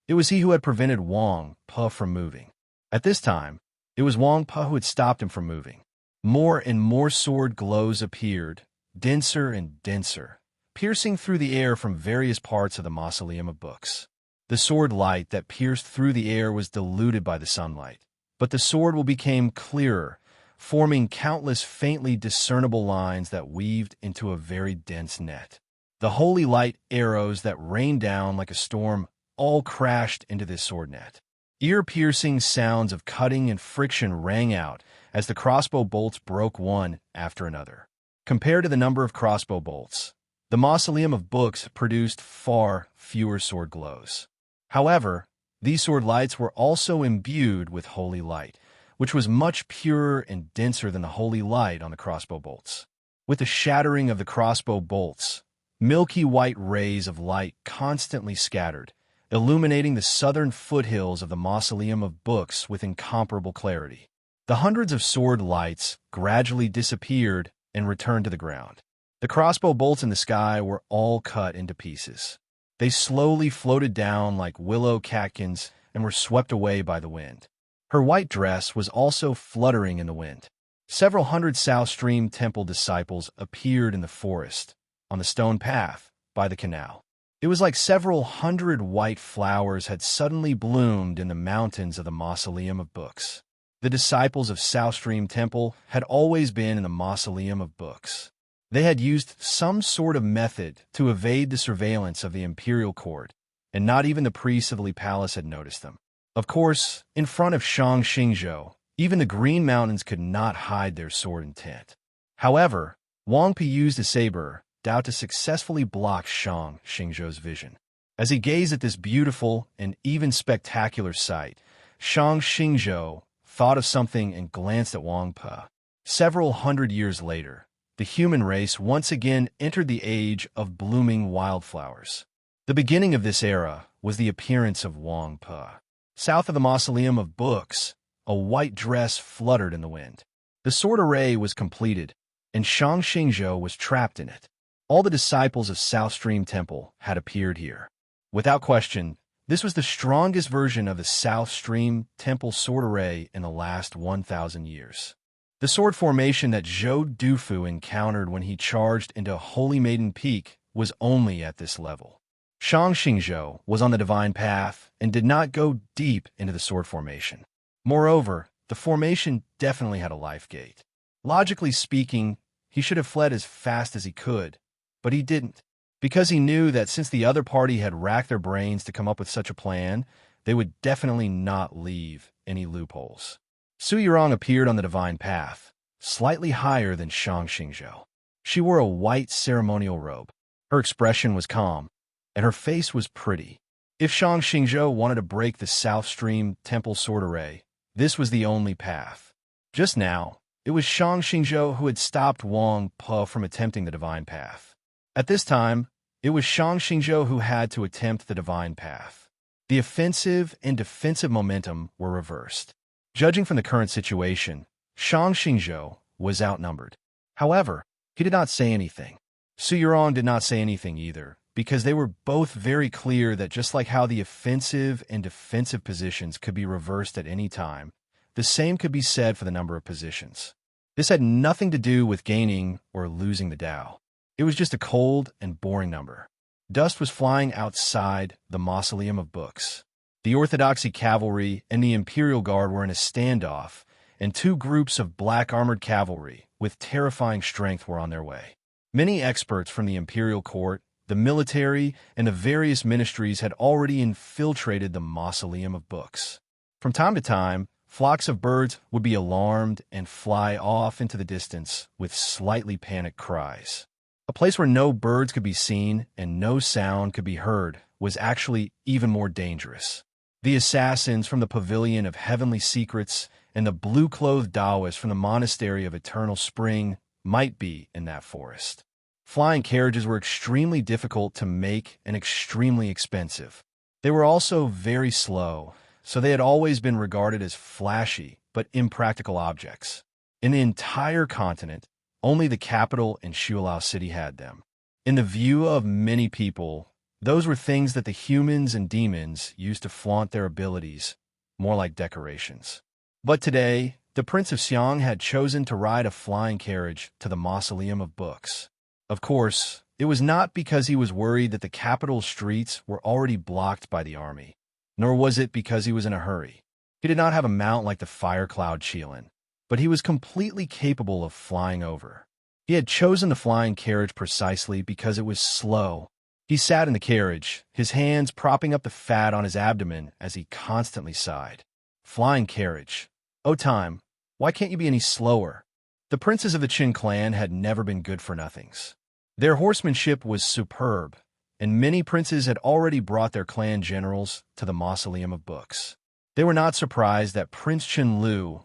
it was he who had prevented Wang Po from moving. At this time, it was Wang Po who had stopped him from moving. More and more sword glows appeared, denser and denser, piercing through the air from various parts of the Mausoleum of Books. The sword light that pierced through the air was diluted by the sunlight, but the sword will became clearer, forming countless faintly discernible lines that weaved into a very dense net. The holy light arrows that rained down like a storm all crashed into this sword net. Ear-piercing sounds of cutting and friction rang out as the crossbow bolts broke one after another. Compared to the number of crossbow bolts, The mausoleum of books produced far fewer sword glows. However, these sword lights were also imbued with holy light, which was much purer and denser than the holy light on the crossbow bolts. With the shattering of the crossbow bolts, milky white rays of light constantly scattered, illuminating the southern foothills of the mausoleum of books with incomparable clarity. The hundreds of sword lights gradually disappeared and returned to the ground. The crossbow bolts in the sky were all cut into pieces. They slowly floated down like willow catkins and were swept away by the wind. Her white dress was also fluttering in the wind. Several hundred South Stream Temple disciples appeared in the forest, on the stone path, by the canal. It was like several hundred white flowers had suddenly bloomed in the mountains of the mausoleum of books. The disciples of South Stream Temple had always been in the mausoleum of books. They had used some sort of method to evade the surveillance of the imperial court, and not even the priests of the Li Palace had noticed them. Of course, in front of Shang Xingzhou, even the Green Mountains could not hide their sword intent. However, Wang Pi used a saber Dao to successfully block Shang Xingzhou's vision. As he gazed at this beautiful and even spectacular sight, Shang Xingzhou thought of something and glanced at Wang Pi. Several hundred years later, the human race once again entered the age of blooming wildflowers. The beginning of this era was the appearance of Wang Pi. South of the mausoleum of books, a white dress fluttered in the wind. The sword array was completed, and Shang Xingzhou was trapped in it. All the disciples of South Stream Temple had appeared here. Without question, this was the strongest version of the South Stream Temple sword array in the last 1,000 years. The sword formation that Zhou Dufu encountered when he charged into Holy Maiden Peak was only at this level. Shang Xingzhou was on the divine path and did not go deep into the sword formation. Moreover, the formation definitely had a life gate. Logically speaking, he should have fled as fast as he could, but he didn't, because he knew that since the other party had racked their brains to come up with such a plan, they would definitely not leave any loopholes. Su Yurong appeared on the divine path, slightly higher than Shang Xingzhou. She wore a white ceremonial robe. Her expression was calm, and her face was pretty. If Shang Xingzhou wanted to break the South Stream Temple sword array, this was the only path. Just now, it was Shang Xingzhou who had stopped Wang Pi from attempting the divine path. At this time, it was Shang Xingzhou who had to attempt the divine path. The offensive and defensive momentum were reversed. Judging from the current situation, Shang Xingzhou was outnumbered. However, he did not say anything. Su Yurong did not say anything either, because they were both very clear that just like how the offensive and defensive positions could be reversed at any time, the same could be said for the number of positions. This had nothing to do with gaining or losing the Tao. It was just a cold and boring number. Dust was flying outside the mausoleum of books. The Orthodoxy cavalry and the Imperial Guard were in a standoff, and two groups of black armored cavalry with terrifying strength were on their way. Many experts from the Imperial Court, the military, and the various ministries had already infiltrated the mausoleum of books. From time to time, flocks of birds would be alarmed and fly off into the distance with slightly panicked cries. A place where no birds could be seen and no sound could be heard was actually even more dangerous. The assassins from the Pavilion of Heavenly Secrets and the blue-clothed Taoists from the Monastery of Eternal Spring might be in that forest. Flying carriages were extremely difficult to make and extremely expensive. They were also very slow, so they had always been regarded as flashy but impractical objects. In the entire continent, only the capital and Shuilao City had them. In the view of many people, those were things that the humans and demons used to flaunt their abilities, more like decorations. But today, the Prince of Xiang had chosen to ride a flying carriage to the mausoleum of books. Of course, it was not because he was worried that the capital's streets were already blocked by the army, nor was it because he was in a hurry. He did not have a mount like the Fire Cloud Qilin, but he was completely capable of flying over. He had chosen the flying carriage precisely because it was slow. He sat in the carriage, his hands propping up the fat on his abdomen as he constantly sighed. Flying carriage. Oh time, why can't you be any slower? The princes of the Qin clan had never been good for nothings. Their horsemanship was superb, and many princes had already brought their clan generals to the Mausoleum of Books. They were not surprised that Prince Chen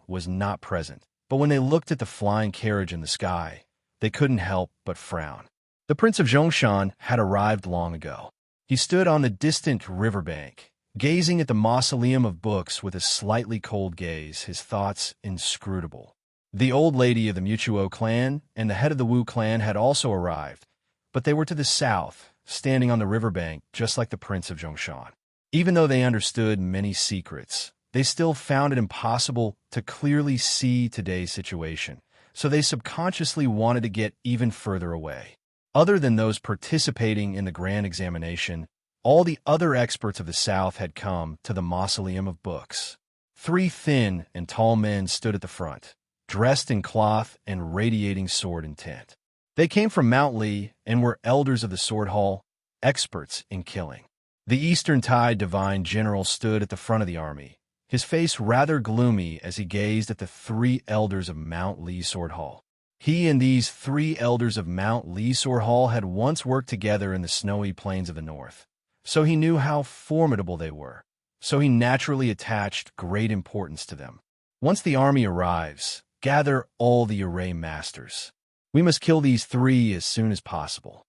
was not present, but when they looked at the flying carriage in the sky, they couldn't help but frown. The Prince of Zhongshan had arrived long ago. He stood on the distant riverbank, gazing at the Mausoleum of Books with a slightly cold gaze, his thoughts inscrutable. The old lady of the Mutuo clan and the head of the Wu clan had also arrived, but they were to the south, standing on the riverbank just like the Prince of Zhongshan. Even though they understood many secrets, they still found it impossible to clearly see today's situation, so they subconsciously wanted to get even further away. Other than those participating in the grand examination, all the other experts of the South had come to the Mausoleum of Books. 3 thin and tall men stood at the front, dressed in cloth and radiating sword intent. They came from Mount Li and were elders of the Sword Hall, experts in killing. The Eastern Tide Divine General stood at the front of the army, his face rather gloomy as he gazed at the 3 elders of Mount Li Sword Hall. He and these 3 elders of Mount Li Sword Hall had once worked together in the snowy plains of the north, so he knew how formidable they were, so he naturally attached great importance to them. Once the army arrives, gather all the array masters. We must kill these 3 as soon as possible.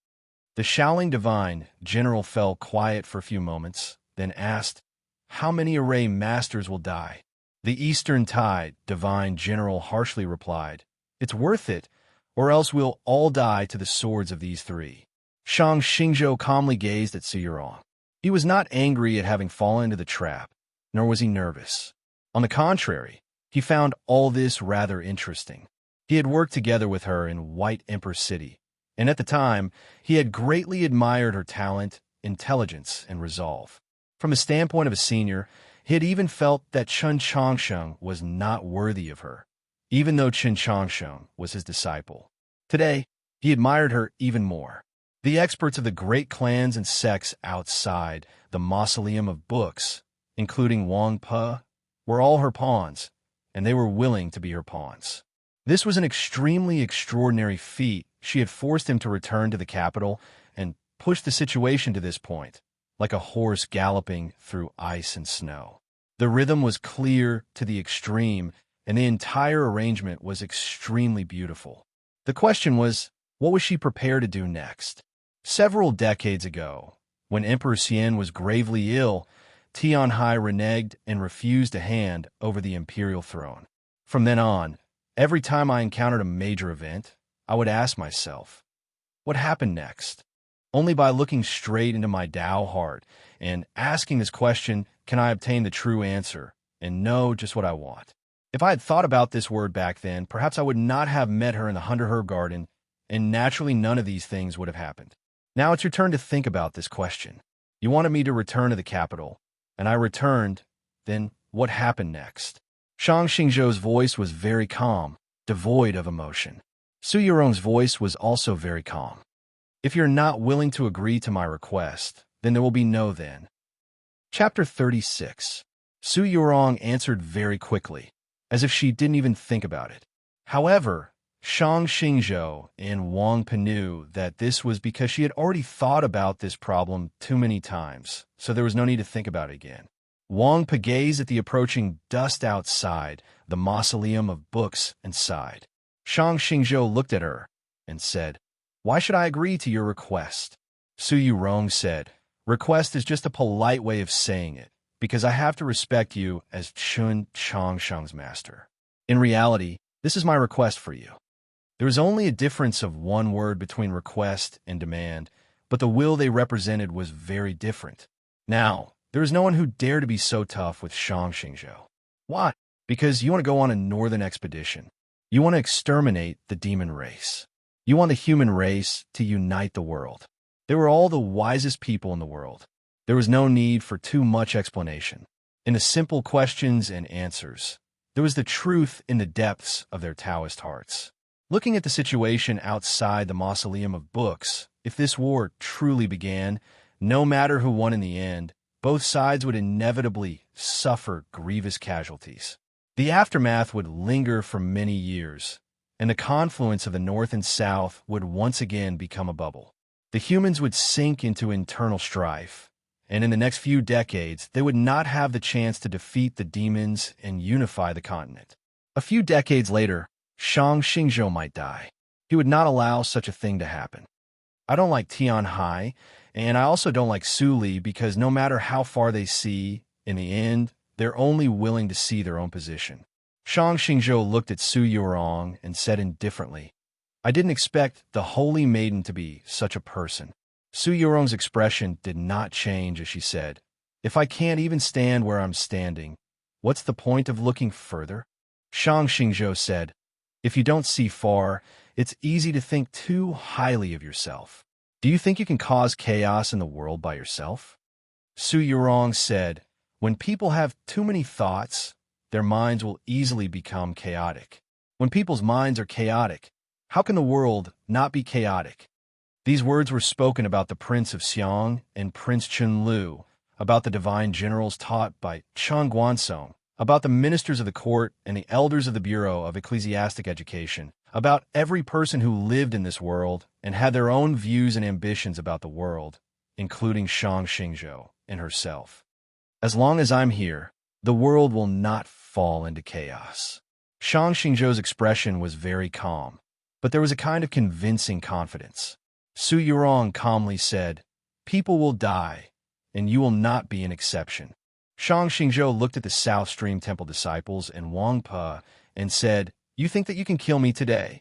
The Shaoling Divine General fell quiet for a few moments, then asked, "How many array masters will die?" The Eastern Tide Divine General harshly replied, "It's worth it, or else we'll all die to the swords of these 3. Shang Xingzhou calmly gazed at Su Yurong. He was not angry at having fallen into the trap, nor was he nervous. On the contrary, he found all this rather interesting. He had worked together with her in White Emperor City, and at the time, he had greatly admired her talent, intelligence, and resolve. From the standpoint of a senior, he had even felt that Chen Changsheng was not worthy of her, even though Chen Changsheng was his disciple. Today, he admired her even more. The experts of the great clans and sects outside the Mausoleum of Books, including Wang Pe, were all her pawns, and they were willing to be her pawns. This was an extremely extraordinary feat. She had forced him to return to the capital and pushed the situation to this point, like a horse galloping through ice and snow. The rhythm was clear to the extreme, and the entire arrangement was extremely beautiful. The question was, what was she prepared to do next? Several decades ago, when Emperor Xian was gravely ill, Tianhai reneged and refused a hand over the imperial throne. From then on, every time I encountered a major event, I would ask myself, what happened next? Only by looking straight into my Tao heart and asking this question can I obtain the true answer and know just what I want. If I had thought about this word back then, perhaps I would not have met her in the Hunter Herb Garden, and naturally none of these things would have happened. Now it's your turn to think about this question. You wanted me to return to the capital, and I returned. Then what happened next? Shang Xingzhou's voice was very calm, devoid of emotion. Su Yurong's voice was also very calm. If you're not willing to agree to my request, then there will be no then. Chapter 36. Su Yurong answered very quickly, as if she didn't even think about it. However, Shang Xingzhou and Wang Pe knew that this was because she had already thought about this problem too many times, so there was no need to think about it again. Wang Pe gazed at the approaching dust outside the Mausoleum of Books and sighed. Shang Xingzhou looked at her and said, "Why should I agree to your request?" Su Yurong said, "Request is just a polite way of saying it, because I have to respect you as Chun Changsheng's master. In reality, this is my request for you." There was only a difference of one word between request and demand, but the will they represented was very different. Now, there is no one who dared to be so tough with Shang Xingzhou. Why? Because you want to go on a northern expedition. You want to exterminate the demon race. You want the human race to unite the world. They were all the wisest people in the world. There was no need for too much explanation. In the simple questions and answers, there was the truth in the depths of their Taoist hearts. Looking at the situation outside the Mausoleum of Books, if this war truly began, no matter who won in the end, both sides would inevitably suffer grievous casualties. The aftermath would linger for many years, and the confluence of the north and south would once again become a bubble. The humans would sink into internal strife, and in the next few decades, they would not have the chance to defeat the demons and unify the continent. A few decades later, Shang Xingzhou might die. He would not allow such a thing to happen. I don't like Tian Hai, and I also don't like Su Li because no matter how far they see, in the end, they're only willing to see their own position. Shang Xingzhou looked at Su Yurong and said indifferently, I didn't expect the holy maiden to be such a person. Su Yurong's expression did not change as she said, If I can't even stand where I'm standing, what's the point of looking further? Shang Xingzhou said, If you don't see far, it's easy to think too highly of yourself. Do you think you can cause chaos in the world by yourself? Su Yurong said, When people have too many thoughts, their minds will easily become chaotic. When people's minds are chaotic, how can the world not be chaotic? These words were spoken about the Prince of Xiang and Prince Chunlu, about the divine generals taught by Chang Guansong, about the ministers of the court and the elders of the Bureau of Ecclesiastic Education, about every person who lived in this world and had their own views and ambitions about the world, including Shang Xingzhou and herself. As long as I'm here, the world will not fall into chaos. Shang Xingzhou's expression was very calm, but there was a kind of convincing confidence. Su Yurong calmly said, People will die, and you will not be an exception. Shang Xingzhou looked at the South Stream Temple disciples and Wang Pe and said, You think that you can kill me today?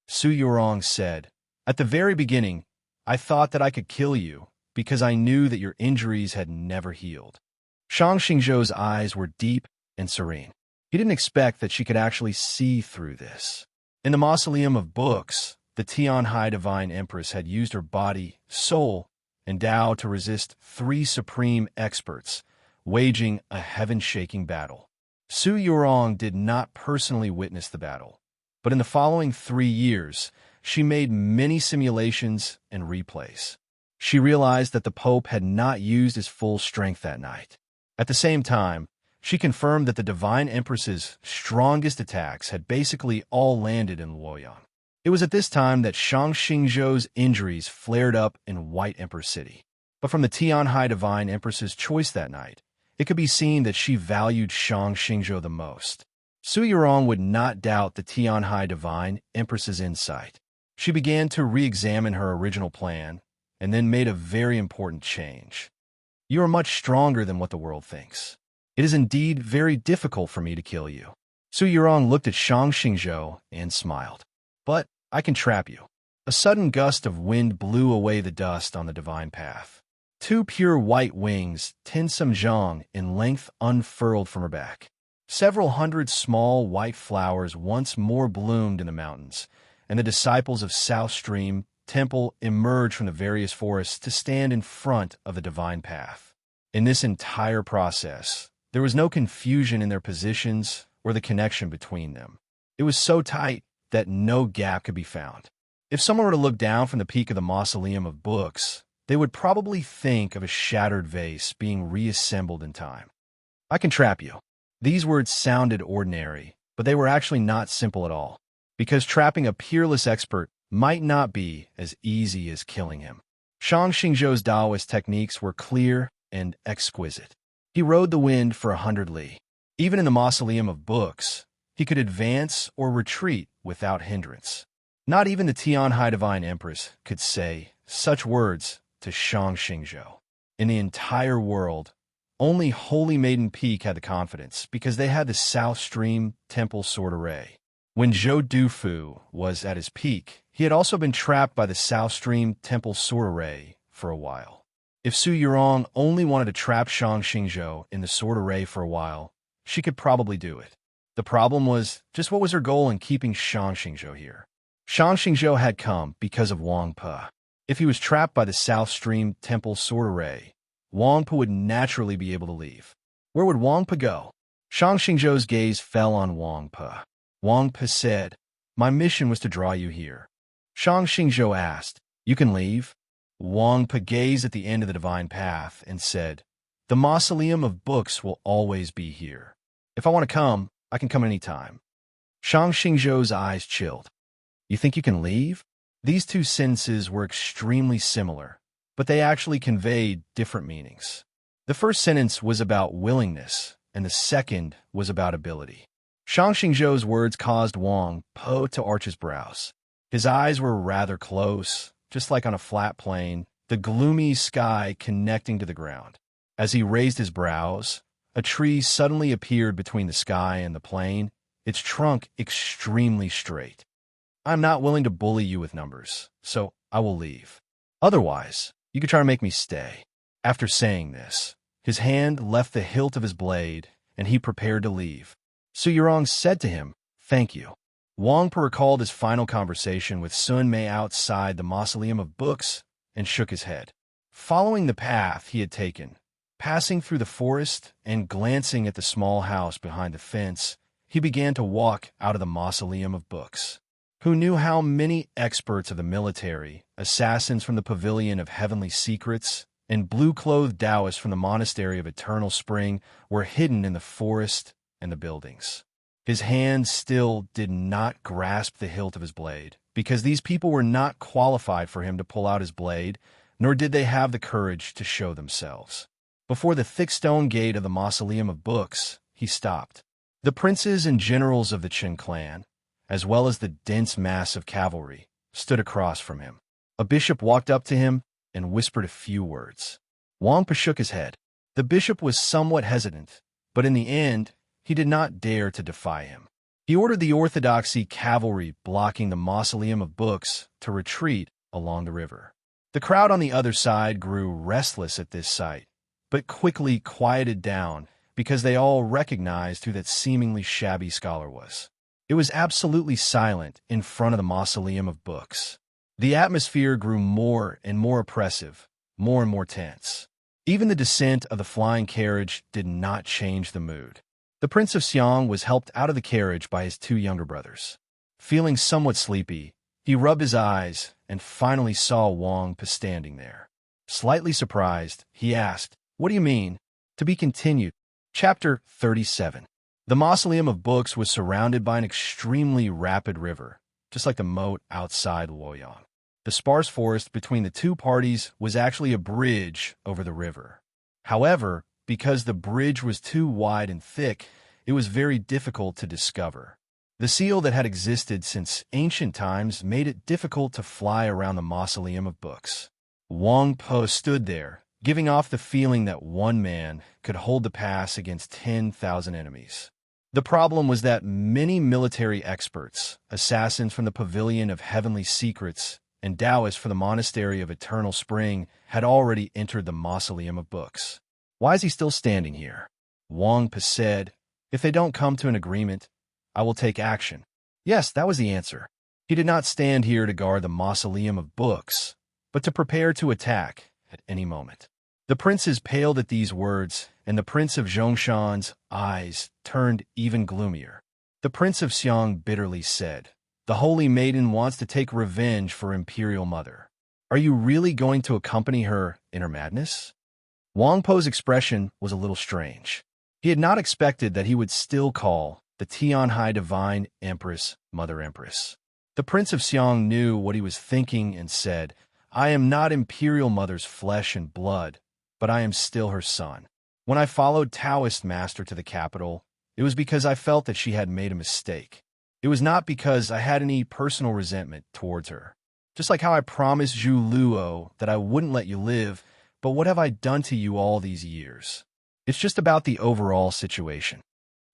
Su Yurong said, At the very beginning, I thought that I could kill you because I knew that your injuries had never healed. Shang Xingzhou's eyes were deep and serene. He didn't expect that she could actually see through this. In the Mausoleum of Books, the Tian Hai Divine Empress had used her body, soul, and Tao to resist 3 supreme experts, waging a heaven-shaking battle. Su Yurong did not personally witness the battle, but in the following 3 years, she made many simulations and replays. She realized that the Pope had not used his full strength that night. At the same time, she confirmed that the Divine Empress's strongest attacks had basically all landed in Luoyang. It was at this time that Shang Xingzhou's injuries flared up in White Emperor City. But from the Tian Hai Divine Empress's choice that night, it could be seen that she valued Shang Xingzhou the most. Su Yurong would not doubt the Tian Hai Divine Empress's insight. She began to re-examine her original plan, and then made a very important change. You are much stronger than what the world thinks. It is indeed very difficult for me to kill you. Su Yurong looked at Shang Xingzhou and smiled. But I can trap you. A sudden gust of wind blew away the dust on the divine path. 2 pure white wings, 10 samzhong in length, unfurled from her back. Several hundred small white flowers once more bloomed in the mountains, and the disciples of South Stream Temple emerged from the various forests to stand in front of the divine path. In this entire process, there was no confusion in their positions or the connection between them. It was so tight that no gap could be found. If someone were to look down from the peak of the Mausoleum of Books, they would probably think of a shattered vase being reassembled in time. I can trap you. These words sounded ordinary, but they were actually not simple at all, because trapping a peerless expert might not be as easy as killing him. Shang Xingzhou's Taoist techniques were clear and exquisite. He rode the wind for 100 li. Even in the Mausoleum of Books, he could advance or retreat without hindrance. Not even the Tian Hai Divine Empress could say such words to Shang Xingzhou. In the entire world, only Holy Maiden Peak had the confidence because they had the South Stream Temple sword array. When Zhou Dufu was at his peak, he had also been trapped by the South Stream Temple sword array for a while. If Su Yurong only wanted to trap Shang Xingzhou in the sword array for a while, she could probably do it. The problem was just what was her goal in keeping Shang Xingzhou here. Shang Xingzhou had come because of Wang Pe. If he was trapped by the South Stream Temple sword array, Wang Pe would naturally be able to leave. Where would Wang Pe go? Shang Xingzhou's gaze fell on Wang Pe. Wang Pe said, My mission was to draw you here. Shang Xingzhou asked, You can leave? Wang Pe gazed at the end of the divine path and said, The Mausoleum of Books will always be here. If I want to come, I can come any time. Shang Xingzhou's eyes chilled. You think you can leave? These two sentences were extremely similar, but they actually conveyed different meanings. The first sentence was about willingness, and the second was about ability. Shang Xingzhou's words caused Wang Po to arch his brows. His eyes were rather close, just like on a flat plane, the gloomy sky connecting to the ground. As he raised his brows, a tree suddenly appeared between the sky and the plane, its trunk extremely straight. I'm not willing to bully you with numbers, so I will leave. Otherwise, you could try to make me stay. After saying this, his hand left the hilt of his blade, and he prepared to leave. Su Yurong said to him, "Thank you." Wang Po recalled his final conversation with Sun Mei outside the Mausoleum of Books and shook his head. Following the path he had taken, passing through the forest and glancing at the small house behind the fence, he began to walk out of the Mausoleum of Books. Who knew how many experts of the military, assassins from the Pavilion of Heavenly Secrets, and blue-clothed Taoists from the Monastery of Eternal Spring were hidden in the forest and the buildings? His hand still did not grasp the hilt of his blade, because these people were not qualified for him to pull out his blade, nor did they have the courage to show themselves. Before the thick stone gate of the Mausoleum of Books, he stopped. The princes and generals of the Qin clan, as well as the dense mass of cavalry, stood across from him. A bishop walked up to him and whispered a few words. Wang Po shook his head. The bishop was somewhat hesitant, but in the end, he did not dare to defy him. He ordered the orthodoxy cavalry blocking the Mausoleum of Books to retreat along the river. The crowd on the other side grew restless at this sight, but quickly quieted down because they all recognized who that seemingly shabby scholar was. It was absolutely silent in front of the Mausoleum of Books. The atmosphere grew more and more oppressive, more and more tense. Even the descent of the flying carriage did not change the mood. The Prince of Xiang was helped out of the carriage by his two younger brothers. Feeling somewhat sleepy, he rubbed his eyes and finally saw Wang Po standing there. Slightly surprised, he asked, "What do you mean?" To be continued. Chapter 37. The Mausoleum of Books was surrounded by an extremely rapid river, just like the moat outside Luoyang. The sparse forest between the two parties was actually a bridge over the river. However, because the bridge was too wide and thick, it was very difficult to discover. The seal that had existed since ancient times made it difficult to fly around the Mausoleum of Books. Wang Po stood there, giving off the feeling that one man could hold the pass against 10,000 enemies. The problem was that many military experts, assassins from the Pavilion of Heavenly Secrets, and Taoists from the Monastery of Eternal Spring had already entered the Mausoleum of Books. Why is he still standing here? Wang Po said, "If they don't come to an agreement, I will take action." Yes, that was the answer. He did not stand here to guard the Mausoleum of Books, but to prepare to attack at any moment. The princes paled at these words, and the Prince of Zhongshan's eyes turned even gloomier. The Prince of Xiang bitterly said, "The Holy Maiden wants to take revenge for Imperial Mother. Are you really going to accompany her in her madness?" Wang Po's expression was a little strange. He had not expected that he would still call the Tianhai Divine Empress Mother Empress. The Prince of Xiang knew what he was thinking and said, "I am not Imperial Mother's flesh and blood, but I am still her son. When I followed Taoist Master to the capital, it was because I felt that she had made a mistake. It was not because I had any personal resentment towards her. Just like how I promised Zhu Luo that I wouldn't let you live, but what have I done to you all these years? It's just about the overall situation."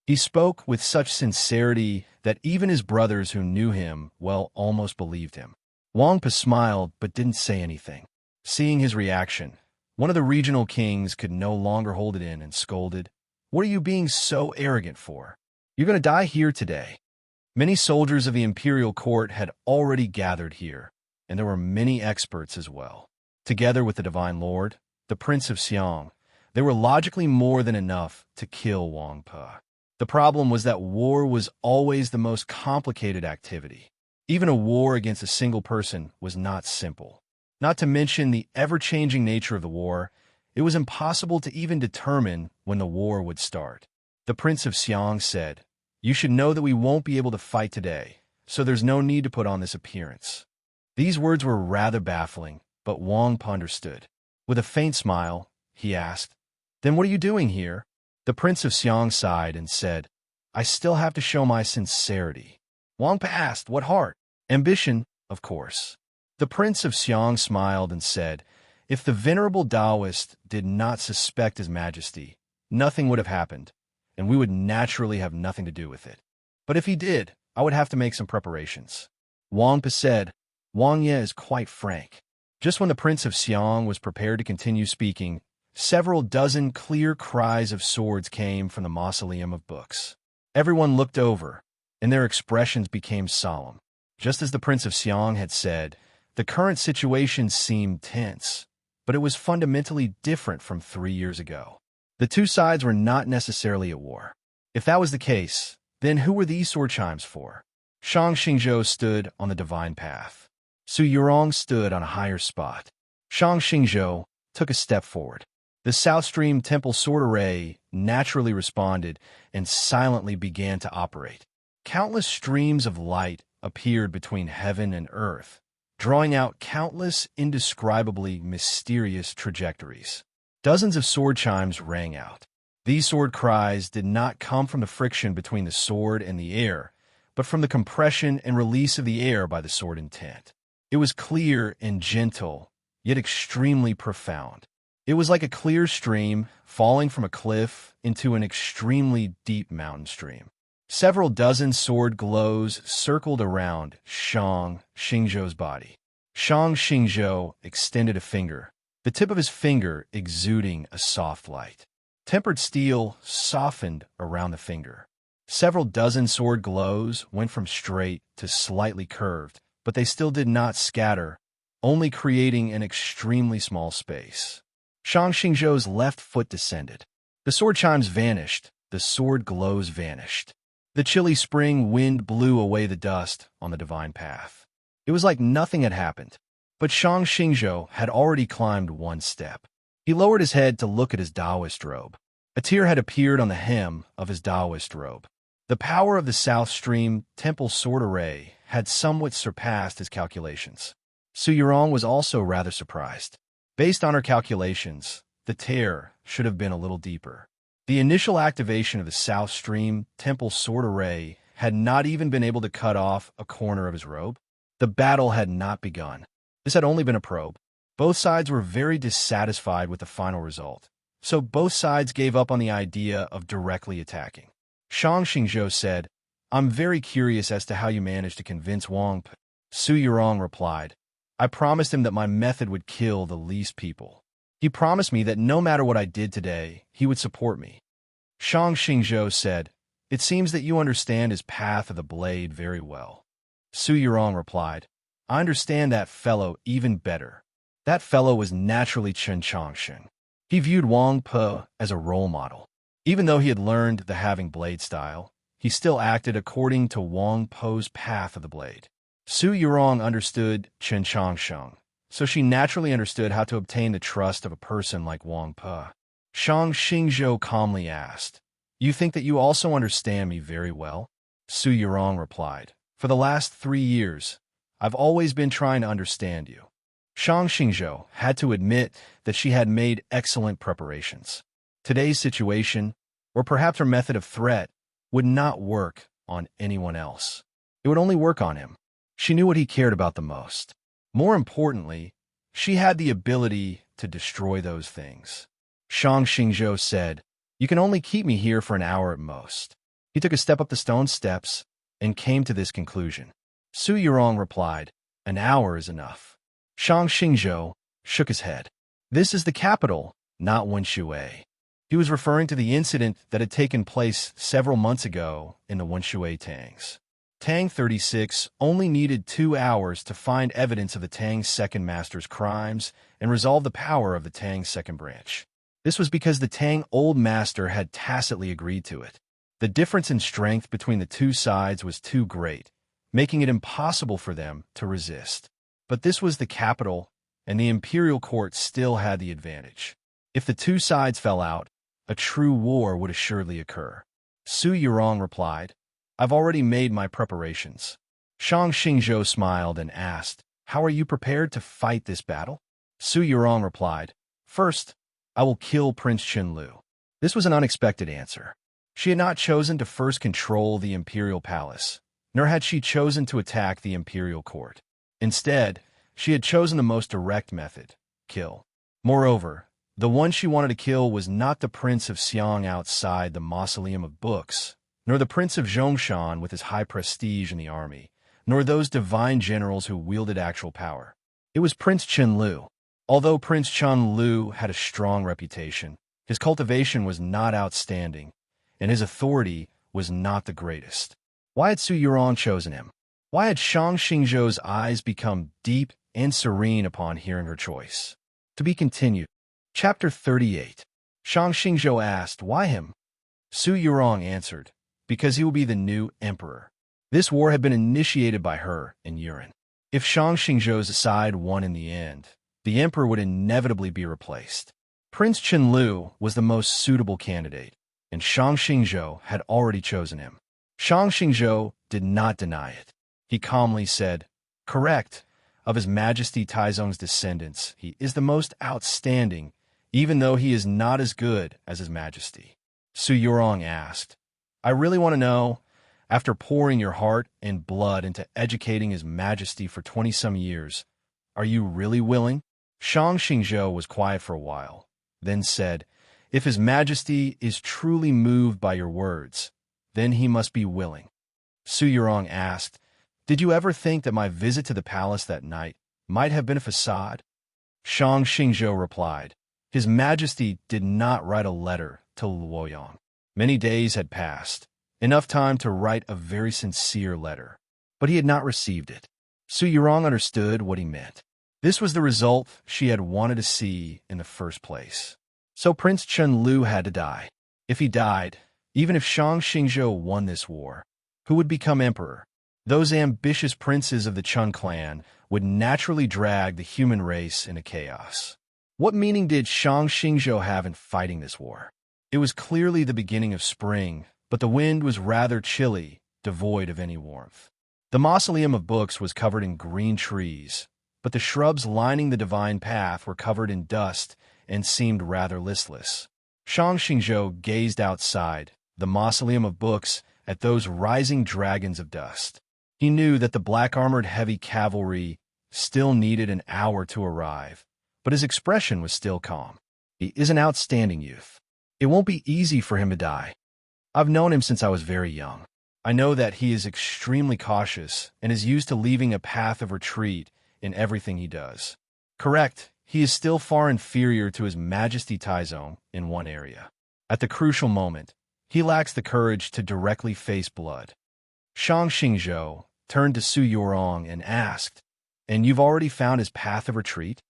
He spoke with such sincerity that even his brothers who knew him well almost believed him. Wang Po smiled but didn't say anything. Seeing his reaction, one of the regional kings could no longer hold it in and scolded, "What are you being so arrogant for? You're going to die here today." Many soldiers of the imperial court had already gathered here, and there were many experts as well. Together with the Divine Lord, the Prince of Xiang, they were logically more than enough to kill Wang Po. The problem was that war was always the most complicated activity. Even a war against a single person was not simple. Not to mention the ever-changing nature of the war, it was impossible to even determine when the war would start. The Prince of Xiang said, You should know that we won't be able to fight today, so there's no need to put on this appearance." These words were rather baffling, but Wang Po understood. With a faint smile, he asked, "Then what are you doing here?" The Prince of Xiang sighed and said, "I still have to show my sincerity." Wang Po asked, "What heart?" "Ambition, of course." The Prince of Xiang smiled and said, "If the venerable Taoist did not suspect His Majesty, nothing would have happened, and we would naturally have nothing to do with it. But if he did, I would have to make some preparations." Wang Po said, "Wang Ye is quite frank." Just when the Prince of Xiang was prepared to continue speaking, several dozen clear cries of swords came from the mausoleum of books. Everyone looked over, and their expressions became solemn. Just as the Prince of Xiang had said, the current situation seemed tense, but it was fundamentally different from 3 years ago. The two sides were not necessarily at war. If that was the case, then who were these sword chimes for? Shang Xingzhou stood on the divine path. Su Yurong stood on a higher spot. Shang Xingzhou took a step forward. The South Stream Temple sword array naturally responded and silently began to operate. Countless streams of light appeared between heaven and earth, drawing out countless indescribably mysterious trajectories. Dozens of sword chimes rang out. These sword cries did not come from the friction between the sword and the air, but from the compression and release of the air by the sword intent. It was clear and gentle, yet extremely profound. It was like a clear stream falling from a cliff into an extremely deep mountain stream. Several dozen sword glows circled around Shang Xingzhou's body. Shang Xingzhou extended a finger, the tip of his finger exuding a soft light. Tempered steel softened around the finger. Several dozen sword glows went from straight to slightly curved, but they still did not scatter, only creating an extremely small space. Shang Xingzhou's left foot descended. The sword chimes vanished, the sword glows vanished. The chilly spring wind blew away the dust on the divine path. It was like nothing had happened, but Shang Xingzhou had already climbed one step. He lowered his head to look at his Taoist robe. A tear had appeared on the hem of his Taoist robe. The power of the South Stream Temple sword array had somewhat surpassed his calculations. Su Yurong was also rather surprised. Based on her calculations, the tear should have been a little deeper. The initial activation of the South Stream Temple sword array had not even been able to cut off a corner of his robe. The battle had not begun. This had only been a probe. Both sides were very dissatisfied with the final result, so both sides gave up on the idea of directly attacking. Shang Xingzhou said, "I'm very curious as to how you managed to convince Wang Po." Su Yurong replied, "I promised him that my method would kill the least people. He promised me that no matter what I did today, he would support me." Shang Xingzhou said, "It seems that you understand his path of the blade very well." Su Yurong replied, "I understand that fellow even better." That fellow was naturally Chen Chongsheng. He viewed Wang Po as a role model. Even though he had learned the having blade style, he still acted according to Wang Po's path of the blade. Su Yurong understood Chen Chongsheng, so she naturally understood how to obtain the trust of a person like Wang Po. Shang Xingzhou calmly asked, "You think that you also understand me very well?" Su Yurong replied, "For the last 3 years, I've always been trying to understand you." Shang Xingzhou had to admit that she had made excellent preparations. Today's situation, or perhaps her method of threat, would not work on anyone else. It would only work on him. She knew what he cared about the most. More importantly, she had the ability to destroy those things. Shang Xingzhou said, "You can only keep me here for an hour at most." He took a step up the stone steps and came to this conclusion. Su Yurong replied, "An hour is enough." Shang Xingzhou shook his head. "This is the capital, not Wenshui." He was referring to the incident that had taken place several months ago in the Wenshui Tangs. Tang 36 only needed 2 hours to find evidence of the Tang's second master's crimes and resolve the power of the Tang's second branch. This was because the Tang old master had tacitly agreed to it. The difference in strength between the two sides was too great, making it impossible for them to resist. But this was the capital, and the imperial court still had the advantage. If the two sides fell out, a true war would assuredly occur. Su Yurong replied, I've already made my preparations. Shang Xingzhou smiled and asked, how are you prepared to fight this battle? Su Yurong replied, first, I will kill Prince Qinlu. This was an unexpected answer. She had not chosen to first control the imperial palace, nor had she chosen to attack the imperial court. Instead, she had chosen the most direct method, kill. Moreover, the one she wanted to kill was not the Prince of Xiang outside the Mausoleum of Books, nor the Prince of Zhongshan with his high prestige in the army, nor those divine generals who wielded actual power. It was Prince Qinlu. Although Prince Qinlu had a strong reputation, his cultivation was not outstanding, and his authority was not the greatest. Why had Su Yurong chosen him? Why had Shang Xingzhou's eyes become deep and serene upon hearing her choice? To be continued. Chapter 38. Shang Xingzhou asked, why him? Su Yurong answered, because he will be the new emperor. This war had been initiated by her and Yuren. If Shang Xingzhou's side won in the end, the emperor would inevitably be replaced. Prince Qinlu was the most suitable candidate, and Shang Xingzhou had already chosen him. Shang Xingzhou did not deny it. He calmly said, correct, of His Majesty Taizong's descendants, he is the most outstanding, even though he is not as good as His Majesty. Su Yurong asked, I really want to know, after pouring your heart and blood into educating His Majesty for 20-some years, are you really willing? Shang Xingzhou was quiet for a while, then said, if His Majesty is truly moved by your words, then he must be willing. Su Yurong asked, did you ever think that my visit to the palace that night might have been a facade? Shang Xingzhou replied, His Majesty did not write a letter to Luoyang. Many days had passed, enough time to write a very sincere letter, but he had not received it. Su Yurong understood what he meant. This was the result she had wanted to see in the first place. So Prince Qinlu had to die. If he died, even if Shang Xingzhou won this war, who would become emperor? Those ambitious princes of the Chun clan would naturally drag the human race into chaos. What meaning did Shang Xingzhou have in fighting this war? It was clearly the beginning of spring, but the wind was rather chilly, devoid of any warmth. The Mausoleum of Books was covered in green trees, but the shrubs lining the divine path were covered in dust and seemed rather listless. Shang Xingzhou gazed outside the Mausoleum of Books at those rising dragons of dust. He knew that the black-armored heavy cavalry still needed an hour to arrive, but his expression was still calm. He is an outstanding youth. It won't be easy for him to die. I've known him since I was very young. I know that he is extremely cautious and is used to leaving a path of retreat in everything he does. Correct, he is still far inferior to His Majesty Taizong in one area. At the crucial moment, he lacks the courage to directly face blood. Shang Xingzhou turned to Su Yurong and asked, and you've already found his path of retreat?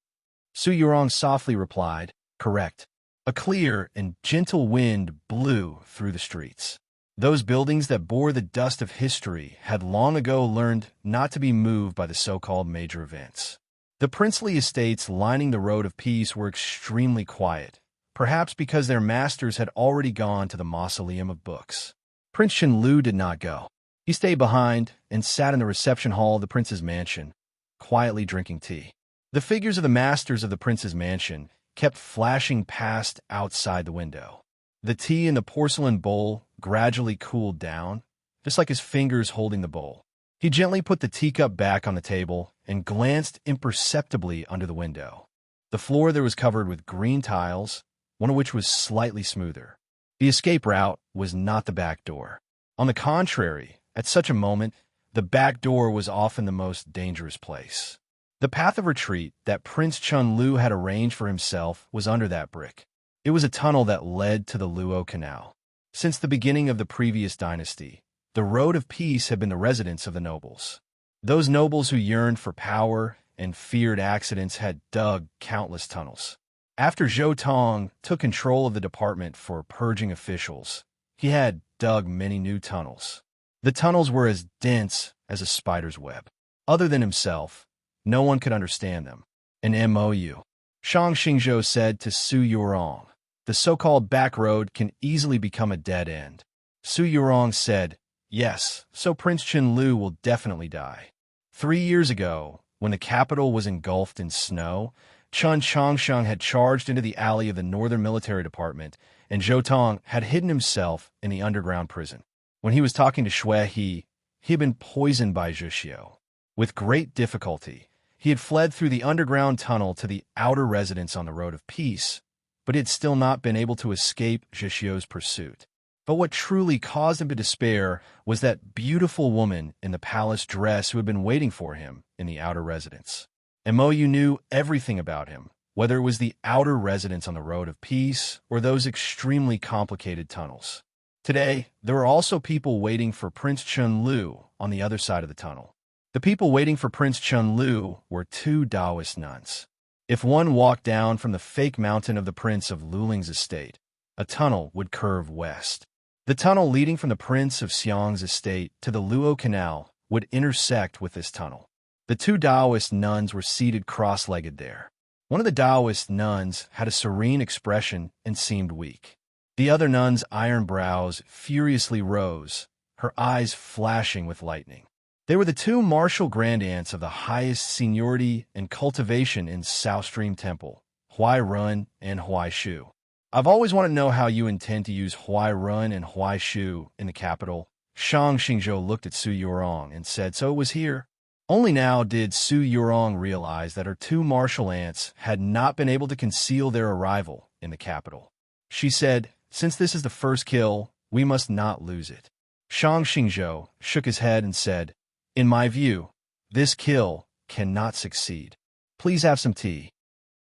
Su Yurong softly replied, correct. A clear and gentle wind blew through the streets. Those buildings that bore the dust of history had long ago learned not to be moved by the so-called major events. The princely estates lining the road of peace were extremely quiet, perhaps because their masters had already gone to the Mausoleum of Books. Prince Qinlu did not go. He stayed behind and sat in the reception hall of the prince's mansion, quietly drinking tea. The figures of the masters of the prince's mansion kept flashing past outside the window. The tea in the porcelain bowl gradually cooled down, just like his fingers holding the bowl. He gently put the teacup back on the table and glanced imperceptibly under the window. The floor there was covered with green tiles, one of which was slightly smoother. The escape route was not the back door. On the contrary, at such a moment, the back door was often the most dangerous place. The path of retreat that Prince Qinlu had arranged for himself was under that brick. It was a tunnel that led to the Luo Canal. Since the beginning of the previous dynasty, the road of peace had been the residence of the nobles. Those nobles who yearned for power and feared accidents had dug countless tunnels. After Zhou Tong took control of the department for purging officials, he had dug many new tunnels. The tunnels were as dense as a spider's web. Other than himself, no one could understand them. An MOU. Shang Xingzhou said to Su Yurong, the so-called back road can easily become a dead end. Su Yurong said, Yes, so Prince Chenlu will definitely die. 3 years ago, when the capital was engulfed in snow, Chun Changsheng had charged into the alley of the Northern Military Department, and Zhou Tong had hidden himself in the underground prison. When he was talking to Shui he had been poisoned by Zhu Xiu. With great difficulty, he had fled through the underground tunnel to the outer residence on the Road of Peace, but he had still not been able to escape Zhu Xiu's pursuit. But what truly caused him to despair was that beautiful woman in the palace dress who had been waiting for him in the outer residence. And Mo Yu knew everything about him, whether it was the outer residence on the Road of Peace or those extremely complicated tunnels. Today, there were also people waiting for Prince Chenlu on the other side of the tunnel. The people waiting for Prince Chenlu were 2 Taoist nuns. If one walked down from the fake mountain of the Prince of Luling's estate, a tunnel would curve west. The tunnel leading from the Prince of Xiang's estate to the Luo Canal would intersect with this tunnel. The 2 Taoist nuns were seated cross-legged there. One of the Taoist nuns had a serene expression and seemed weak. The other nun's iron brows furiously rose, her eyes flashing with lightning. They were the 2 martial grandaunts of the highest seniority and cultivation in South Stream Temple, Huai Run and Huai Shu. I've always wanted to know how you intend to use Huai Run and Huai Shu in the capital. Shang Xingzhou looked at Su Yurong and said, so it was here. Only now did Su Yurong realize that her 2 martial aunts had not been able to conceal their arrival in the capital. She said, since this is the first kill, we must not lose it. Shang Xingzhou shook his head and said, in my view, this kill cannot succeed. Please have some tea.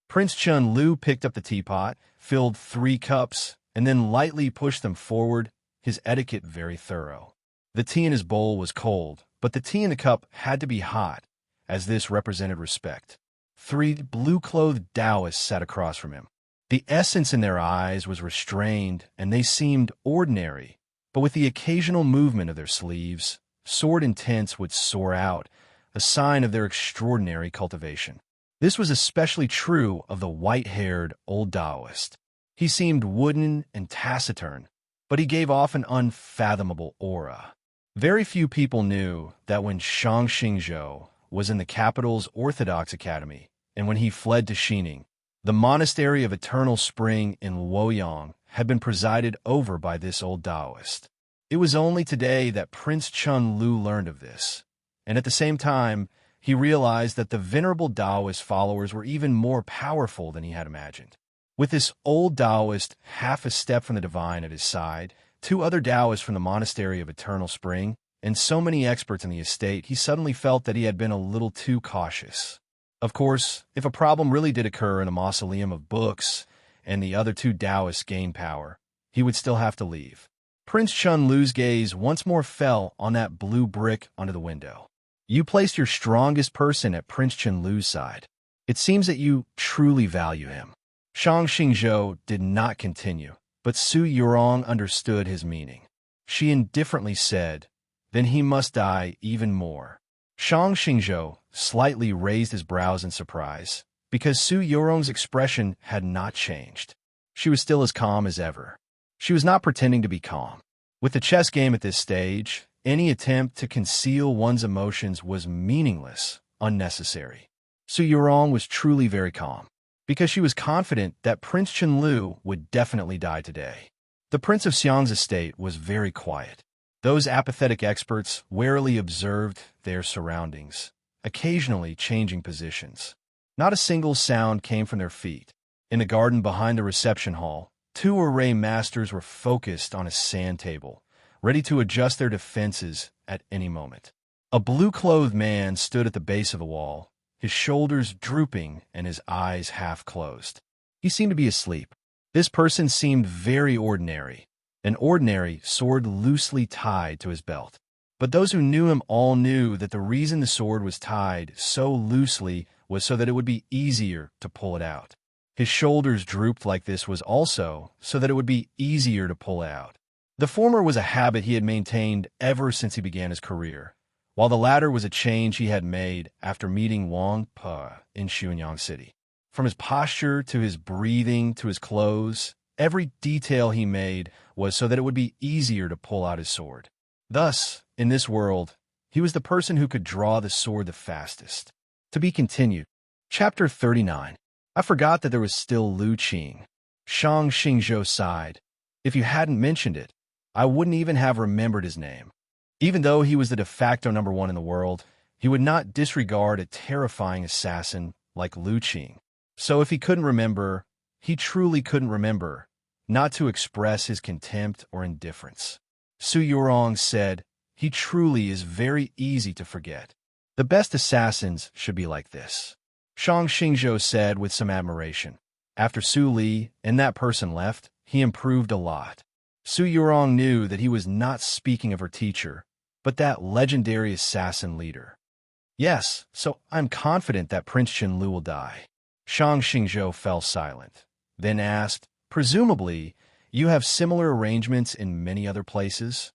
Prince Chenlu picked up the teapot, filled 3 cups, and then lightly pushed them forward, his etiquette very thorough. The tea in his bowl was cold, but the tea in the cup had to be hot, as this represented respect. 3 blue-clothed Taoists sat across from him. The essence in their eyes was restrained, and they seemed ordinary, but with the occasional movement of their sleeves, sword intents would soar out, a sign of their extraordinary cultivation. This was especially true of the white-haired old Taoist. He seemed wooden and taciturn, but he gave off an unfathomable aura. Very few people knew that when Shang Xingzhou was in the capital's Orthodox Academy, and when he fled to Xining, the Monastery of Eternal Spring in Luoyang had been presided over by this old Taoist. It was only today that Prince Chenlu learned of this, and at the same time, he realized that the venerable Taoist followers were even more powerful than he had imagined. With this old Taoist half a step from the divine at his side, 2 other Taoists from the Monastery of Eternal Spring, and so many experts in the estate, he suddenly felt that he had been a little too cautious. Of course, if a problem really did occur in a mausoleum of books and the other 2 Taoists gained power, he would still have to leave. Prince Chenlu's gaze once more fell on that blue brick under the window. You placed your strongest person at Prince Chenlu's side. It seems that you truly value him. Shang Xingzhou did not continue, but Su Yurong understood his meaning. She indifferently said, then he must die even more. Shang Xingzhou slightly raised his brows in surprise, because Su Yurong's expression had not changed. She was still as calm as ever. She was not pretending to be calm. With the chess game at this stage, any attempt to conceal one's emotions was meaningless, unnecessary. Su Yurong was truly very calm, because she was confident that Prince Chenlu would definitely die today. The Prince of Xiang's estate was very quiet. Those apathetic experts warily observed their surroundings, occasionally changing positions. Not a single sound came from their feet. In the garden behind the reception hall, 2 array masters were focused on a sand table, ready to adjust their defenses at any moment. A blue-clothed man stood at the base of the wall, his shoulders drooping and his eyes half closed. He seemed to be asleep. This person seemed very ordinary, an ordinary sword loosely tied to his belt. But those who knew him all knew that the reason the sword was tied so loosely was so that it would be easier to pull it out. His shoulders drooped like this was also so that it would be easier to pull out. The former was a habit he had maintained ever since he began his career, while the latter was a change he had made after meeting Wang Pe in Xuanyang City. From his posture to his breathing to his clothes, every detail he made was so that it would be easier to pull out his sword. Thus, in this world, he was the person who could draw the sword the fastest. To be continued. Chapter 39. I forgot that there was still Lu Qing. Shang Xingzhou sighed. If you hadn't mentioned it, I wouldn't even have remembered his name. Even though he was the de facto #1 in the world, he would not disregard a terrifying assassin like Lu Qing. So if he couldn't remember, he truly couldn't remember, not to express his contempt or indifference. Su Yurong said, he truly is very easy to forget. The best assassins should be like this. Shang Xingzhou said with some admiration. After Su Li and that person left, he improved a lot. Su Yurong knew that he was not speaking of her teacher, but that legendary assassin leader. Yes, so I'm confident that Prince Qinlu will die. Shang Xingzhou fell silent, then asked, presumably, you have similar arrangements in many other places?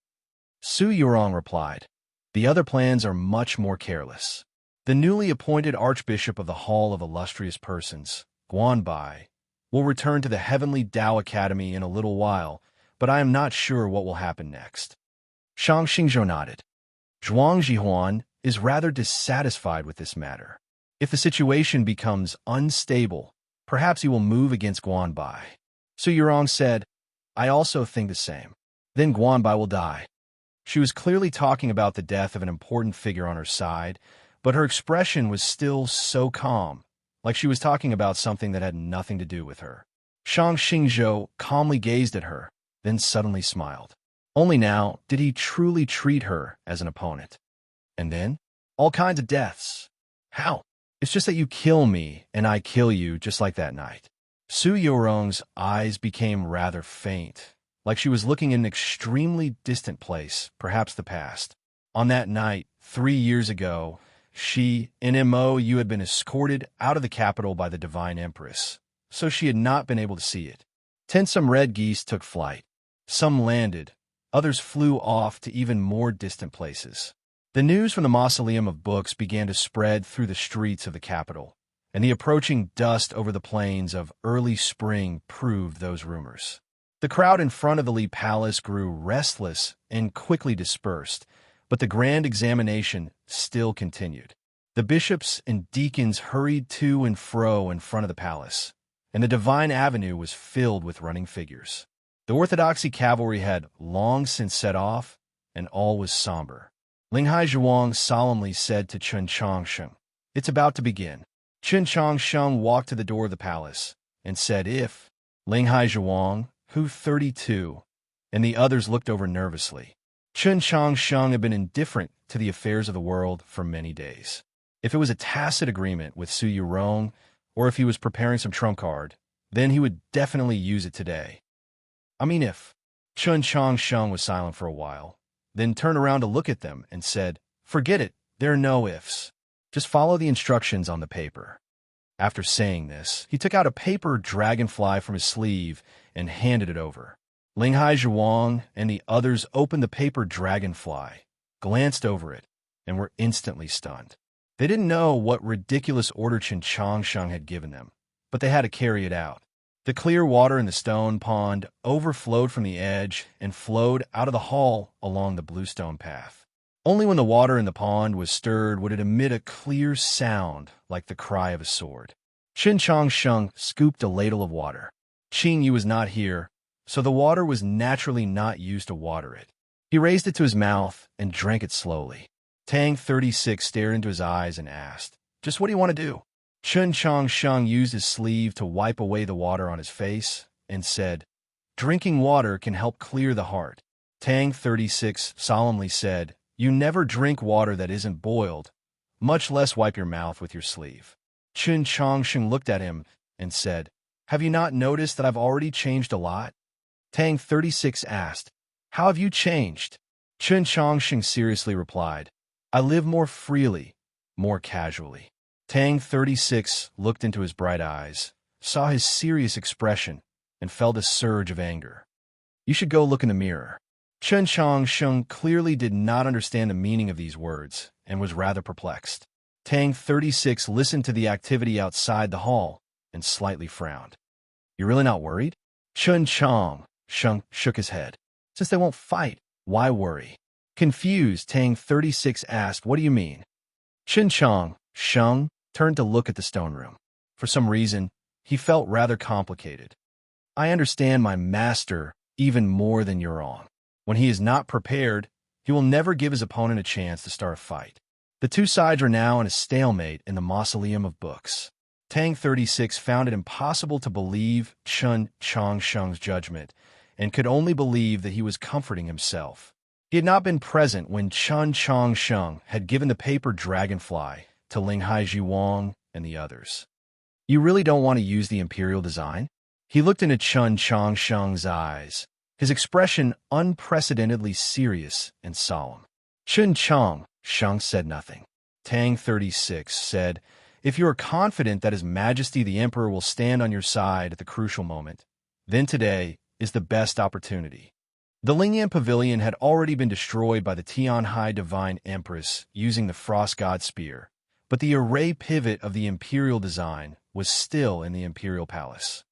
Su Yurong replied, the other plans are much more careless. The newly appointed Archbishop of the Hall of Illustrious Persons, Guanbai, will return to the Heavenly Tao Academy in a little while, but I am not sure what will happen next. Shang Xingzhou nodded. Zhuang Jihuan is rather dissatisfied with this matter. If the situation becomes unstable, perhaps he will move against Guanbai. Su Yurong said, I also think the same. Then Guanbai will die. She was clearly talking about the death of an important figure on her side, but her expression was still so calm, like she was talking about something that had nothing to do with her. Shang Xingzhou calmly gazed at her, then suddenly smiled. Only now did he truly treat her as an opponent. And then? All kinds of deaths. How? It's just that you kill me, and I kill you just like that night. Su Yurong's eyes became rather faint, like she was looking in an extremely distant place, perhaps the past. On that night, 3 years ago, she and Mo had been escorted out of the capital by the Divine Empress, so she had not been able to see it. Some red geese took flight. Some landed, others flew off to even more distant places. The news from the Mausoleum of Books began to spread through the streets of the capital, and the approaching dust over the plains of early spring proved those rumors. The crowd in front of the Li Palace grew restless and quickly dispersed, but the grand examination still continued. The bishops and deacons hurried to and fro in front of the palace, and the Divine Avenue was filled with running figures. The Orthodoxy cavalry had long since set off, and all was somber. Linghai Zhuang solemnly said to Chen Changsheng, it's about to begin. Chen Changsheng walked to the door of the palace and said, if Linghai Zhuang, who 32, and the others looked over nervously. Chen Changsheng had been indifferent to the affairs of the world for many days. If it was a tacit agreement with Su Yurong, or if he was preparing some trump card, then he would definitely use it today. I mean if. Chen Changsheng was silent for a while, then turned around to look at them and said, forget it, there are no ifs. Just follow the instructions on the paper. After saying this, he took out a paper dragonfly from his sleeve and handed it over. Linghai Zhuang and the others opened the paper dragonfly, glanced over it, and were instantly stunned. They didn't know what ridiculous order Chen Changsheng had given them, but they had to carry it out. The clear water in the stone pond overflowed from the edge and flowed out of the hall along the bluestone path. Only when the water in the pond was stirred would it emit a clear sound like the cry of a sword. Chen Changsheng scooped a ladle of water. Qing Yu was not here, so the water was naturally not used to water it. He raised it to his mouth and drank it slowly. Tang 36 stared into his eyes and asked, just what do you want to do? Chen Changsheng used his sleeve to wipe away the water on his face and said, drinking water can help clear the heart. Tang 36 solemnly said, you never drink water that isn't boiled, much less wipe your mouth with your sleeve. Chen Changsheng looked at him and said, have you not noticed that I've already changed a lot? Tang 36 asked, how have you changed? Chen Changsheng seriously replied, I live more freely, more casually. Tang 36 looked into his bright eyes, saw his serious expression, and felt a surge of anger. You should go look in the mirror. Chen Changsheng clearly did not understand the meaning of these words and was rather perplexed. Tang 36 listened to the activity outside the hall and slightly frowned. You're really not worried? Chen Changsheng shook his head. Since they won't fight, why worry? Confused, Tang 36 asked, "What do you mean?" Chen Chang, Sheng, turned to look at the stone room. For some reason, he felt rather complicated. "I understand my master even more than your own. When he is not prepared, he will never give his opponent a chance to start a fight." The two sides are now in a stalemate in the mausoleum of books. Tang 36 found it impossible to believe Chen Changsheng's judgment and could only believe that he was comforting himself. He had not been present when Chen Changsheng had given the paper dragonfly to Ling Haizhiwang and the others. "You really don't want to use the imperial design?" He looked into Chen Changsheng's eyes, his expression unprecedentedly serious and solemn. Chen Changsheng said nothing. Tang 36 said, "If you are confident that His Majesty the Emperor will stand on your side at the crucial moment, then today is the best opportunity." The Lingyan Pavilion had already been destroyed by the Tianhai Divine Empress using the Frost God Spear, but the array pivot of the imperial design was still in the imperial palace.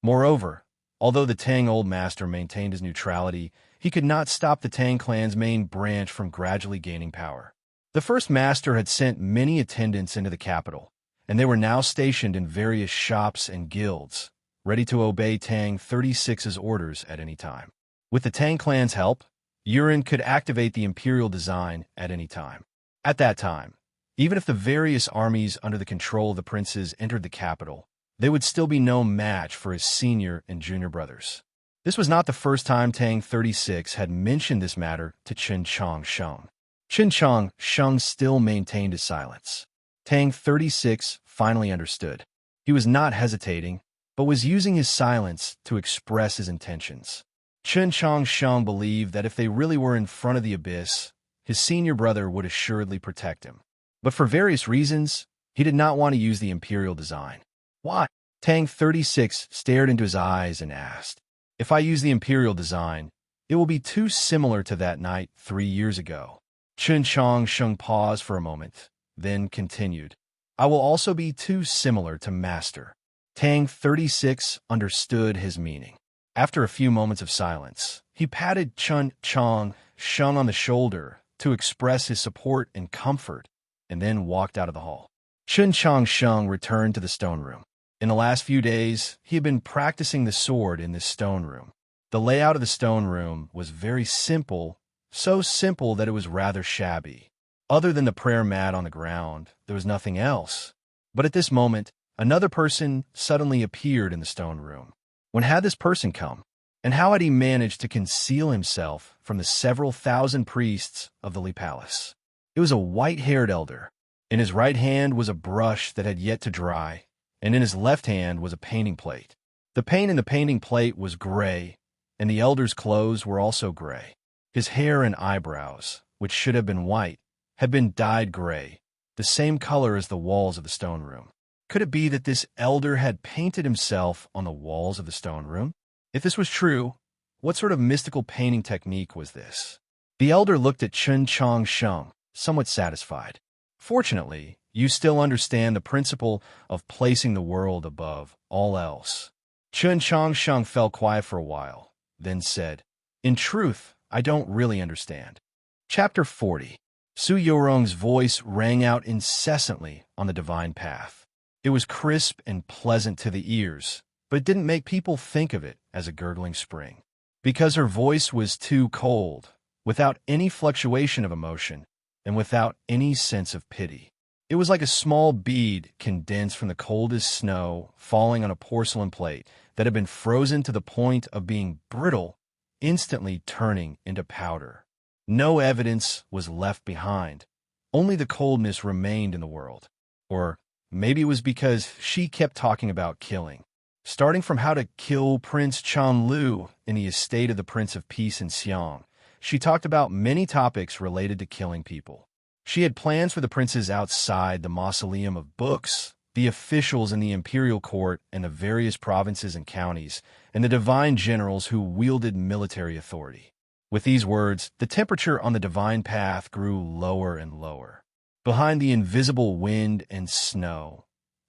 Moreover, although the Tang Old Master maintained his neutrality, he could not stop the Tang clan's main branch from gradually gaining power. The first master had sent many attendants into the capital, and they were now stationed in various shops and guilds, ready to obey Tang 36's orders at any time. With the Tang clan's help, Yuren could activate the imperial design at any time. At that time, even if the various armies under the control of the princes entered the capital, they would still be no match for his senior and junior brothers. This was not the first time Tang 36 had mentioned this matter to Chen Changsheng. Chen Changsheng still maintained his silence. Tang 36 finally understood. He was not hesitating, but was using his silence to express his intentions. Chen Changsheng believed that if they really were in front of the abyss, his senior brother would assuredly protect him. But for various reasons, he did not want to use the imperial design. "Why?" Tang 36 stared into his eyes and asked. "If I use the imperial design, it will be too similar to that night 3 years ago." Chen Changsheng paused for a moment, then continued. "I will also be too similar to Master." Tang 36 understood his meaning. After a few moments of silence, he patted Chen Changsheng on the shoulder to express his support and comfort, and then walked out of the hall. Chen Changsheng returned to the stone room. In the last few days, he had been practicing the sword in this stone room. The layout of the stone room was very simple, so simple that it was rather shabby. Other than the prayer mat on the ground, there was nothing else. But at this moment, another person suddenly appeared in the stone room. When had this person come? And how had he managed to conceal himself from the several thousand priests of the Li Palace? It was a white-haired elder. In his right hand was a brush that had yet to dry, and in his left hand was a painting plate. The paint in the painting plate was gray, and the elder's clothes were also gray. His hair and eyebrows, which should have been white, had been dyed gray, the same color as the walls of the stone room. Could it be that this elder had painted himself on the walls of the stone room? If this was true, what sort of mystical painting technique was this? The elder looked at Chen Changsheng, somewhat satisfied. "Fortunately, you still understand the principle of placing the world above all else." Chen Changsheng fell quiet for a while, then said, "In truth, I don't really understand." Chapter 40. Su Yorong's voice rang out incessantly on the divine path. It was crisp and pleasant to the ears, but it didn't make people think of it as a gurgling spring. Because her voice was too cold, without any fluctuation of emotion, and without any sense of pity. It was like a small bead condensed from the coldest snow falling on a porcelain plate that had been frozen to the point of being brittle, instantly turning into powder. No evidence was left behind. Only the coldness remained in the world. Or maybe it was because she kept talking about killing. Starting from how to kill Prince Chanlu in the estate of the Prince of Peace in Xiang, she talked about many topics related to killing people. She had plans for the princes outside the mausoleum of books, the officials in the imperial court and the various provinces and counties, and the divine generals who wielded military authority. With these words, the temperature on the divine path grew lower and lower. Behind the invisible wind and snow,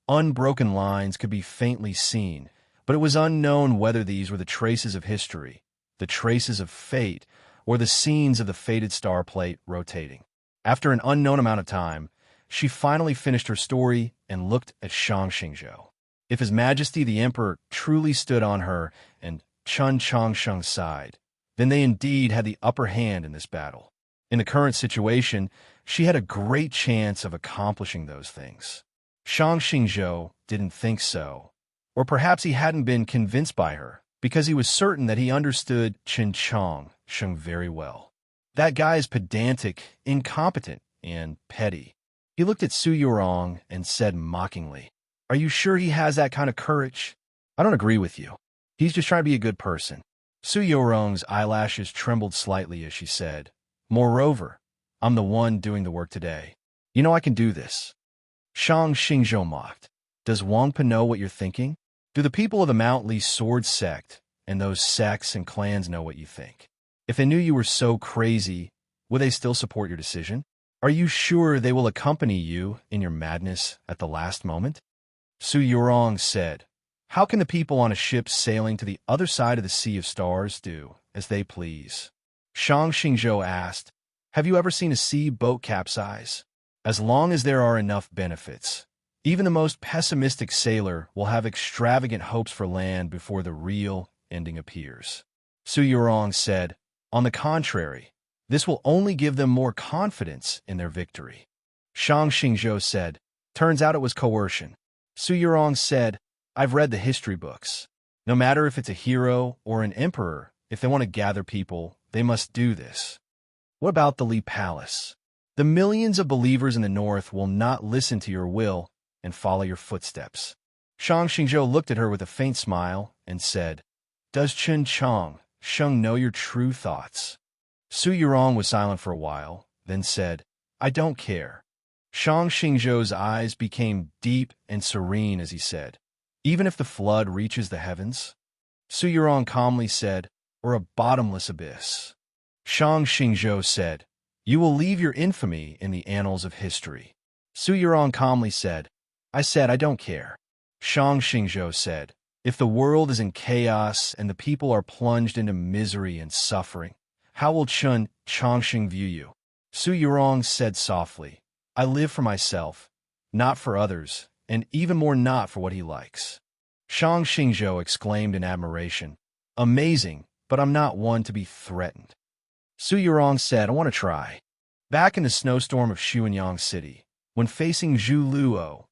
unbroken lines could be faintly seen, but it was unknown whether these were the traces of history, the traces of fate, or the scenes of the fated star plate rotating. After an unknown amount of time, she finally finished her story and looked at Shang Xingzhou. If His Majesty the Emperor truly stood on her and Chun Changsheng's side, then they indeed had the upper hand in this battle. In the current situation, she had a great chance of accomplishing those things. Shang Xingzhou didn't think so, or perhaps he hadn't been convinced by her, because he was certain that he understood Chen Changsheng very well. That guy is pedantic, incompetent, and petty. He looked at Su Yurong and said mockingly, "Are you sure he has that kind of courage?" "I don't agree with you. He's just trying to be a good person." Su Yurong's eyelashes trembled slightly as she said, "Moreover, I'm the one doing the work today. You know I can do this." Shang Xingzhou mocked. "Does Wangpa know what you're thinking? Do the people of the Mount Li sword sect and those sects and clans know what you think? If they knew you were so crazy, would they still support your decision? Are you sure they will accompany you in your madness at the last moment?" Su Yurong said, "How can the people on a ship sailing to the other side of the Sea of Stars do as they please?" Shang Xingzhou asked, "Have you ever seen a sea boat capsize? As long as there are enough benefits, even the most pessimistic sailor will have extravagant hopes for land before the real ending appears." Su Yurong said, "On the contrary, this will only give them more confidence in their victory." Shang Xingzhou said, "Turns out it was coercion." Su Yurong said, "I've read the history books. No matter if it's a hero or an emperor, if they want to gather people, they must do this. What about the Li Palace? The millions of believers in the north will not listen to your will and follow your footsteps." Shang Xingzhou looked at her with a faint smile and said, "Does Chen Changsheng know your true thoughts?" Su Yurong was silent for a while, then said, "I don't care." Shang Xingzhou's eyes became deep and serene as he said, "Even if the flood reaches the heavens?" Su Yurong calmly said, "Or a bottomless abyss?" Shang Xingzhou said, "You will leave your infamy in the annals of history." Su Yurong calmly said, I don't care." Shang Xingzhou said, "If the world is in chaos and the people are plunged into misery and suffering, how will Chun Changsheng view you?" Su Yurong said softly, "I live for myself, not for others, and even more not for what he likes." Shang Xingzhou exclaimed in admiration, "Amazing, but I'm not one to be threatened." Su Yurong said, "I want to try." Back in the snowstorm of Xuanyang City, when facing Zhu Luo,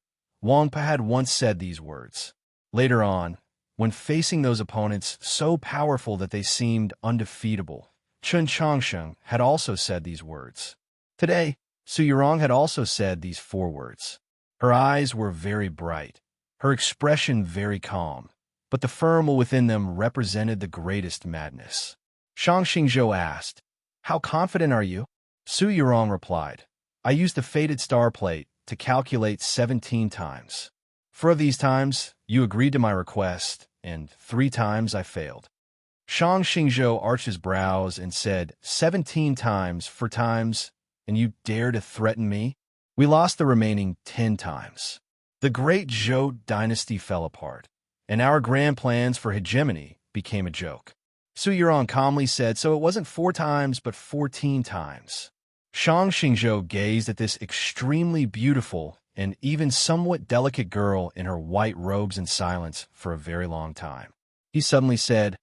Wangpa had once said these words. Later on, when facing those opponents so powerful that they seemed undefeatable, Chun Changsheng had also said these words. Today, Su Yurong had also said these 4 words. Her eyes were very bright, her expression very calm, but the firm will within them represented the greatest madness. Shang Xingzhou asked, "How confident are you?" Su Yurong replied, "I used the fated star plate to calculate 17 times. 4 of these times, you agreed to my request, and 3 times I failed." Shang Xingzhou arched his brows and said, 17 times, 4 times, and you dare to threaten me? We lost the remaining 10 times. The great Zhou dynasty fell apart, and our grand plans for hegemony became a joke. Su Yurong calmly said, "So it wasn't 4 times, but 14 times. Shang Xingzhou gazed at this extremely beautiful and even somewhat delicate girl in her white robes in silence for a very long time. He suddenly said,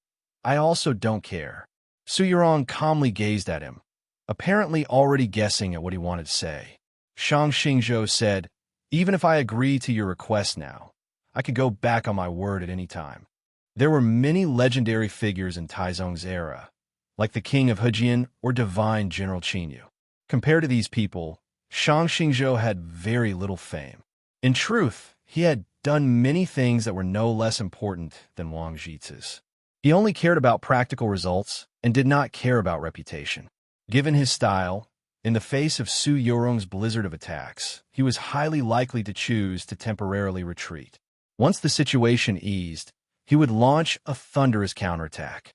"I also don't care." Su Yurong calmly gazed at him, apparently already guessing at what he wanted to say. Shang Xingzhou said, "Even if I agree to your request now, I could go back on my word at any time." There were many legendary figures in Taizong's era, like the king of Hejian or divine General Qinyu. Compared to these people, Shang Xingzhou had very little fame. In truth, he had done many things that were no less important than Wang Zhizi's. He only cared about practical results and did not care about reputation. Given his style, in the face of Su Yurong's blizzard of attacks, he was highly likely to choose to temporarily retreat. Once the situation eased, he would launch a thunderous counterattack.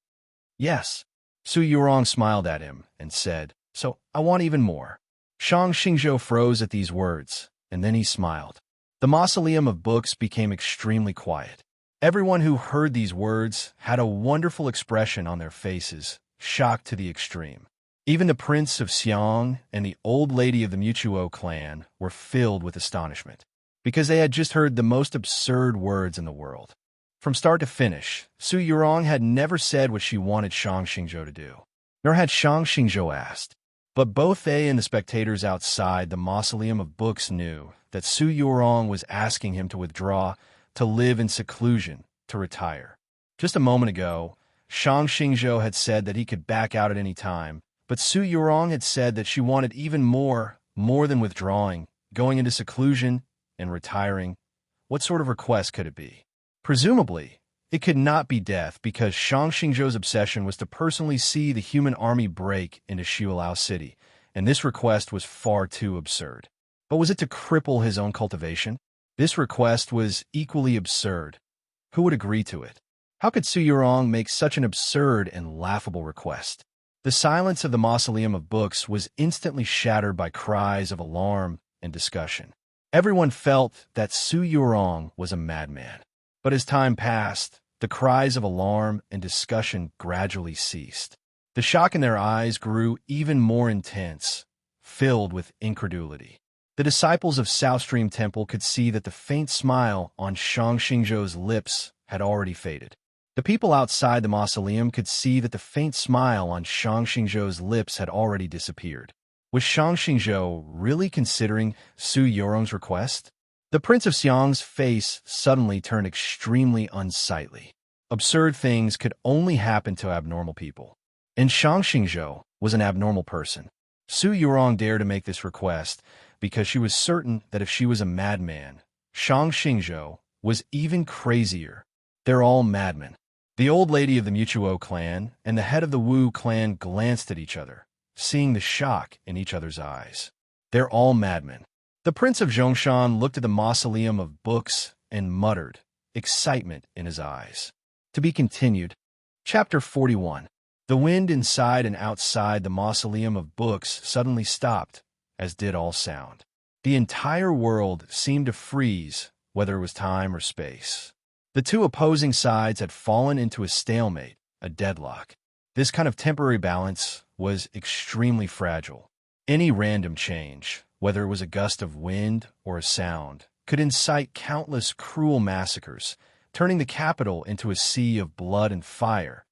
Yes, Su Yurong smiled at him and said, "So I want even more." Shang Xingzhou froze at these words, and then he smiled. The mausoleum of books became extremely quiet. Everyone who heard these words had a wonderful expression on their faces shocked to the extreme. Even the Prince of Xiang and the old lady of the Mutuo clan were filled with astonishment, because they had just heard the most absurd words in the world. From start to finish, Su Yurong had never said what she wanted Shang Xingzhou to do, nor had Shang Xingzhou asked. But both they and the spectators outside the Mausoleum of Books knew that Su Yurong was asking him to withdraw, to live in seclusion, to retire. Just a moment ago, Shang Xingzhou had said that he could back out at any time, but Su Yurong had said that she wanted even more than withdrawing, going into seclusion and retiring. What sort of request could it be? Presumably, it could not be death, because Shang Xingzhou's obsession was to personally see the human army break into Xiulao City, and this request was far too absurd. But was it to cripple his own cultivation? This request was equally absurd. Who would agree to it? How could Su Yurong make such an absurd and laughable request? The silence of the Mausoleum of Books was instantly shattered by cries of alarm and discussion. Everyone felt that Su Yurong was a madman. But as time passed, the cries of alarm and discussion gradually ceased. The shock in their eyes grew even more intense, filled with incredulity. The disciples of South Stream Temple could see that the faint smile on Shang Xingzhou's lips had already faded. The people outside the mausoleum could see that the faint smile on Shang Xingzhou's lips had already disappeared. Was Shang Xingzhou really considering Su Yurong's request? The Prince of Xiang's face suddenly turned extremely unsightly. Absurd things could only happen to abnormal people. And Shang Xingzhou was an abnormal person. Su Yurong dared to make this request because she was certain that if she was a madman, Shang Xingzhou was even crazier. They're all madmen. The old lady of the Mutuo clan and the head of the Wu clan glanced at each other, seeing the shock in each other's eyes. They're all madmen. The Prince of Zhongshan looked at the Mausoleum of Books and muttered, excitement in his eyes. To be continued. Chapter 41. The wind inside and outside the Mausoleum of Books suddenly stopped, as did all sound. The entire world seemed to freeze, whether it was time or space. The two opposing sides had fallen into a stalemate, a deadlock. This kind of temporary balance was extremely fragile. Any random change, whether it was a gust of wind or a sound, could incite countless cruel massacres, turning the capital into a sea of blood and fire,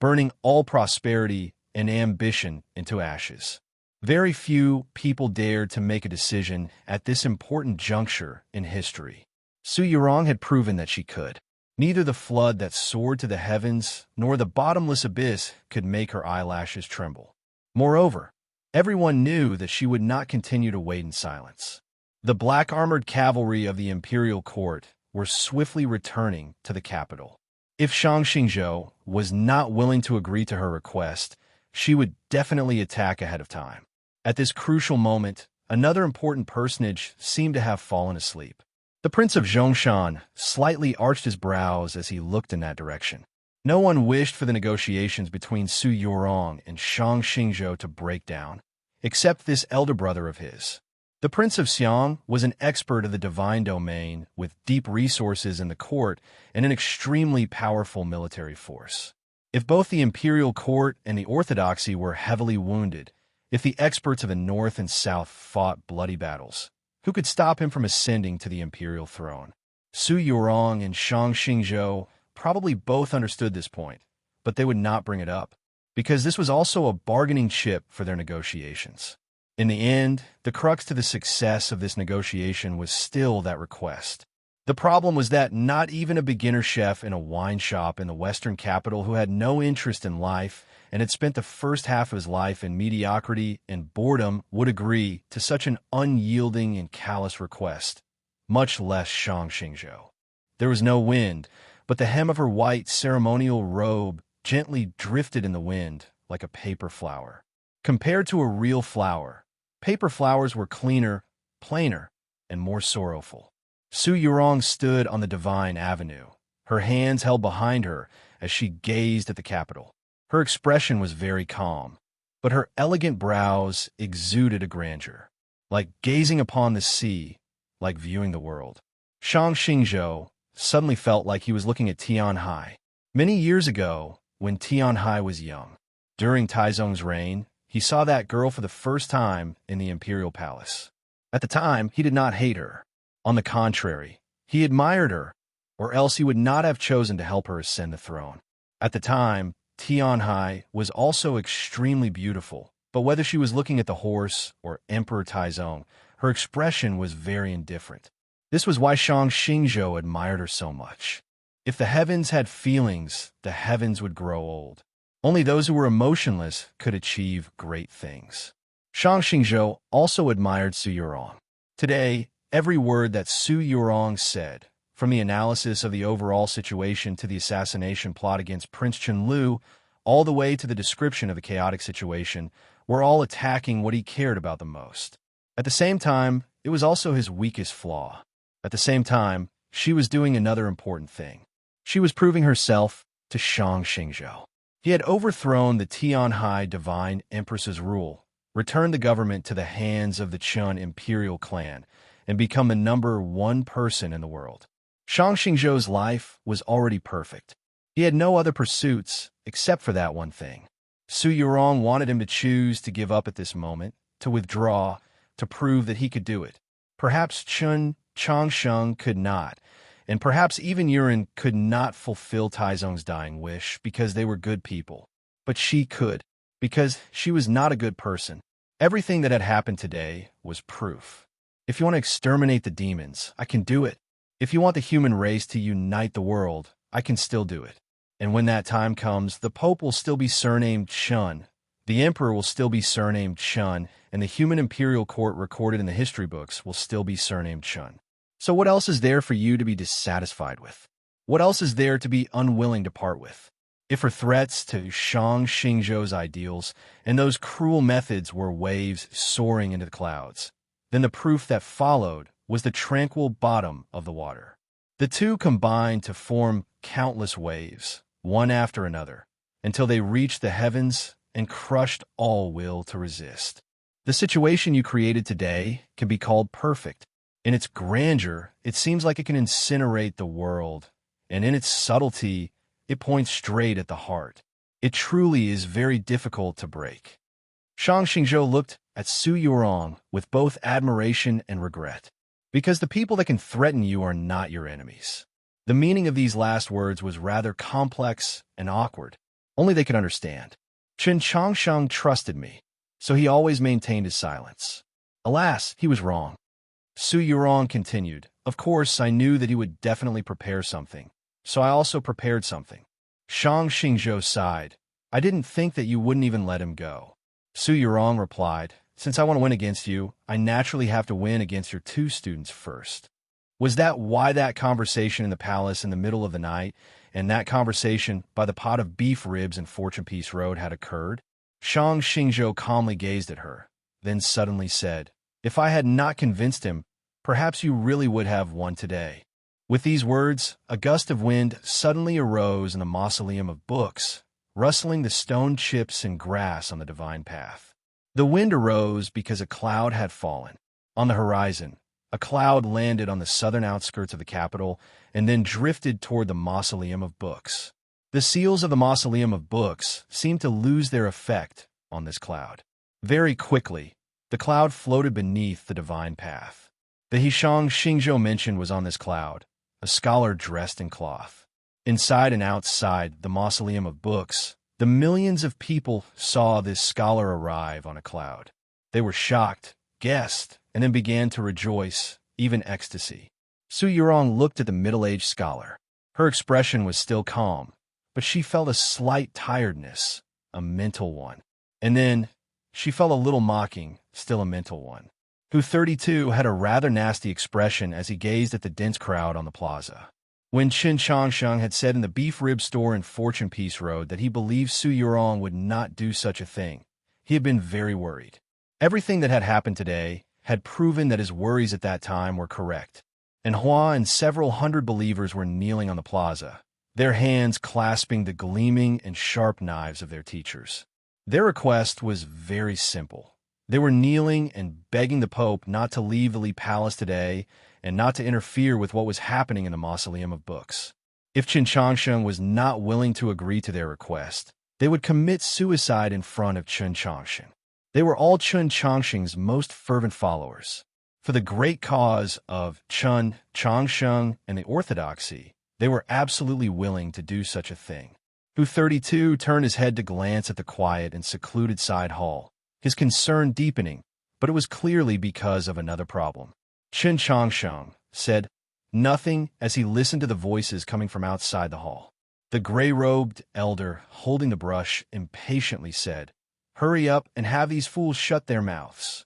burning all prosperity and ambition into ashes. Very few people dared to make a decision at this important juncture in history. Su Yurong had proven that she could. Neither the flood that soared to the heavens nor the bottomless abyss could make her eyelashes tremble. Moreover, everyone knew that she would not continue to wait in silence. The black-armored cavalry of the imperial court were swiftly returning to the capital. If Shang Xingzhou was not willing to agree to her request, she would definitely attack ahead of time. At this crucial moment, another important personage seemed to have fallen asleep. The Prince of Zhongshan slightly arched his brows as he looked in that direction. No one wished for the negotiations between Su Yurong and Shang Xingzhou to break down, except this elder brother of his. The Prince of Xiang was an expert of the divine domain with deep resources in the court and an extremely powerful military force. If both the imperial court and the orthodoxy were heavily wounded, if the experts of the north and south fought bloody battles, who could stop him from ascending to the imperial throne? Su Yurong and Shang Xingzhou probably both understood this point, but they would not bring it up, because this was also a bargaining chip for their negotiations. In the end, the crux to the success of this negotiation was still that request. The problem was that not even a beginner chef in a wine shop in the western capital who had no interest in life and had spent the first half of his life in mediocrity and boredom would agree to such an unyielding and callous request, much less Shang Xingzhou. There was no wind, but the hem of her white ceremonial robe gently drifted in the wind like a paper flower. Compared to a real flower, paper flowers were cleaner, plainer, and more sorrowful. Su Yurong stood on the divine avenue, her hands held behind her as she gazed at the capital. Her expression was very calm, but her elegant brows exuded a grandeur, like gazing upon the sea, like viewing the world. Shang Xingzhou suddenly felt like he was looking at Tianhai. Many years ago, when Tianhai was young, During Taizong's reign, he saw that girl for the first time in the imperial palace. At the time, he did not hate her. On the contrary, he admired her, or else he would not have chosen to help her ascend the throne. At the time, Tianhai was also extremely beautiful, but whether she was looking at the horse or Emperor Taizong, her expression was very indifferent. This was why Shang Xingzhou admired her so much. If the heavens had feelings, the heavens would grow old. Only those who were emotionless could achieve great things. Shang Xingzhou also admired Su Yurong. Today, every word that Su Yurong said, from the analysis of the overall situation to the assassination plot against Prince Chunlu, all the way to the description of the chaotic situation, were all attacking what he cared about the most. At the same time, it was also his weakest flaw. At the same time, she was doing another important thing. She was proving herself to Shang Xingzhou. He had overthrown the Tianhai Divine Empress's rule, returned the government to the hands of the Chun imperial clan, and become the #1 person in the world. Shang Xingzhou's life was already perfect. He had no other pursuits except for that one thing. Su Yurong wanted him to choose to give up at this moment, to withdraw, to prove that he could do it. Perhaps Changsheng could not, and perhaps even Yuren could not fulfill Taizong's dying wish because they were good people. But she could, because she was not a good person. Everything that had happened today was proof. If you want to exterminate the demons, I can do it. If you want the human race to unite the world, I can still do it. And when that time comes, the Pope will still be surnamed Chun, the Emperor will still be surnamed Chun, and the human imperial court recorded in the history books will still be surnamed Chun. So what else is there for you to be dissatisfied with? What else is there to be unwilling to part with? If her threats to Shang Xingzhou's ideals and those cruel methods were waves soaring into the clouds, then the proof that followed was the tranquil bottom of the water. The two combined to form countless waves, one after another, until they reached the heavens and crushed all will to resist. The situation you created today can be called perfect. In its grandeur, it seems like it can incinerate the world, and in its subtlety, it points straight at the heart. It truly is very difficult to break. Shang Xingzhou looked at Su Yurong with both admiration and regret. Because the people that can threaten you are not your enemies. The meaning of these last words was rather complex and awkward. Only they could understand. Chen Changsheng trusted me, so he always maintained his silence. Alas, he was wrong. Su Yurong continued, "Of course, I knew that he would definitely prepare something, so I also prepared something." Shang Xingzhou sighed. "I didn't think that you wouldn't even let him go." Su Yurong replied, "Since I want to win against you, I naturally have to win against your 2 students first." Was that why that conversation in the palace in the middle of the night, and that conversation by the pot of beef ribs in Fortune Peace Road had occurred? Shang Xingzhou calmly gazed at her, then suddenly said, "If I had not convinced him, perhaps you really would have won today." With these words, a gust of wind suddenly arose in the mausoleum of books, rustling the stone chips and grass on the divine path. The wind arose because a cloud had fallen. On the horizon, a cloud landed on the southern outskirts of the capital and then drifted toward the mausoleum of books. The seals of the mausoleum of books seemed to lose their effect on this cloud. Very quickly, the cloud floated beneath the divine path. The Shang Xingzhou mentioned was on this cloud, a scholar dressed in cloth. Inside and outside the mausoleum of books, the millions of people saw this scholar arrive on a cloud. They were shocked, guessed, and then began to rejoice, even ecstasy. Su Yurong looked at the middle-aged scholar. Her expression was still calm, but she felt a slight tiredness, a mental one. And then she felt a little mocking, still a mental one. Who 32 had a rather nasty expression as he gazed at the dense crowd on the plaza. When Chen Changsheng had said in the beef rib store in Fortune Peace Road that he believed Su Yurong would not do such a thing, he had been very worried. Everything that had happened today had proven that his worries at that time were correct. And Hua and several hundred believers were kneeling on the plaza, their hands clasping the gleaming and sharp knives of their teachers. Their request was very simple. They were kneeling and begging the Pope not to leave the Li Palace today and not to interfere with what was happening in the Mausoleum of Books. If Chen Changsheng was not willing to agree to their request, they would commit suicide in front of Chen Changsheng. They were all Chen Changsheng's most fervent followers. For the great cause of Chen Changsheng and the orthodoxy, they were absolutely willing to do such a thing. Hu 32 turned his head to glance at the quiet and secluded side hall, his concern deepening, but it was clearly because of another problem. Chen Changsheng said nothing as he listened to the voices coming from outside the hall. The gray-robed elder, holding the brush, impatiently said, "Hurry up and have these fools shut their mouths."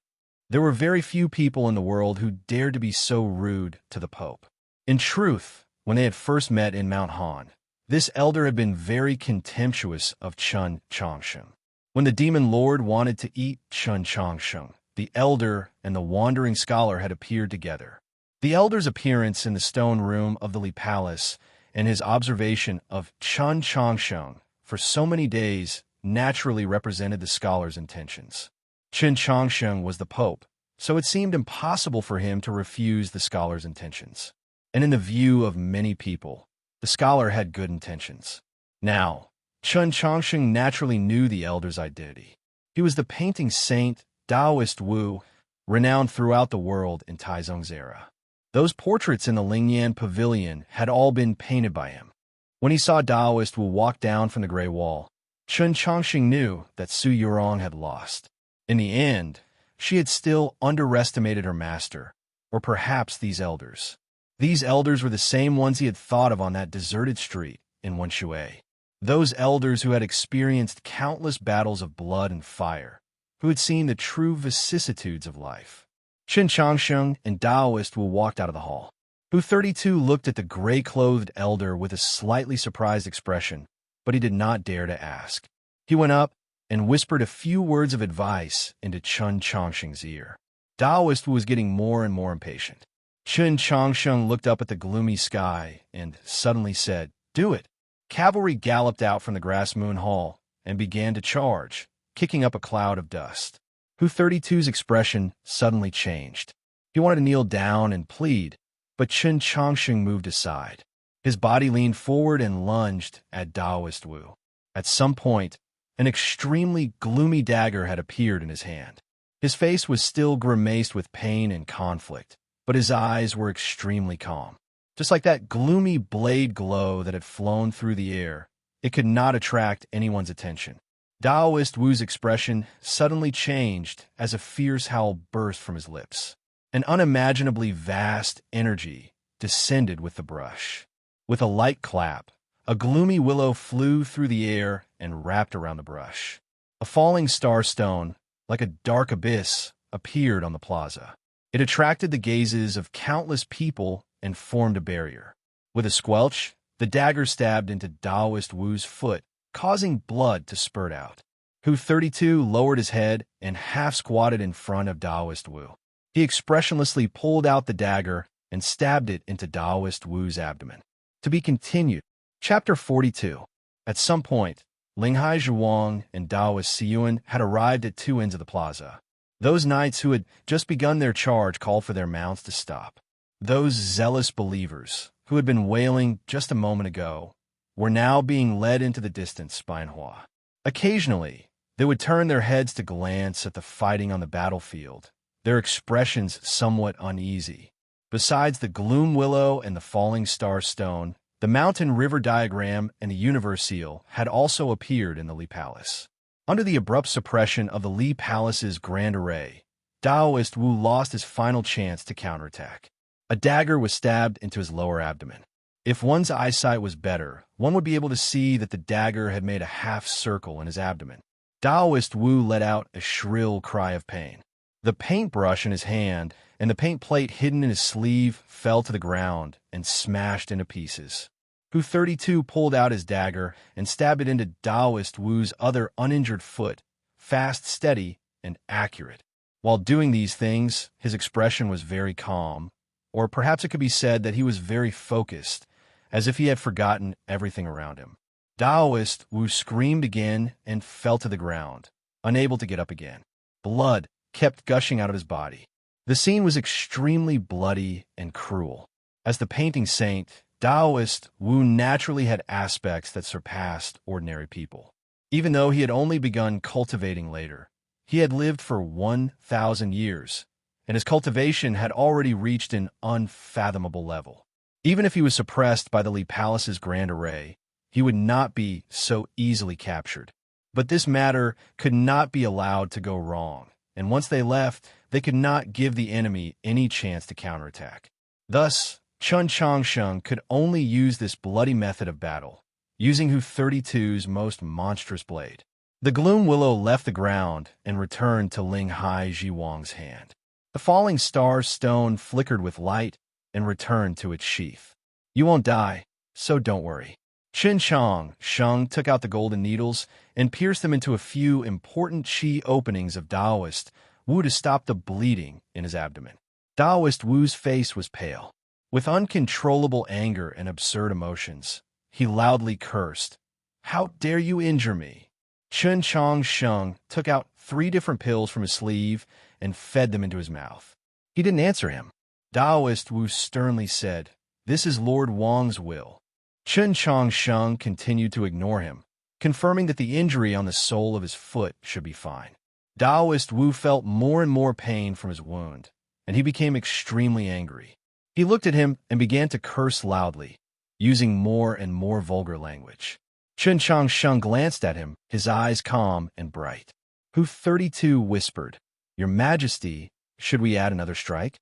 There were very few people in the world who dared to be so rude to the Pope. In truth, when they had first met in Mount Han, this elder had been very contemptuous of Chen Changsheng. When the demon lord wanted to eat Chen Changsheng, the elder and the wandering scholar had appeared together. The elder's appearance in the stone room of the Li Palace and his observation of Chen Changsheng for so many days naturally represented the scholar's intentions. Chen Changsheng was the Pope, so it seemed impossible for him to refuse the scholar's intentions. And in the view of many people, the scholar had good intentions. Now, Chen Changsheng naturally knew the elder's identity. He was the painting saint Taoist Wu, renowned throughout the world in Taizong's era. Those portraits in the Lingyan Pavilion had all been painted by him. When he saw Taoist Wu walk down from the Grey Wall, Chen Changsheng knew that Su Yurong had lost. In the end, she had still underestimated her master, or perhaps these elders. These elders were the same ones he had thought of on that deserted street in Wenshui. Those elders who had experienced countless battles of blood and fire, who had seen the true vicissitudes of life. Chen Changsheng and Taoist Wu walked out of the hall. Hu 32 looked at the gray-clothed elder with a slightly surprised expression, but he did not dare to ask. He went up and whispered a few words of advice into Chen Changsheng's ear. Taoist Wu was getting more and more impatient. Chen Changsheng looked up at the gloomy sky and suddenly said, "Do it." Cavalry galloped out from the Grass Moon Hall and began to charge, kicking up a cloud of dust. Hu 32's expression suddenly changed. He wanted to kneel down and plead, but Chen Changsheng moved aside. His body leaned forward and lunged at Taoist Wu. At some point, an extremely gloomy dagger had appeared in his hand. His face was still grimaced with pain and conflict, but his eyes were extremely calm. Just like that gloomy blade glow that had flown through the air, it could not attract anyone's attention. Taoist Wu's expression suddenly changed as a fierce howl burst from his lips. An unimaginably vast energy descended with the brush. With a light clap, a gloomy willow flew through the air and wrapped around the brush. A falling star stone, like a dark abyss, appeared on the plaza. It attracted the gazes of countless people and formed a barrier. With a squelch, the dagger stabbed into Taoist Wu's foot, causing blood to spurt out. Hu 32 lowered his head and half-squatted in front of Taoist Wu. He expressionlessly pulled out the dagger and stabbed it into Taoist Wu's abdomen. To be continued. Chapter 42. At some point, Linghai Zhuang and Taoist Siyuan had arrived at two ends of the plaza. Those knights who had just begun their charge called for their mounts to stop. Those zealous believers, who had been wailing just a moment ago, were now being led into the distance by Anhua. Occasionally, they would turn their heads to glance at the fighting on the battlefield, their expressions somewhat uneasy. Besides the gloom willow and the falling star stone, the mountain river diagram and the universe seal had also appeared in the Li Palace. Under the abrupt suppression of the Li Palace's grand array, Taoist Wu lost his final chance to counterattack. A dagger was stabbed into his lower abdomen. If one's eyesight was better, one would be able to see that the dagger had made a half circle in his abdomen. Taoist Wu let out a shrill cry of pain. The paintbrush in his hand and the paint plate hidden in his sleeve fell to the ground and smashed into pieces. Hu 32 pulled out his dagger and stabbed it into Taoist Wu's other uninjured foot, fast, steady, and accurate. While doing these things, his expression was very calm, or perhaps it could be said that he was very focused, as if he had forgotten everything around him. Taoist Wu screamed again and fell to the ground, unable to get up again. Blood kept gushing out of his body. The scene was extremely bloody and cruel. As the painting saint, Taoist Wu naturally had aspects that surpassed ordinary people. Even though he had only begun cultivating later, he had lived for 1,000 years, and his cultivation had already reached an unfathomable level. Even if he was suppressed by the Lee Palace's grand array, he would not be so easily captured. But this matter could not be allowed to go wrong, and once they left, they could not give the enemy any chance to counterattack. Thus, Chun Changsheng could only use this bloody method of battle, using Hu 32's most monstrous blade. The gloom willow left the ground and returned to Ling Hai Jiwang's hand. The falling star stone flickered with light and returned to its sheath. You won't die, so don't worry. Chun Changsheng took out the golden needles and pierced them into a few important chi openings of Taoist Wu to stop the bleeding in his abdomen. Taoist Wu's face was pale. With uncontrollable anger and absurd emotions, he loudly cursed, "How dare you injure me?" Chun Changsheng took out 3 different pills from his sleeve and fed them into his mouth. He didn't answer him. Taoist Wu sternly said, "This is Lord Wang's will." Chun Changsheng continued to ignore him, confirming that the injury on the sole of his foot should be fine. Taoist Wu felt more and more pain from his wound, and he became extremely angry. He looked at him and began to curse loudly, using more and more vulgar language. Chun Changsheng glanced at him, his eyes calm and bright. Hu 32 whispered, "Your Majesty, should we add another strike?"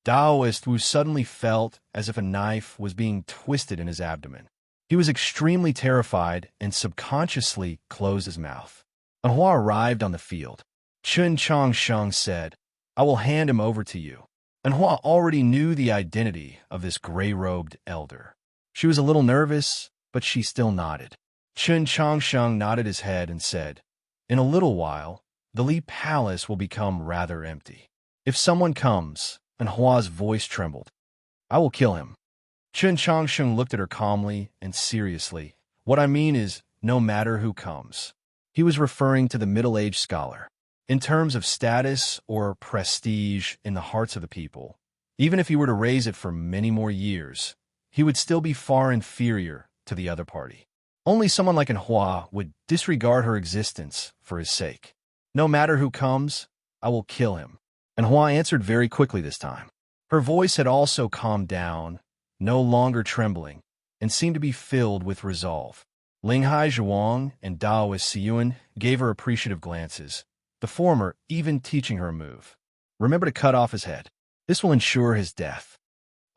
Taoist Wu suddenly felt as if a knife was being twisted in his abdomen. He was extremely terrified and subconsciously closed his mouth. Anhua arrived on the field. Chun Changsheng said, "I will hand him over to you." Anhua already knew the identity of this gray-robed elder. She was a little nervous, but she still nodded. Chun Changsheng nodded his head and said, "In a little while, the Li Palace will become rather empty. If someone comes," and Hua's voice trembled, "I will kill him." Chun Changsheng looked at her calmly and seriously. "What I mean is, no matter who comes." He was referring to the middle-aged scholar. In terms of status or prestige in the hearts of the people, even if he were to raise it for many more years, he would still be far inferior to the other party. Only someone like Anhua would disregard her existence for his sake. "No matter who comes, I will kill him." Anhua answered very quickly this time. Her voice had also calmed down, no longer trembling, and seemed to be filled with resolve. Ling Hai Zhuang and Taoist Siyuan gave her appreciative glances, the former even teaching her a move. "Remember to cut off his head. This will ensure his death."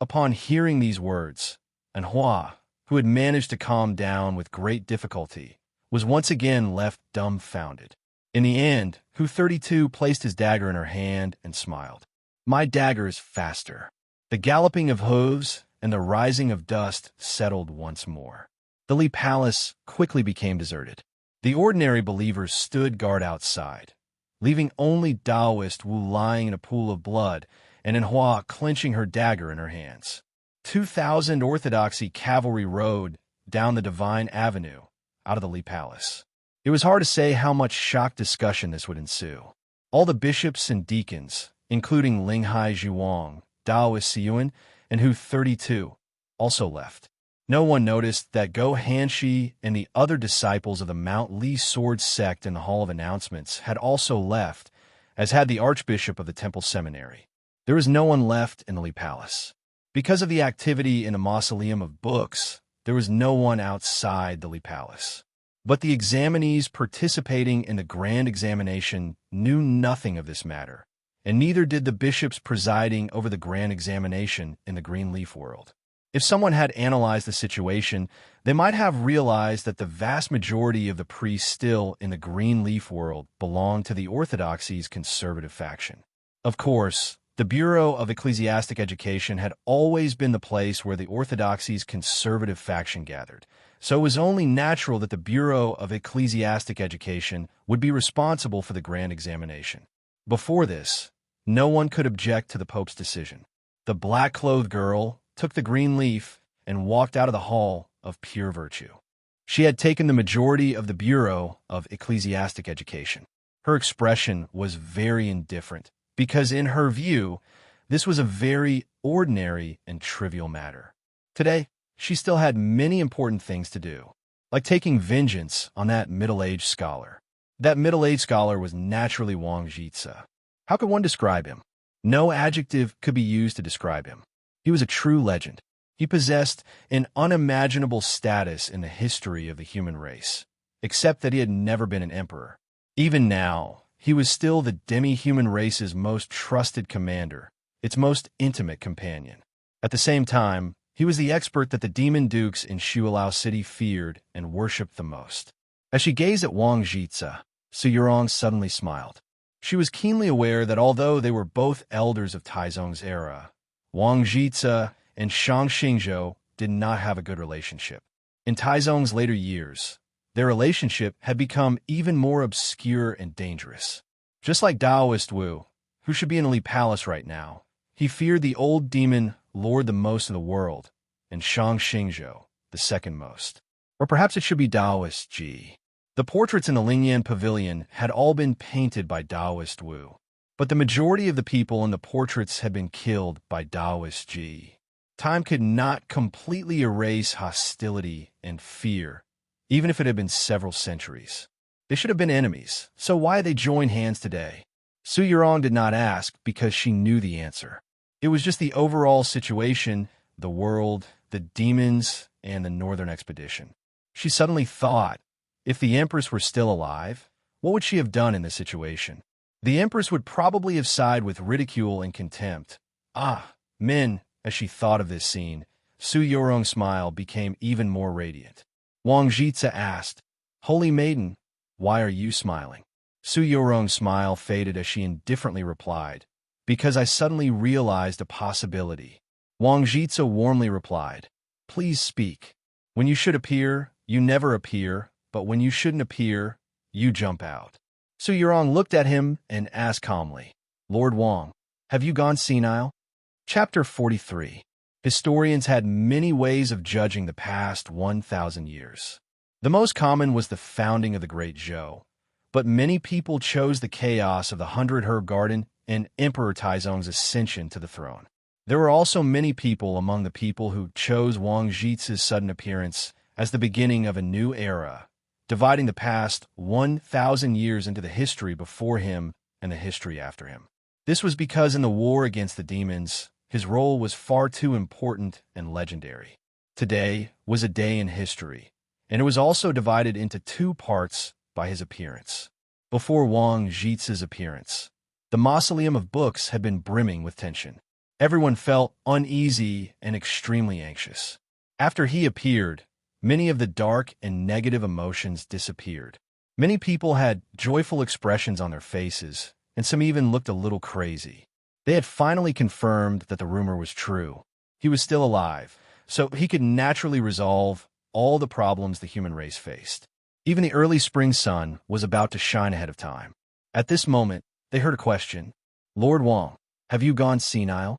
Upon hearing these words, Anhua, who had managed to calm down with great difficulty, was once again left dumbfounded. In the end, Hu 32 placed his dagger in her hand and smiled. "My dagger is faster." The galloping of hooves and the rising of dust settled once more. The Li Palace quickly became deserted. The ordinary believers stood guard outside, leaving only Taoist Wu lying in a pool of blood and Anhua clenching her dagger in her hands. 2,000 Orthodoxy cavalry rode down the Divine Avenue out of the Li Palace. It was hard to say how much shocked discussion this would ensue. All the bishops and deacons, including Ling Hai Zhuang, Taoist Siyuan, and Hu 32, also left. No one noticed that Go Hanshi and the other disciples of the Mount Li Sword sect in the Hall of Announcements had also left, as had the Archbishop of the Temple Seminary. There was no one left in the Li Palace. Because of the activity in the Mausoleum of Books, there was no one outside the Li Palace. But the examinees participating in the grand examination knew nothing of this matter, and neither did the bishops presiding over the grand examination in the Green Leaf world. If someone had analyzed the situation, they might have realized that the vast majority of the priests still in the Green Leaf world belonged to the Orthodoxy's conservative faction. Of course, the Bureau of Ecclesiastic Education had always been the place where the Orthodoxy's conservative faction gathered, so it was only natural that the Bureau of Ecclesiastic Education would be responsible for the grand examination. Before this, no one could object to the Pope's decision. The black-clothed girl took the green leaf and walked out of the hall of pure virtue. She had taken the majority of the Bureau of Ecclesiastic Education. Her expression was very indifferent, because in her view, this was a very ordinary and trivial matter. Today, she still had many important things to do. like taking vengeance on that middle-aged scholar. That middle-aged scholar was naturally Wang Jitsa. How could one describe him? No adjective could be used to describe him. He was a true legend. He possessed an unimaginable status in the history of the human race, except that he had never been an emperor. Even now, he was still the demi-human race's most trusted commander, its most intimate companion. At the same time, he was the expert that the demon dukes in Shualao City feared and worshipped the most. As she gazed at Wang Jitsa, Su Yurong suddenly smiled. She was keenly aware that although they were both elders of Taizong's era, Wang Jitsa and Shang Xingzhou did not have a good relationship. In Taizong's later years, their relationship had become even more obscure and dangerous. Just like Taoist Wu, who should be in Li Palace right now, he feared the old demon lord the most of the world, and Shang Xingzhou the second most. Or perhaps it should be Taoist Ji. The portraits in the Lingyan Pavilion had all been painted by Taoist Wu, but the majority of the people in the portraits had been killed by Taoist Ji. Time could not completely erase hostility and fear, even if it had been several centuries. They should have been enemies, so why they join hands today? Su Yurong did not ask because she knew the answer. It was just the overall situation, the world, the demons, and the northern expedition. She suddenly thought, if the Empress were still alive, what would she have done in this situation? The Empress would probably have sided with ridicule and contempt. Ah, men, as she thought of this scene, Su Yurong's smile became even more radiant. Wang Jitsa asked, "Holy Maiden, why are you smiling?" Su Yurong's smile faded as she indifferently replied, "Because I suddenly realized a possibility." Wang Jitsa warmly replied, "Please speak. When you should appear, you never appear, but when you shouldn't appear, you jump out." Su Yurong looked at him and asked calmly, "Lord Wang, have you gone senile?" Chapter 43. Historians had many ways of judging the past 1,000 years. The most common was the founding of the Great Zhou, but many people chose the chaos of the 100-Herb Garden and Emperor Taizong's ascension to the throne. There were also many people among the people who chose Wang Jitsa's sudden appearance as the beginning of a new era, dividing the past 1,000 years into the history before him and the history after him. This was because in the war against the demons, his role was far too important and legendary. Today was a day in history, and it was also divided into two parts by his appearance. Before Wang Jitsa's appearance, the mausoleum of books had been brimming with tension. Everyone felt uneasy and extremely anxious. After he appeared, many of the dark and negative emotions disappeared. Many people had joyful expressions on their faces, and some even looked a little crazy. They had finally confirmed that the rumor was true. He was still alive, so he could naturally resolve all the problems the human race faced. Even the early spring sun was about to shine ahead of time. At this moment, they heard a question. "Lord Wang, have you gone senile?"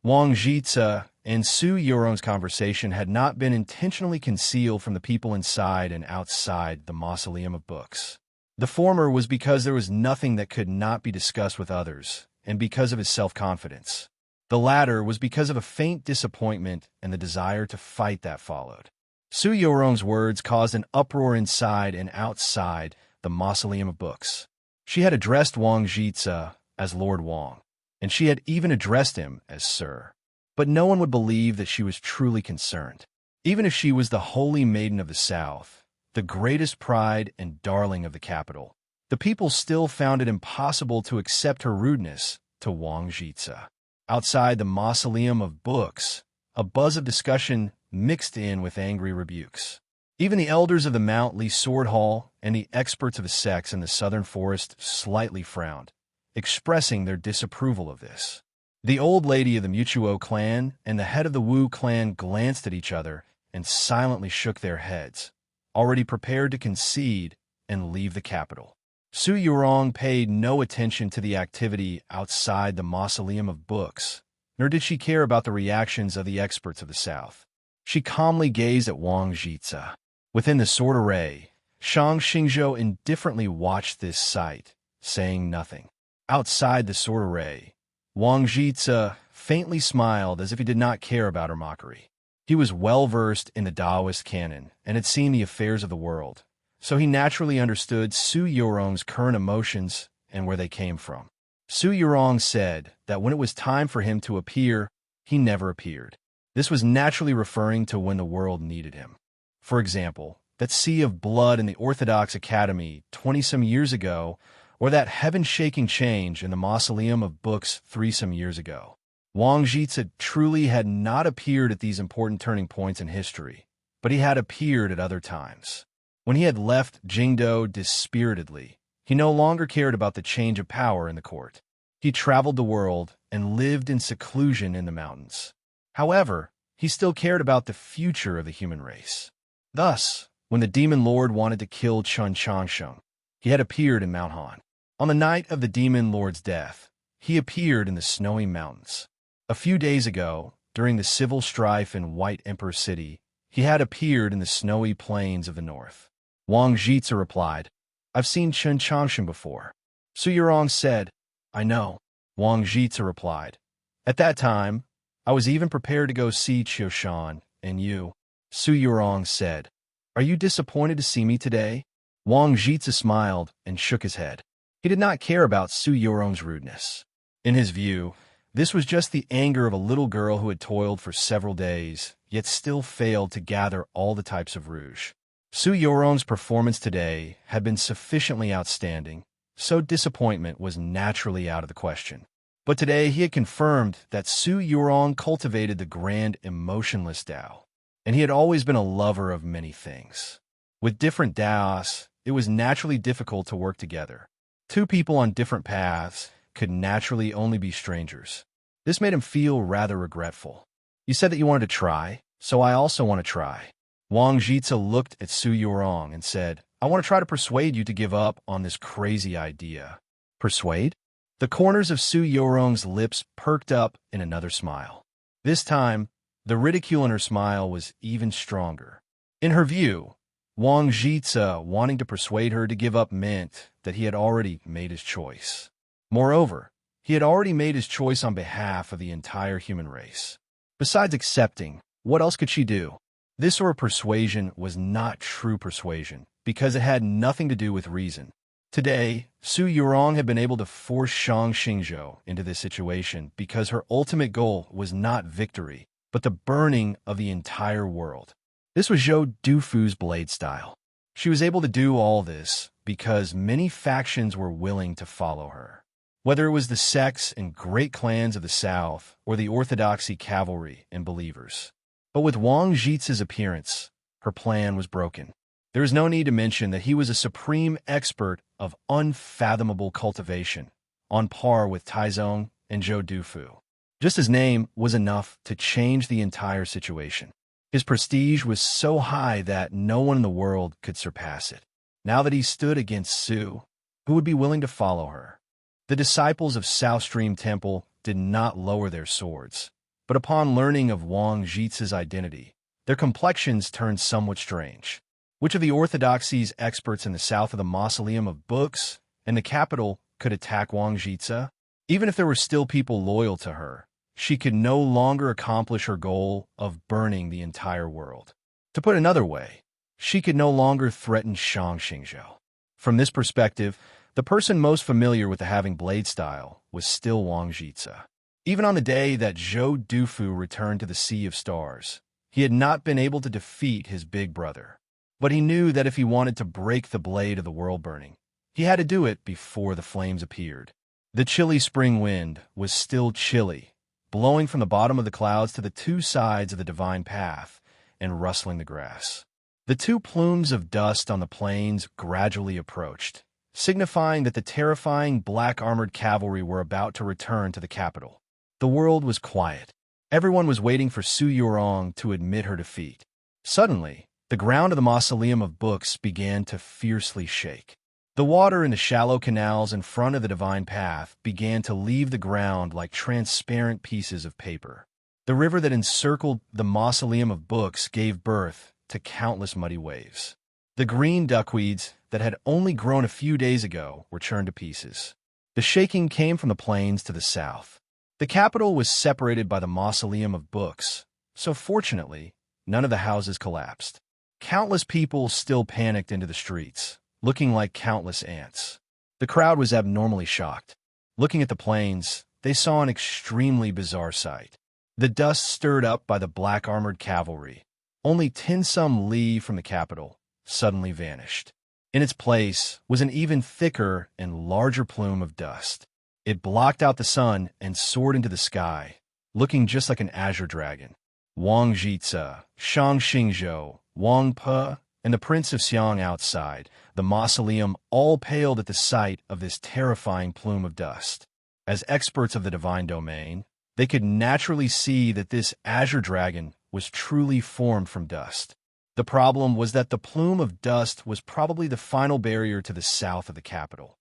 Wang Jitsa and Su Yurong's conversation had not been intentionally concealed from the people inside and outside the mausoleum of books. The former was because there was nothing that could not be discussed with others, and because of his self-confidence. The latter was because of a faint disappointment and the desire to fight that followed. Su Yurong's words caused an uproar inside and outside the mausoleum of books. She had addressed Wang Jitsa as Lord Wang, and she had even addressed him as Sir. But no one would believe that she was truly concerned. Even if she was the holy maiden of the South, the greatest pride and darling of the capital, the people still found it impossible to accept her rudeness to Wang Jitsa. Outside the mausoleum of books, a buzz of discussion mixed in with angry rebukes. Even the elders of the Mount Li Sword Hall and the experts of the sects in the southern forest slightly frowned, expressing their disapproval of this. The old lady of the Mutuo clan and the head of the Wu clan glanced at each other and silently shook their heads, already prepared to concede and leave the capital. Su Yurong paid no attention to the activity outside the mausoleum of books, nor did she care about the reactions of the experts of the South. She calmly gazed at Wang Jitsa. Within the sword array, Shang Xingzhou indifferently watched this sight, saying nothing. Outside the sword array, Wang Jitsa faintly smiled as if he did not care about her mockery. He was well-versed in the Taoist canon and had seen the affairs of the world, so he naturally understood Su Yorong's current emotions and where they came from. Su Yorong said that when it was time for him to appear, he never appeared. This was naturally referring to when the world needed him. For example, that sea of blood in the Orthodox Academy 20-some years ago, or that heaven-shaking change in the Mausoleum of Books 3-some years ago. Wang Jitze truly had not appeared at these important turning points in history, but he had appeared at other times. When he had left Jingdo dispiritedly, he no longer cared about the change of power in the court. He traveled the world and lived in seclusion in the mountains. However, he still cared about the future of the human race. Thus, when the demon lord wanted to kill Chun Changsheng, he had appeared in Mount Han. On the night of the demon lord's death, he appeared in the snowy mountains. A few days ago, during the civil strife in White Emperor City, he had appeared in the snowy plains of the north. Wang Jitze replied, "I've seen Chun Changsheng before." Su Yorong said, "I know." Wang Jitze replied, "At that time, I was even prepared to go see Qiushan, and you." Su Yorong said, "Are you disappointed to see me today?" Wang Jitze smiled and shook his head. He did not care about Su Yorong's rudeness. In his view, this was just the anger of a little girl who had toiled for several days, yet still failed to gather all the types of rouge. Su Yorong's performance today had been sufficiently outstanding, so disappointment was naturally out of the question. But today he had confirmed that Su Yorong cultivated the grand emotionless Tao, and he had always been a lover of many things. With different Taos, it was naturally difficult to work together. Two people on different paths could naturally only be strangers. This made him feel rather regretful. "You said that you wanted to try, so I also want to try." Wang Jitze looked at Su Yorong and said, "I want to try to persuade you to give up on this crazy idea." Persuade? The corners of Su Yorong's lips perked up in another smile. This time, the ridicule in her smile was even stronger. In her view, Wang Jitze wanting to persuade her to give up meant that he had already made his choice. Moreover, he had already made his choice on behalf of the entire human race. Besides accepting, what else could she do? This sort of persuasion was not true persuasion, because it had nothing to do with reason. Today, Su Yorong had been able to force Shang Xingzhou into this situation because her ultimate goal was not victory, but the burning of the entire world. This was Zhou Dufu's blade style. She was able to do all this because many factions were willing to follow her. Whether it was the sects and great clans of the south or the orthodoxy cavalry and believers. But with Wang Jitze's appearance, her plan was broken. There is no need to mention that he was a supreme expert of unfathomable cultivation, on par with Taizong and Zhou Dufu. Just his name was enough to change the entire situation. His prestige was so high that no one in the world could surpass it. Now that he stood against Su, who would be willing to follow her? The disciples of South Stream Temple did not lower their swords, but upon learning of Wang Jitze's identity, their complexions turned somewhat strange. Which of the orthodoxy's experts in the south of the Mausoleum of Books and the capital could attack Wang Jitze? Even if there were still people loyal to her, she could no longer accomplish her goal of burning the entire world. To put another way, she could no longer threaten Shang Xingzhou. From this perspective, the person most familiar with the having blade style was still Wang Jitze. Even on the day that Zhou Dufu returned to the Sea of Stars, he had not been able to defeat his big brother. But he knew that if he wanted to break the blade of the world burning, he had to do it before the flames appeared. The chilly spring wind was still chilly, blowing from the bottom of the clouds to the two sides of the divine path and rustling the grass. The two plumes of dust on the plains gradually approached, signifying that the terrifying black-armored cavalry were about to return to the capital. The world was quiet. Everyone was waiting for Su Yorong to admit her defeat. Suddenly, the ground of the Mausoleum of Books began to fiercely shake. The water in the shallow canals in front of the divine path began to leave the ground like transparent pieces of paper. The river that encircled the Mausoleum of Books gave birth to countless muddy waves. The green duckweeds that had only grown a few days ago were churned to pieces. The shaking came from the plains to the south. The capital was separated by the Mausoleum of Books, so fortunately, none of the houses collapsed. Countless people still panicked into the streets, looking like countless ants. The crowd was abnormally shocked. Looking at the plains, they saw an extremely bizarre sight. The dust stirred up by the black-armored cavalry, only 10-some li from the capital, suddenly vanished. In its place was an even thicker and larger plume of dust. It blocked out the sun and soared into the sky, looking just like an azure dragon. Wang Jitze, Shang Xingzhou, Wang Pe, and the Prince of Xiang outside the mausoleum all paled at the sight of this terrifying plume of dust. As experts of the divine domain, they could naturally see that this azure dragon was truly formed from dust. The problem was that the plume of dust was probably the final barrier to the south of the capital.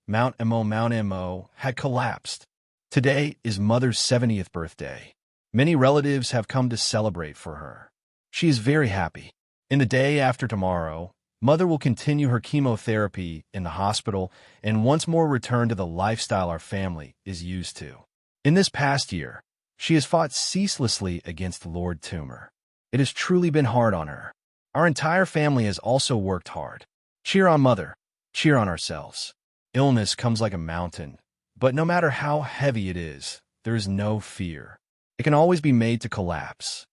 Mount Emo had collapsed. Today is Mother's 70th birthday. Many relatives have come to celebrate for her. She is very happy. In the day after tomorrow, Mother will continue her chemotherapy in the hospital and once more return to the lifestyle our family is used to. In this past year, she has fought ceaselessly against Lord Tumor. It has truly been hard on her. Our entire family has also worked hard. Cheer on Mother. Cheer on ourselves. Illness comes like a mountain, but no matter how heavy it is, there is no fear. It can always be made to collapse.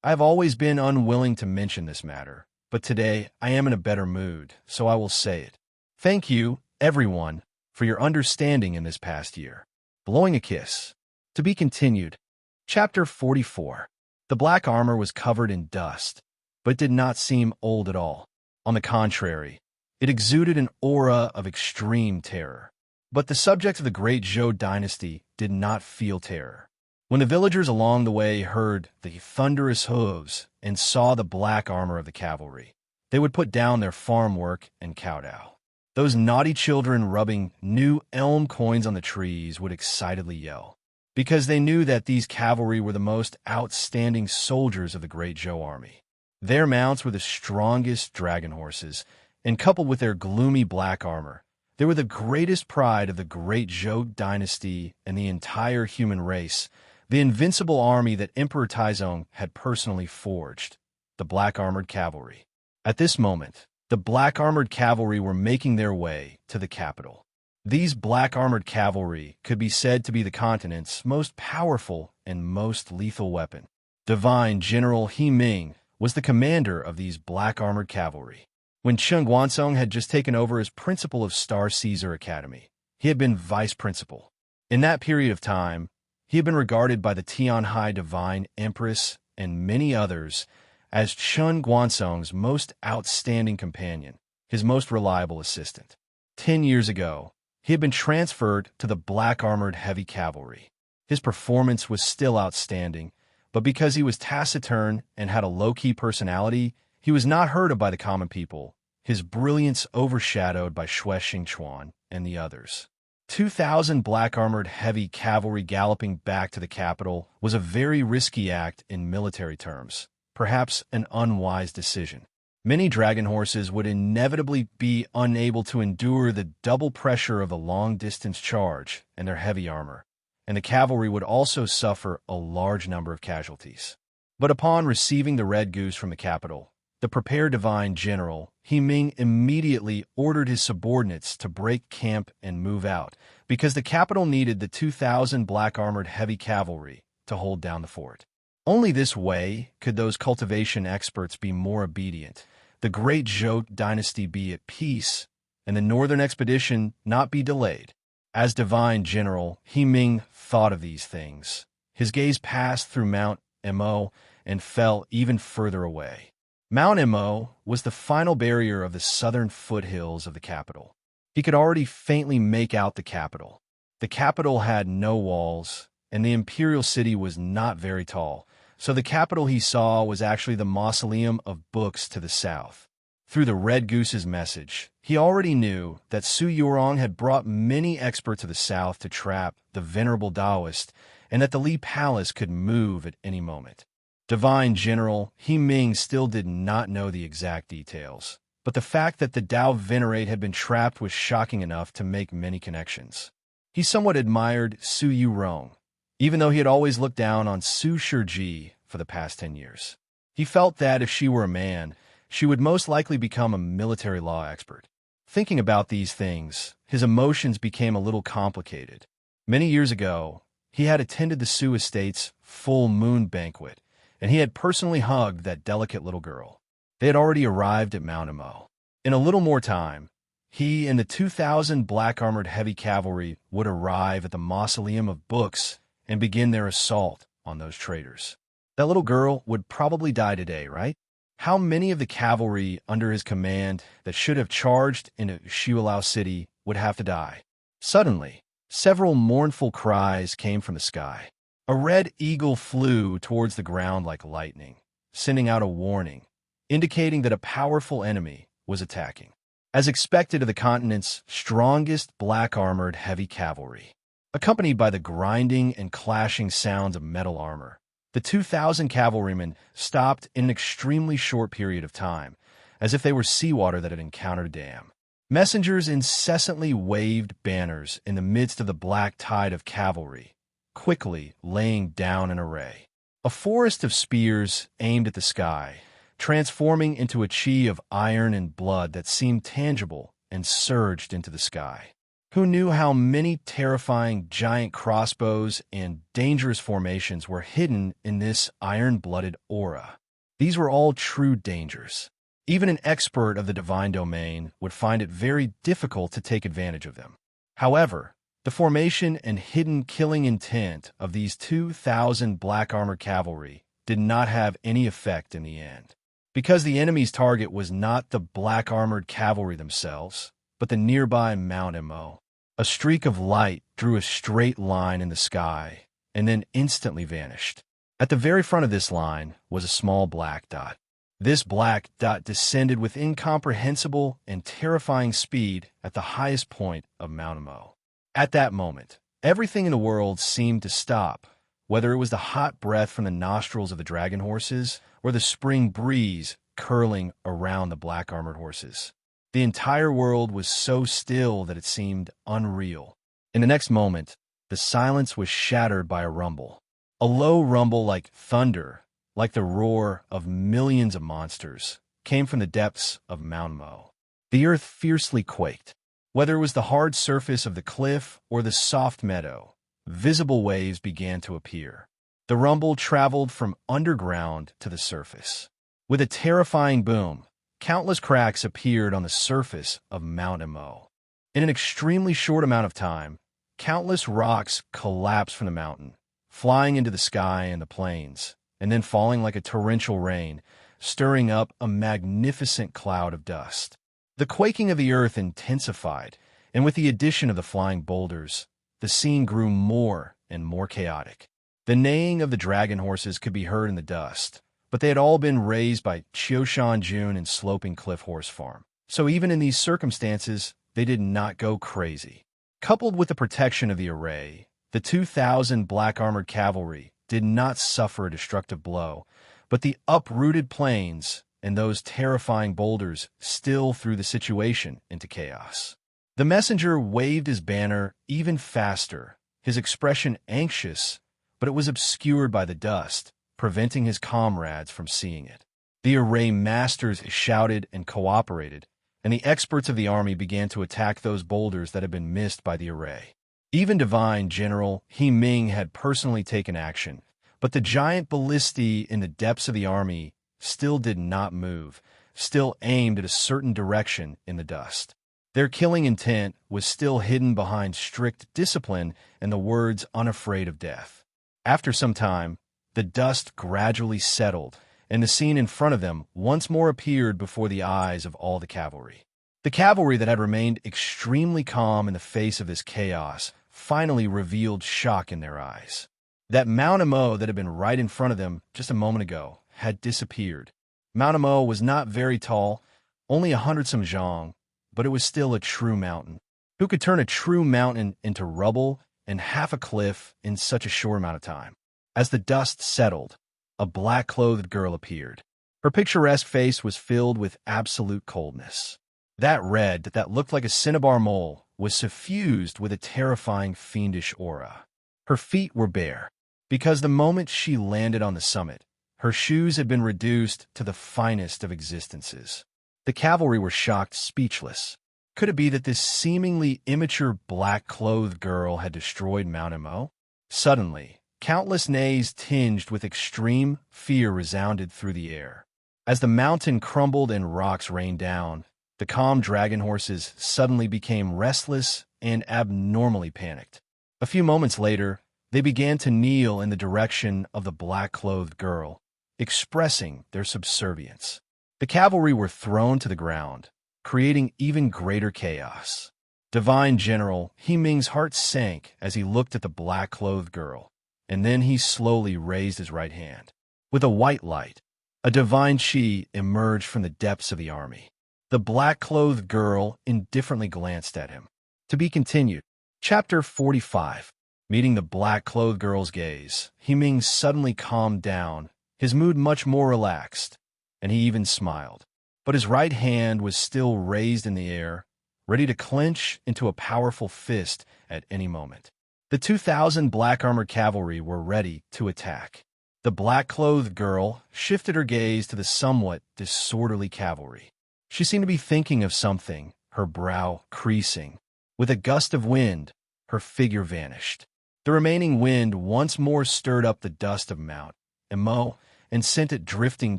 I have always been unwilling to mention this matter, but today I am in a better mood, so I will say it. Thank you, everyone, for your understanding in this past year. Blowing a kiss. To be continued. Chapter 44. The black armor was covered in dust, but did not seem old at all. On the contrary, it exuded an aura of extreme terror. But the subjects of the great Zhou dynasty did not feel terror. When the villagers along the way heard the thunderous hooves and saw the black armor of the cavalry, they would put down their farm work and kowtow. Those naughty children rubbing new elm coins on the trees would excitedly yell, because they knew that these cavalry were the most outstanding soldiers of the great Zhou army. Their mounts were the strongest dragon horses, and coupled with their gloomy black armor, they were the greatest pride of the great Zhou dynasty and the entire human race, the invincible army that Emperor Taizong had personally forged, the black-armored cavalry. At this moment, the black-armored cavalry were making their way to the capital. These black-armored cavalry could be said to be the continent's most powerful and most lethal weapon. Divine General He Ming was the commander of these black-armored cavalry. When Chen Guansong had just taken over as principal of Star Caesar Academy, he had been vice principal. In that period of time, he had been regarded by the Tianhai Divine Empress and many others as Chen Guansong's most outstanding companion, his most reliable assistant. 10 years ago, he had been transferred to the black-armored heavy cavalry. His performance was still outstanding, but because he was taciturn and had a low-key personality, he was not heard of by the common people, his brilliance overshadowed by Xue Xingchuan and the others. 2,000 black-armored heavy cavalry galloping back to the capital was a very risky act in military terms, perhaps an unwise decision. Many dragon horses would inevitably be unable to endure the double pressure of a long-distance charge and their heavy armor, and the cavalry would also suffer a large number of casualties. But upon receiving the red goose from the capital, the prepared divine general, He Ming, immediately ordered his subordinates to break camp and move out, because the capital needed the 2,000 black-armored heavy cavalry to hold down the fort. Only this way could those cultivation experts be more obedient, the great Zhou dynasty be at peace, and the northern expedition not be delayed. As divine general, He Ming thought of these things. His gaze passed through Mount Emo and fell even further away. Mount Emo was the final barrier of the southern foothills of the capital. He could already faintly make out the capital. The capital had no walls, and the imperial city was not very tall, so the capital he saw was actually the mausoleum of books to the south. Through the Red Goose's message, he already knew that Su Yurong had brought many experts to the south to trap the venerable Taoist, and that the Li Palace could move at any moment. Divine General He Ming still did not know the exact details, but the fact that the Tao Venerate had been trapped was shocking enough to make many connections. He somewhat admired Su Yurong, even though he had always looked down on Su Shiji for the past 10 years. He felt that if she were a man, she would most likely become a military law expert. Thinking about these things, his emotions became a little complicated. Many years ago, he had attended the Sioux Estate's full moon banquet, and he had personally hugged that delicate little girl. They had already arrived at Mount Emo. In a little more time, he and the 2,000 black-armored heavy cavalry would arrive at the Mausoleum of Books and begin their assault on those traitors. That little girl would probably die today, right? How many of the cavalry under his command that should have charged into Shiwalao City would have to die? Suddenly, several mournful cries came from the sky. A red eagle flew towards the ground like lightning, sending out a warning, indicating that a powerful enemy was attacking. As expected of the continent's strongest black-armored heavy cavalry, accompanied by the grinding and clashing sounds of metal armor, the 2,000 cavalrymen stopped in an extremely short period of time, as if they were seawater that had encountered a dam. Messengers incessantly waved banners in the midst of the black tide of cavalry, quickly laying down an array. A forest of spears aimed at the sky, transforming into a chi of iron and blood that seemed tangible and surged into the sky. Who knew how many terrifying giant crossbows and dangerous formations were hidden in this iron-blooded aura? These were all true dangers. Even an expert of the divine domain would find it very difficult to take advantage of them. However, the formation and hidden killing intent of these 2,000 black-armored cavalry did not have any effect in the end. Because the enemy's target was not the black-armored cavalry themselves, but the nearby Mount Emo. A streak of light drew a straight line in the sky and then instantly vanished. At the very front of this line was a small black dot. This black dot descended with incomprehensible and terrifying speed at the highest point of Mount Emo. At that moment, everything in the world seemed to stop, whether it was the hot breath from the nostrils of the dragon horses or the spring breeze curling around the black-armored horses. The entire world was so still that it seemed unreal. In the next moment, the silence was shattered by a rumble. A low rumble like thunder, like the roar of millions of monsters, came from the depths of Mount Mo. The earth fiercely quaked. Whether it was the hard surface of the cliff or the soft meadow, visible waves began to appear. The rumble traveled from underground to the surface. With a terrifying boom, countless cracks appeared on the surface of Mount Emo. In an extremely short amount of time, countless rocks collapsed from the mountain, flying into the sky and the plains, and then falling like a torrential rain, stirring up a magnificent cloud of dust. The quaking of the earth intensified, and with the addition of the flying boulders, the scene grew more and more chaotic. The neighing of the dragon horses could be heard in the dust, but they had all been raised by Chioshan Jun and Sloping Cliff Horse Farm. So even in these circumstances, they did not go crazy. Coupled with the protection of the array, the 2,000 black-armored cavalry did not suffer a destructive blow, but the uprooted plains and those terrifying boulders still threw the situation into chaos. The messenger waved his banner even faster, his expression anxious, but it was obscured by the dust, preventing his comrades from seeing it. The array masters shouted and cooperated, and the experts of the army began to attack those boulders that had been missed by the array. Even Divine General He Ming had personally taken action, but the giant ballistae in the depths of the army still did not move, still aimed at a certain direction in the dust. Their killing intent was still hidden behind strict discipline and the words unafraid of death. After some time, the dust gradually settled, and the scene in front of them once more appeared before the eyes of all the cavalry. The cavalry that had remained extremely calm in the face of this chaos finally revealed shock in their eyes. That Mount Emo that had been right in front of them just a moment ago had disappeared. Mount Emo was not very tall, only 100-some zhang, but it was still a true mountain. Who could turn a true mountain into rubble and half a cliff in such a short amount of time? As the dust settled, a black-clothed girl appeared. Her picturesque face was filled with absolute coldness. That red that looked like a cinnabar mole was suffused with a terrifying fiendish aura. Her feet were bare, because the moment she landed on the summit, Her shoes had been reduced to the finest of existences. The cavalry were shocked, speechless. Could it be that this seemingly immature black-clothed girl had destroyed Mount Mo? Suddenly, countless neighs tinged with extreme fear resounded through the air. As the mountain crumbled and rocks rained down, the calm dragon horses suddenly became restless and abnormally panicked. A few moments later, they began to kneel in the direction of the black-clothed girl, expressing their subservience. The cavalry were thrown to the ground, creating even greater chaos. Divine General He Ming's heart sank as he looked at the black-clothed girl, and then he slowly raised his right hand. With a white light, a divine chi emerged from the depths of the army. The black-clothed girl indifferently glanced at him. To be continued. Chapter 45. Meeting the black-clothed girl's gaze, He Ming suddenly calmed down, his mood much more relaxed, and he even smiled. But his right hand was still raised in the air, ready to clench into a powerful fist at any moment. The 2,000 black-armored cavalry were ready to attack. The black-clothed girl shifted her gaze to the somewhat disorderly cavalry. She seemed to be thinking of something, her brow creasing. With a gust of wind, her figure vanished. The remaining wind once more stirred up the dust of Mount Mo and sent it drifting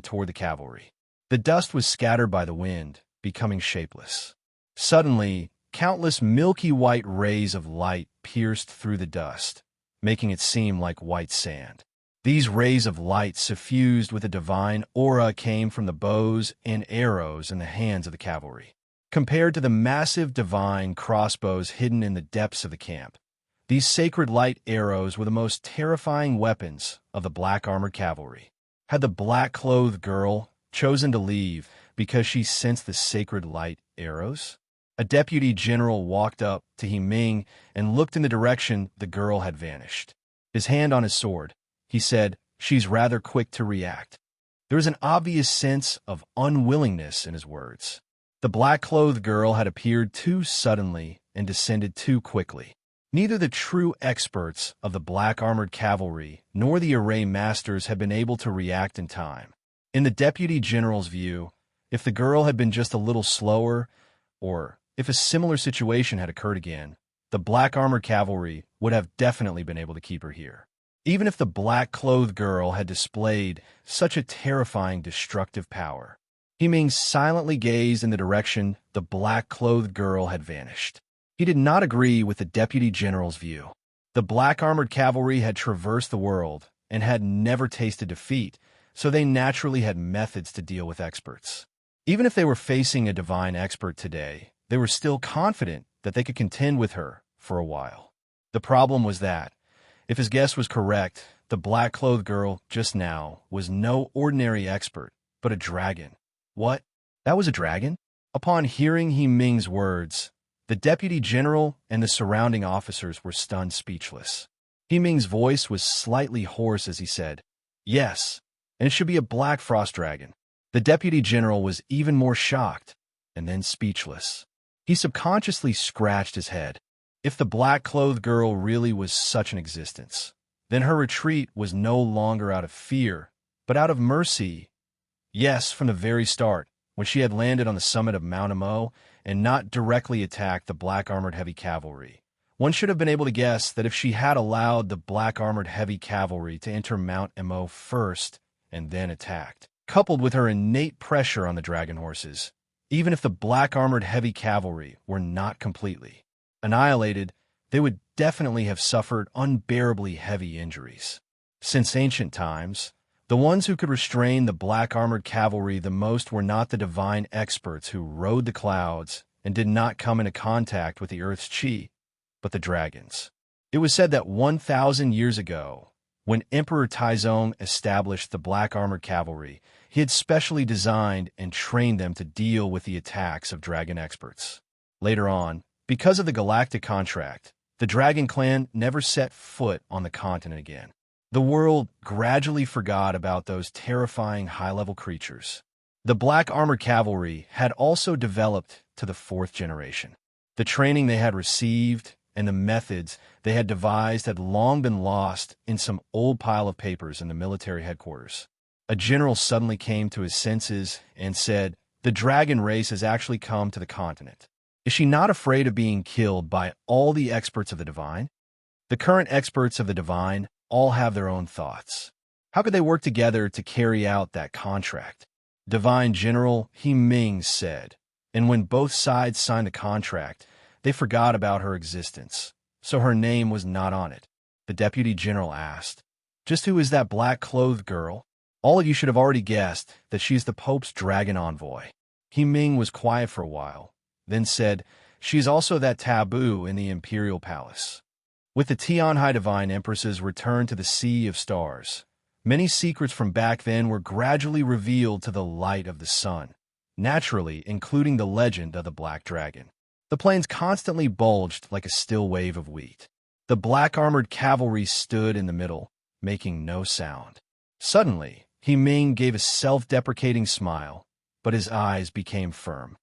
toward the cavalry. The dust was scattered by the wind, becoming shapeless. Suddenly, countless milky white rays of light pierced through the dust, making it seem like white sand. These rays of light suffused with a divine aura came from the bows and arrows in the hands of the cavalry. Compared to the massive divine crossbows hidden in the depths of the camp, these sacred light arrows were the most terrifying weapons of the black-armored cavalry. Had the black-clothed girl chosen to leave because she sensed the sacred light arrows? A deputy general walked up to He Ming and looked in the direction the girl had vanished. His hand on his sword, he said, "She's rather quick to react." There was an obvious sense of unwillingness in his words. The black-clothed girl had appeared too suddenly and descended too quickly. Neither the true experts of the black-armored cavalry nor the array masters had been able to react in time. In the deputy general's view, if the girl had been just a little slower, or if a similar situation had occurred again, the black-armored cavalry would have definitely been able to keep her here. Even if the black-clothed girl had displayed such a terrifying destructive power. He Ming silently gazed in the direction the black-clothed girl had vanished. He did not agree with the deputy general's view. The black-armored cavalry had traversed the world and had never tasted defeat, so they naturally had methods to deal with experts. Even if they were facing a divine expert today, they were still confident that they could contend with her for a while. The problem was that, if his guess was correct, the black-clothed girl just now was no ordinary expert, but a dragon. What? That was a dragon? Upon hearing He Ming's words, the deputy general and the surrounding officers were stunned speechless. He Ming's voice was slightly hoarse as he said, "Yes, and it should be a black frost dragon." The deputy general was even more shocked, and then speechless. He subconsciously scratched his head. If the black-clothed girl really was such an existence, then her retreat was no longer out of fear, but out of mercy. Yes, from the very start, when she had landed on the summit of Mount Mo and not directly attacked the black-armored heavy cavalry, one should have been able to guess that if she had allowed the black-armored heavy cavalry to enter Mount Mo first and then attacked, coupled with her innate pressure on the dragon horses, even if the black-armored heavy cavalry were not completely annihilated, they would definitely have suffered unbearably heavy injuries. Since ancient times, the ones who could restrain the black-armored cavalry the most were not the divine experts who rode the clouds and did not come into contact with the earth's chi, but the dragons. It was said that 1,000 years ago, when Emperor Taizong established the black-armored cavalry, he had specially designed and trained them to deal with the attacks of dragon experts. Later on, because of the galactic contract, the Dragon Clan never set foot on the continent again. The world gradually forgot about those terrifying high-level creatures. The black-armored cavalry had also developed to the 4th generation. The training they had received and the methods they had devised had long been lost in some old pile of papers in the military headquarters. A general suddenly came to his senses and said, "The dragon race has actually come to the continent. Is she not afraid of being killed by all the experts of the divine?" The current experts of the divine all have their own thoughts. How could they work together to carry out that contract? Divine General He Ming said, and when both sides signed the contract, they forgot about her existence, so her name was not on it. The Deputy General asked, "Just who is that black-clothed girl?" "All of you should have already guessed that she is the Pope's dragon envoy." He Ming was quiet for a while, then said, "She is also that taboo in the Imperial Palace." With the Tianhai Divine Empress's return to the Sea of Stars, many secrets from back then were gradually revealed to the light of the sun, naturally including the legend of the Black Dragon. The plains constantly bulged like a still wave of wheat. The black-armored cavalry stood in the middle, making no sound. Suddenly, He Ming gave a self-deprecating smile, but his eyes became firm.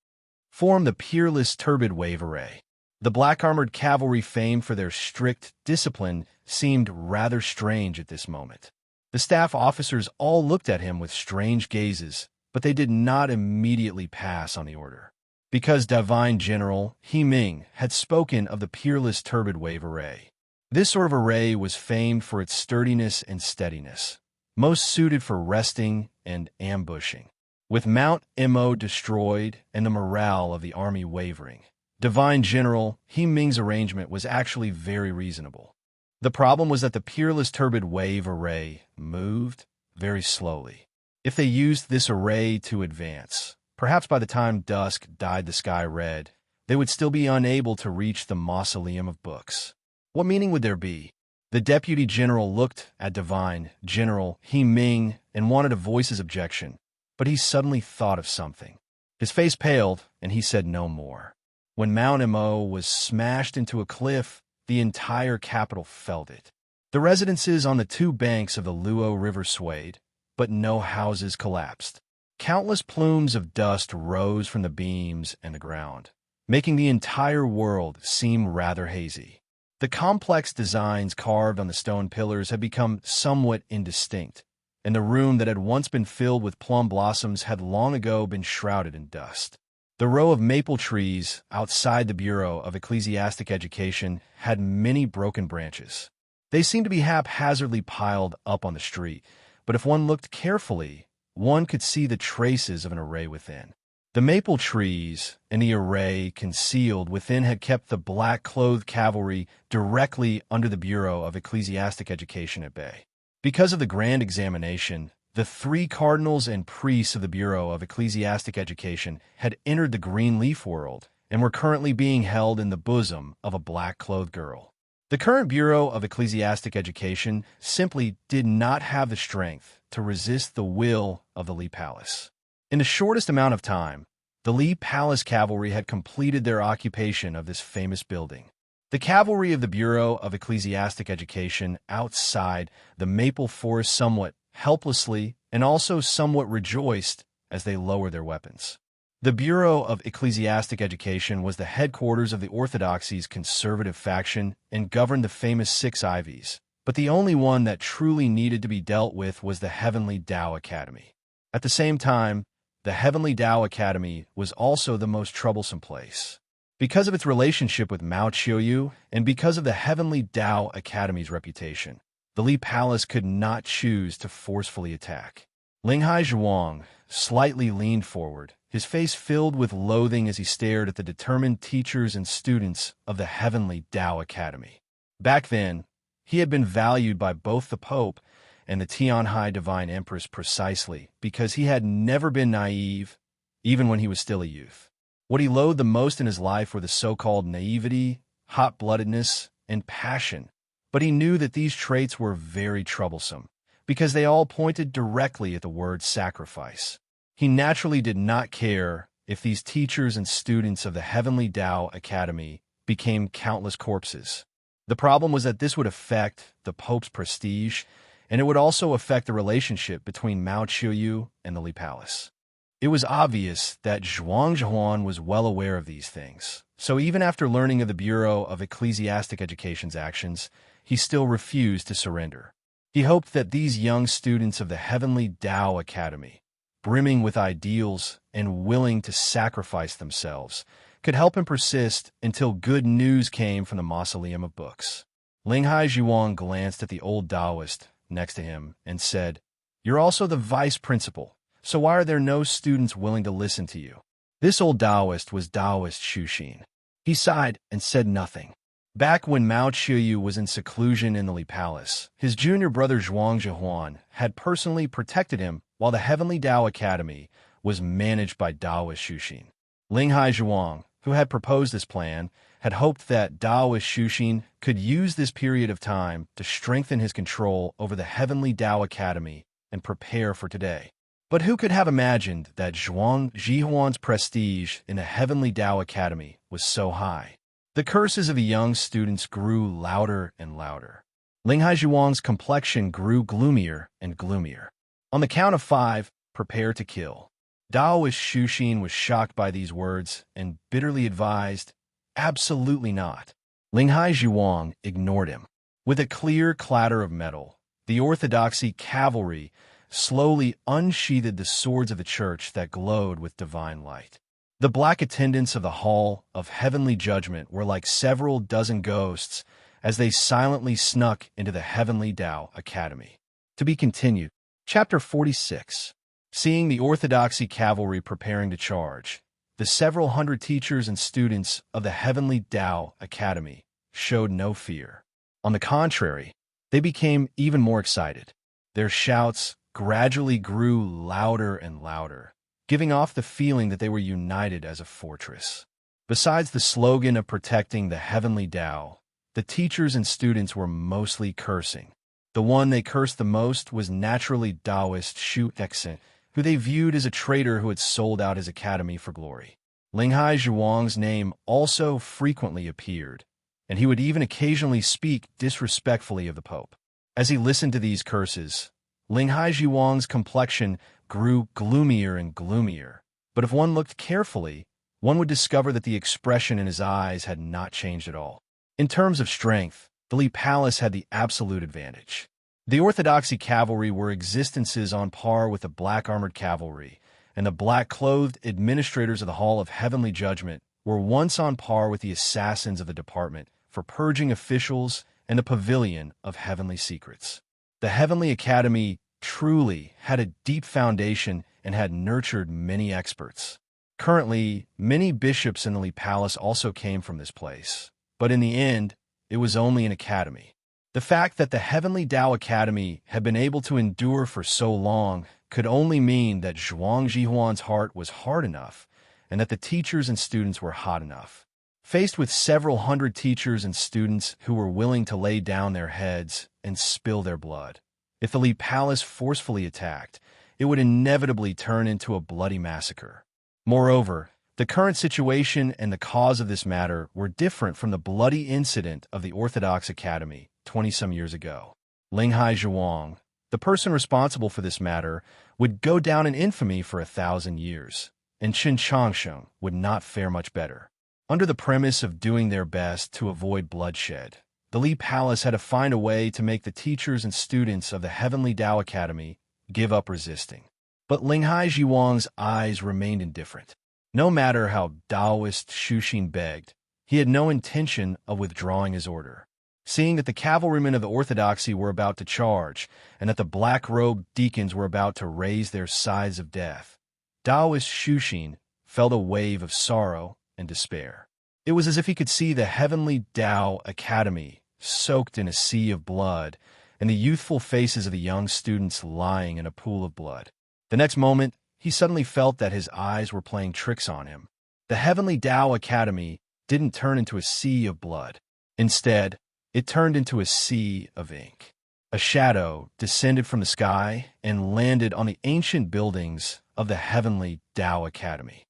Form the peerless turbid wave array. The black-armored cavalry, famed for their strict discipline, seemed rather strange at this moment. The staff officers all looked at him with strange gazes, but they did not immediately pass on the order. Because Divine General He Ming had spoken of the peerless turbid wave array. This sort of array was famed for its sturdiness and steadiness, most suited for resting and ambushing. With Mount Mo destroyed and the morale of the army wavering, Divine General He Ming's arrangement was actually very reasonable. The problem was that the peerless turbid wave array moved very slowly. If they used this array to advance, perhaps by the time dusk dyed the sky red, they would still be unable to reach the mausoleum of books. What meaning would there be? The Deputy General looked at Divine General He Ming and wanted to voice his objection, but he suddenly thought of something. His face paled, and he said no more. When Mount Mo was smashed into a cliff, the entire capital felt it. The residences on the two banks of the Luo River swayed, but no houses collapsed. Countless plumes of dust rose from the beams and the ground, making the entire world seem rather hazy. The complex designs carved on the stone pillars had become somewhat indistinct, and the room that had once been filled with plum blossoms had long ago been shrouded in dust. The row of maple trees outside the Bureau of Ecclesiastic Education had many broken branches. They seemed to be haphazardly piled up on the street, but if one looked carefully, one could see the traces of an array within. The maple trees and the array concealed within had kept the black-clothed cavalry directly under the Bureau of Ecclesiastic Education at bay. Because of the grand examination, the 3 cardinals and priests of the Bureau of Ecclesiastic Education had entered the green leaf world and were currently being held in the bosom of a black-clothed girl. The current Bureau of Ecclesiastic Education simply did not have the strength to resist the will of the Li Palace. In the shortest amount of time, the Li Palace cavalry had completed their occupation of this famous building. The cavalry of the Bureau of Ecclesiastic Education outside the maple forest somewhat helplessly and also somewhat rejoiced as they lowered their weapons. The Bureau of Ecclesiastic Education was the headquarters of the Orthodoxy's conservative faction and governed the famous 6 Ivies, but the only one that truly needed to be dealt with was the Heavenly Tao Academy. At the same time, the Heavenly Tao Academy was also the most troublesome place. Because of its relationship with Mao Qiuyu and because of the Heavenly Tao Academy's reputation, the Li Palace could not choose to forcefully attack. Linghai Zhuang slightly leaned forward, his face filled with loathing as he stared at the determined teachers and students of the Heavenly Tao Academy. Back then, he had been valued by both the Pope and the Tianhai Divine Empress precisely because he had never been naive, even when he was still a youth. What he loathed the most in his life were the so-called naivety, hot-bloodedness, and passion, but he knew that these traits were very troublesome because they all pointed directly at the word sacrifice. He naturally did not care if these teachers and students of the Heavenly Tao Academy became countless corpses. The problem was that this would affect the Pope's prestige, and it would also affect the relationship between Mao Qiuyu and the Li Palace. It was obvious that Zhuang Zhuan was well aware of these things, so even after learning of the Bureau of Ecclesiastic Education's actions, he still refused to surrender. He hoped that these young students of the Heavenly Tao Academy, brimming with ideals and willing to sacrifice themselves, could help him persist until good news came from the Mausoleum of Books. Linghai Zhuang glanced at the old Taoist next to him and said, "You're also the vice principal, so why are there no students willing to listen to you?" This old Taoist was Taoist Shuxin. He sighed and said nothing. Back when Mao Qiuyu was in seclusion in the Li Palace, his junior brother Zhuang Zhihuan had personally protected him while the Heavenly Tao Academy was managed by Taoist Shuxin. Linghai Zhuang, who had proposed this plan, had hoped that Taoist Shuxin could use this period of time to strengthen his control over the Heavenly Tao Academy and prepare for today. But who could have imagined that Zhuang Zhihuan's prestige in the Heavenly Tao Academy was so high? The curses of the young students grew louder and louder. Linghai Zhuang's complexion grew gloomier and gloomier. On the count of 5, prepare to kill. Taoist Shuxin was shocked by these words and bitterly advised, absolutely not. Linghai Zhuang ignored him. With a clear clatter of metal, the orthodoxy cavalry slowly unsheathed the swords of the church that glowed with divine light. The black attendants of the Hall of Heavenly Judgment were like several dozen ghosts as they silently snuck into the Heavenly Tao Academy. To be continued. Chapter 46. Seeing the orthodoxy cavalry preparing to charge, the several hundred teachers and students of the Heavenly Tao Academy showed no fear. On the contrary, they became even more excited. Their shouts gradually grew louder and louder, giving off the feeling that they were united as a fortress. Besides the slogan of protecting the Heavenly Tao, the teachers and students were mostly cursing. The one they cursed the most was naturally Taoist Shu Exen, who they viewed as a traitor who had sold out his academy for glory. Linghai Zhuang's name also frequently appeared, and he would even occasionally speak disrespectfully of the Pope. As he listened to these curses, Linghai Zhuang's complexion grew gloomier and gloomier, but if one looked carefully, one would discover that the expression in his eyes had not changed at all. In terms of strength, the Li Palace had the absolute advantage. The orthodoxy cavalry were existences on par with the black-armored cavalry, and the black-clothed administrators of the Hall of Heavenly Judgment were once on par with the assassins of the Department for Purging Officials and the Pavilion of Heavenly Secrets. The Heavenly Academy truly had a deep foundation and had nurtured many experts. Currently, many bishops in the Li Palace also came from this place, but in the end, it was only an academy. The fact that the Heavenly Tao Academy had been able to endure for so long could only mean that Zhuang Zhihuan's heart was hard enough and that the teachers and students were hot enough. Faced with several hundred teachers and students who were willing to lay down their heads and spill their blood, if the Li Palace forcefully attacked, it would inevitably turn into a bloody massacre. Moreover, the current situation and the cause of this matter were different from the bloody incident of the Orthodox Academy 20-some years ago. Linghai Zhuang, the person responsible for this matter, would go down in infamy for 1,000 years, and Qin Changsheng would not fare much better. Under the premise of doing their best to avoid bloodshed, the Li Palace had to find a way to make the teachers and students of the Heavenly Tao Academy give up resisting. But Linghai Zhuang's eyes remained indifferent. No matter how Taoist Shuxin begged, he had no intention of withdrawing his order. Seeing that the cavalrymen of the orthodoxy were about to charge, and that the black-robed deacons were about to raise their scythes of death, Taoist Shuxin felt a wave of sorrow and despair. It was as if he could see the Heavenly Tao Academy soaked in a sea of blood, and the youthful faces of the young students lying in a pool of blood. The next moment, he suddenly felt that his eyes were playing tricks on him. The Heavenly Tao Academy didn't turn into a sea of blood. Instead, it turned into a sea of ink. A shadow descended from the sky and landed on the ancient buildings of the Heavenly Tao Academy.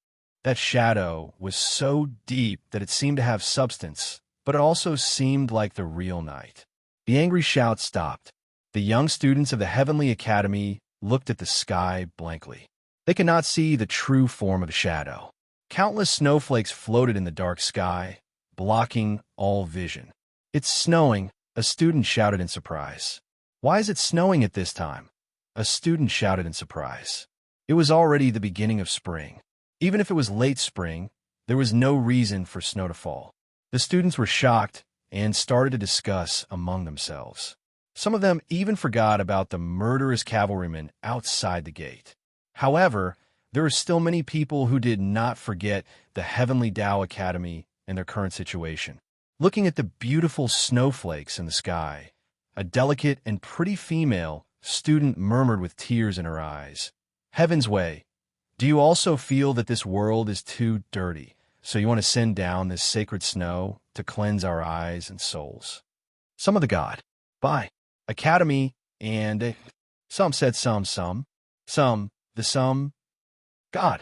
That shadow was so deep that it seemed to have substance, but it also seemed like the real night. The angry shout stopped. The young students of the Heavenly Academy looked at the sky blankly. They could not see the true form of the shadow. Countless snowflakes floated in the dark sky, blocking all vision. "It's snowing," a student shouted in surprise. Why is it snowing at this time? A student shouted in surprise. It was already the beginning of spring. Even if it was late spring, there was no reason for snow to fall. The students were shocked and started to discuss among themselves. Some of them even forgot about the murderous cavalrymen outside the gate. However, there were still many people who did not forget the Heavenly Tao Academy and their current situation. Looking at the beautiful snowflakes in the sky, a delicate and pretty female student murmured with tears in her eyes, "Heaven's way, do you also feel that this world is too dirty, so you want to send down this sacred snow to cleanse our eyes and souls?" Some of the God, by Academy, and some said some, the some, God.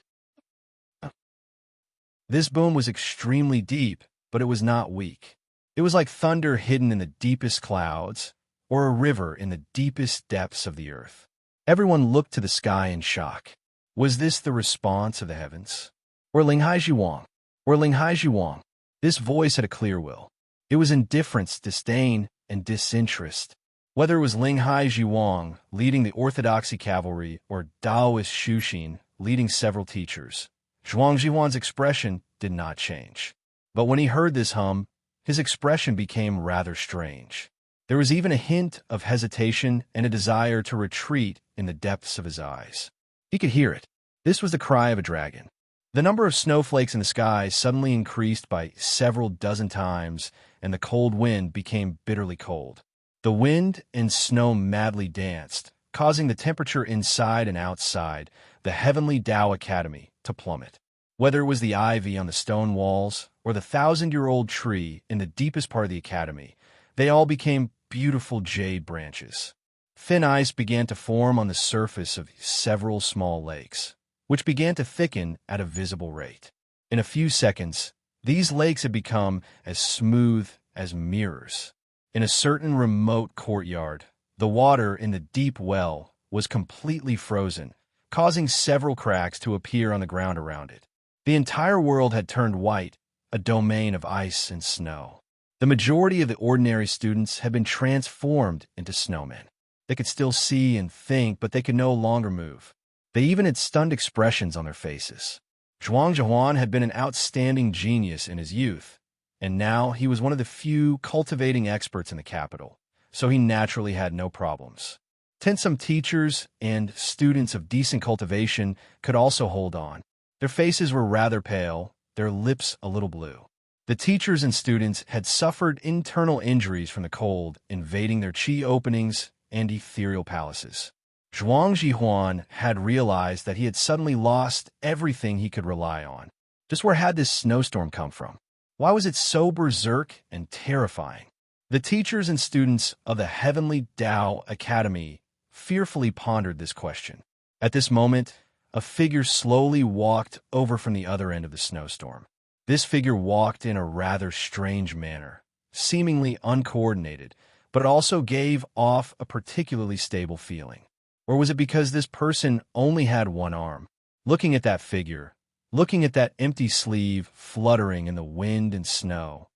This boom was extremely deep, but it was not weak. It was like thunder hidden in the deepest clouds, or a river in the deepest depths of the earth. Everyone looked to the sky in shock. Was this the response of the heavens? Or Linghai Zhuang? Or Linghai Zhuang? This voice had a clear will. It was indifference, disdain, and disinterest. Whether it was Linghai Zhuang leading the orthodoxy cavalry or Daoist Shuxin leading several teachers, Zhuang Zhihuan's expression did not change. But when he heard this hum, his expression became rather strange. There was even a hint of hesitation and a desire to retreat in the depths of his eyes. He could hear it. This was the cry of a dragon. The number of snowflakes in the sky suddenly increased by several dozen times, and the cold wind became bitterly cold. The wind and snow madly danced, causing the temperature inside and outside the Heavenly Tao Academy to plummet. Whether it was the ivy on the stone walls or the 1,000-year-old tree in the deepest part of the academy, they all became beautiful jade branches. Thin ice began to form on the surface of several small lakes, which began to thicken at a visible rate. In a few seconds, these lakes had become as smooth as mirrors. In a certain remote courtyard, the water in the deep well was completely frozen, causing several cracks to appear on the ground around it. The entire world had turned white, a domain of ice and snow. The majority of the ordinary students had been transformed into snowmen. They could still see and think, but they could no longer move. They even had stunned expressions on their faces. Zhuang Zhihuan had been an outstanding genius in his youth, and now he was one of the few cultivating experts in the capital, so he naturally had no problems. Some teachers and students of decent cultivation could also hold on. Their faces were rather pale, their lips a little blue. The teachers and students had suffered internal injuries from the cold, invading their chi openings and ethereal palaces. Zhuang Zhihuan had realized that he had suddenly lost everything he could rely on. Just where had this snowstorm come from? Why was it so berserk and terrifying? The teachers and students of the Heavenly Tao Academy fearfully pondered this question. At this moment, a figure slowly walked over from the other end of the snowstorm. This figure walked in a rather strange manner, seemingly uncoordinated, but it also gave off a particularly stable feeling. Or was it because this person only had one arm? Looking at that figure, looking at that empty sleeve fluttering in the wind and snow,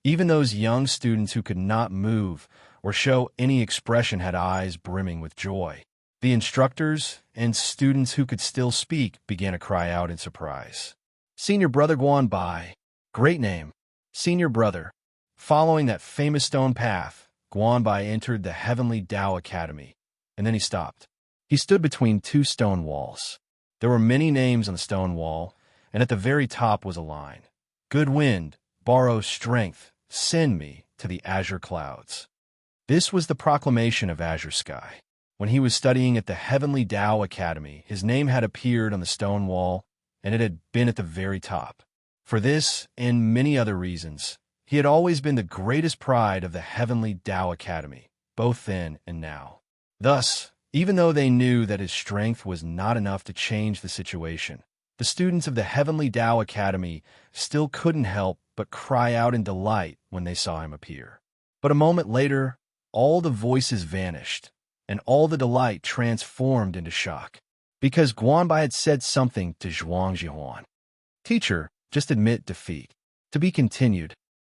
even those young students who could not move or show any expression had eyes brimming with joy. The instructors and students who could still speak began to cry out in surprise. Senior Brother Guan Bai. Great name. Senior Brother. Following that famous stone path, Guan Bai entered the Heavenly Tao Academy, and then he stopped. He stood between two stone walls. There were many names on the stone wall, and at the very top was a line. Good wind, borrow strength, send me to the azure clouds. This was the proclamation of Azure Sky. When he was studying at the Heavenly Tao Academy, his name had appeared on the stone wall, and it had been at the very top. For this and many other reasons, he had always been the greatest pride of the Heavenly Tao Academy, both then and now. Thus, even though they knew that his strength was not enough to change the situation, the students of the Heavenly Tao Academy still couldn't help but cry out in delight when they saw him appear. But a moment later, all the voices vanished, and all the delight transformed into shock, because Guanbai had said something to Zhuang Zhihuan. Teacher, just admit defeat. To be continued.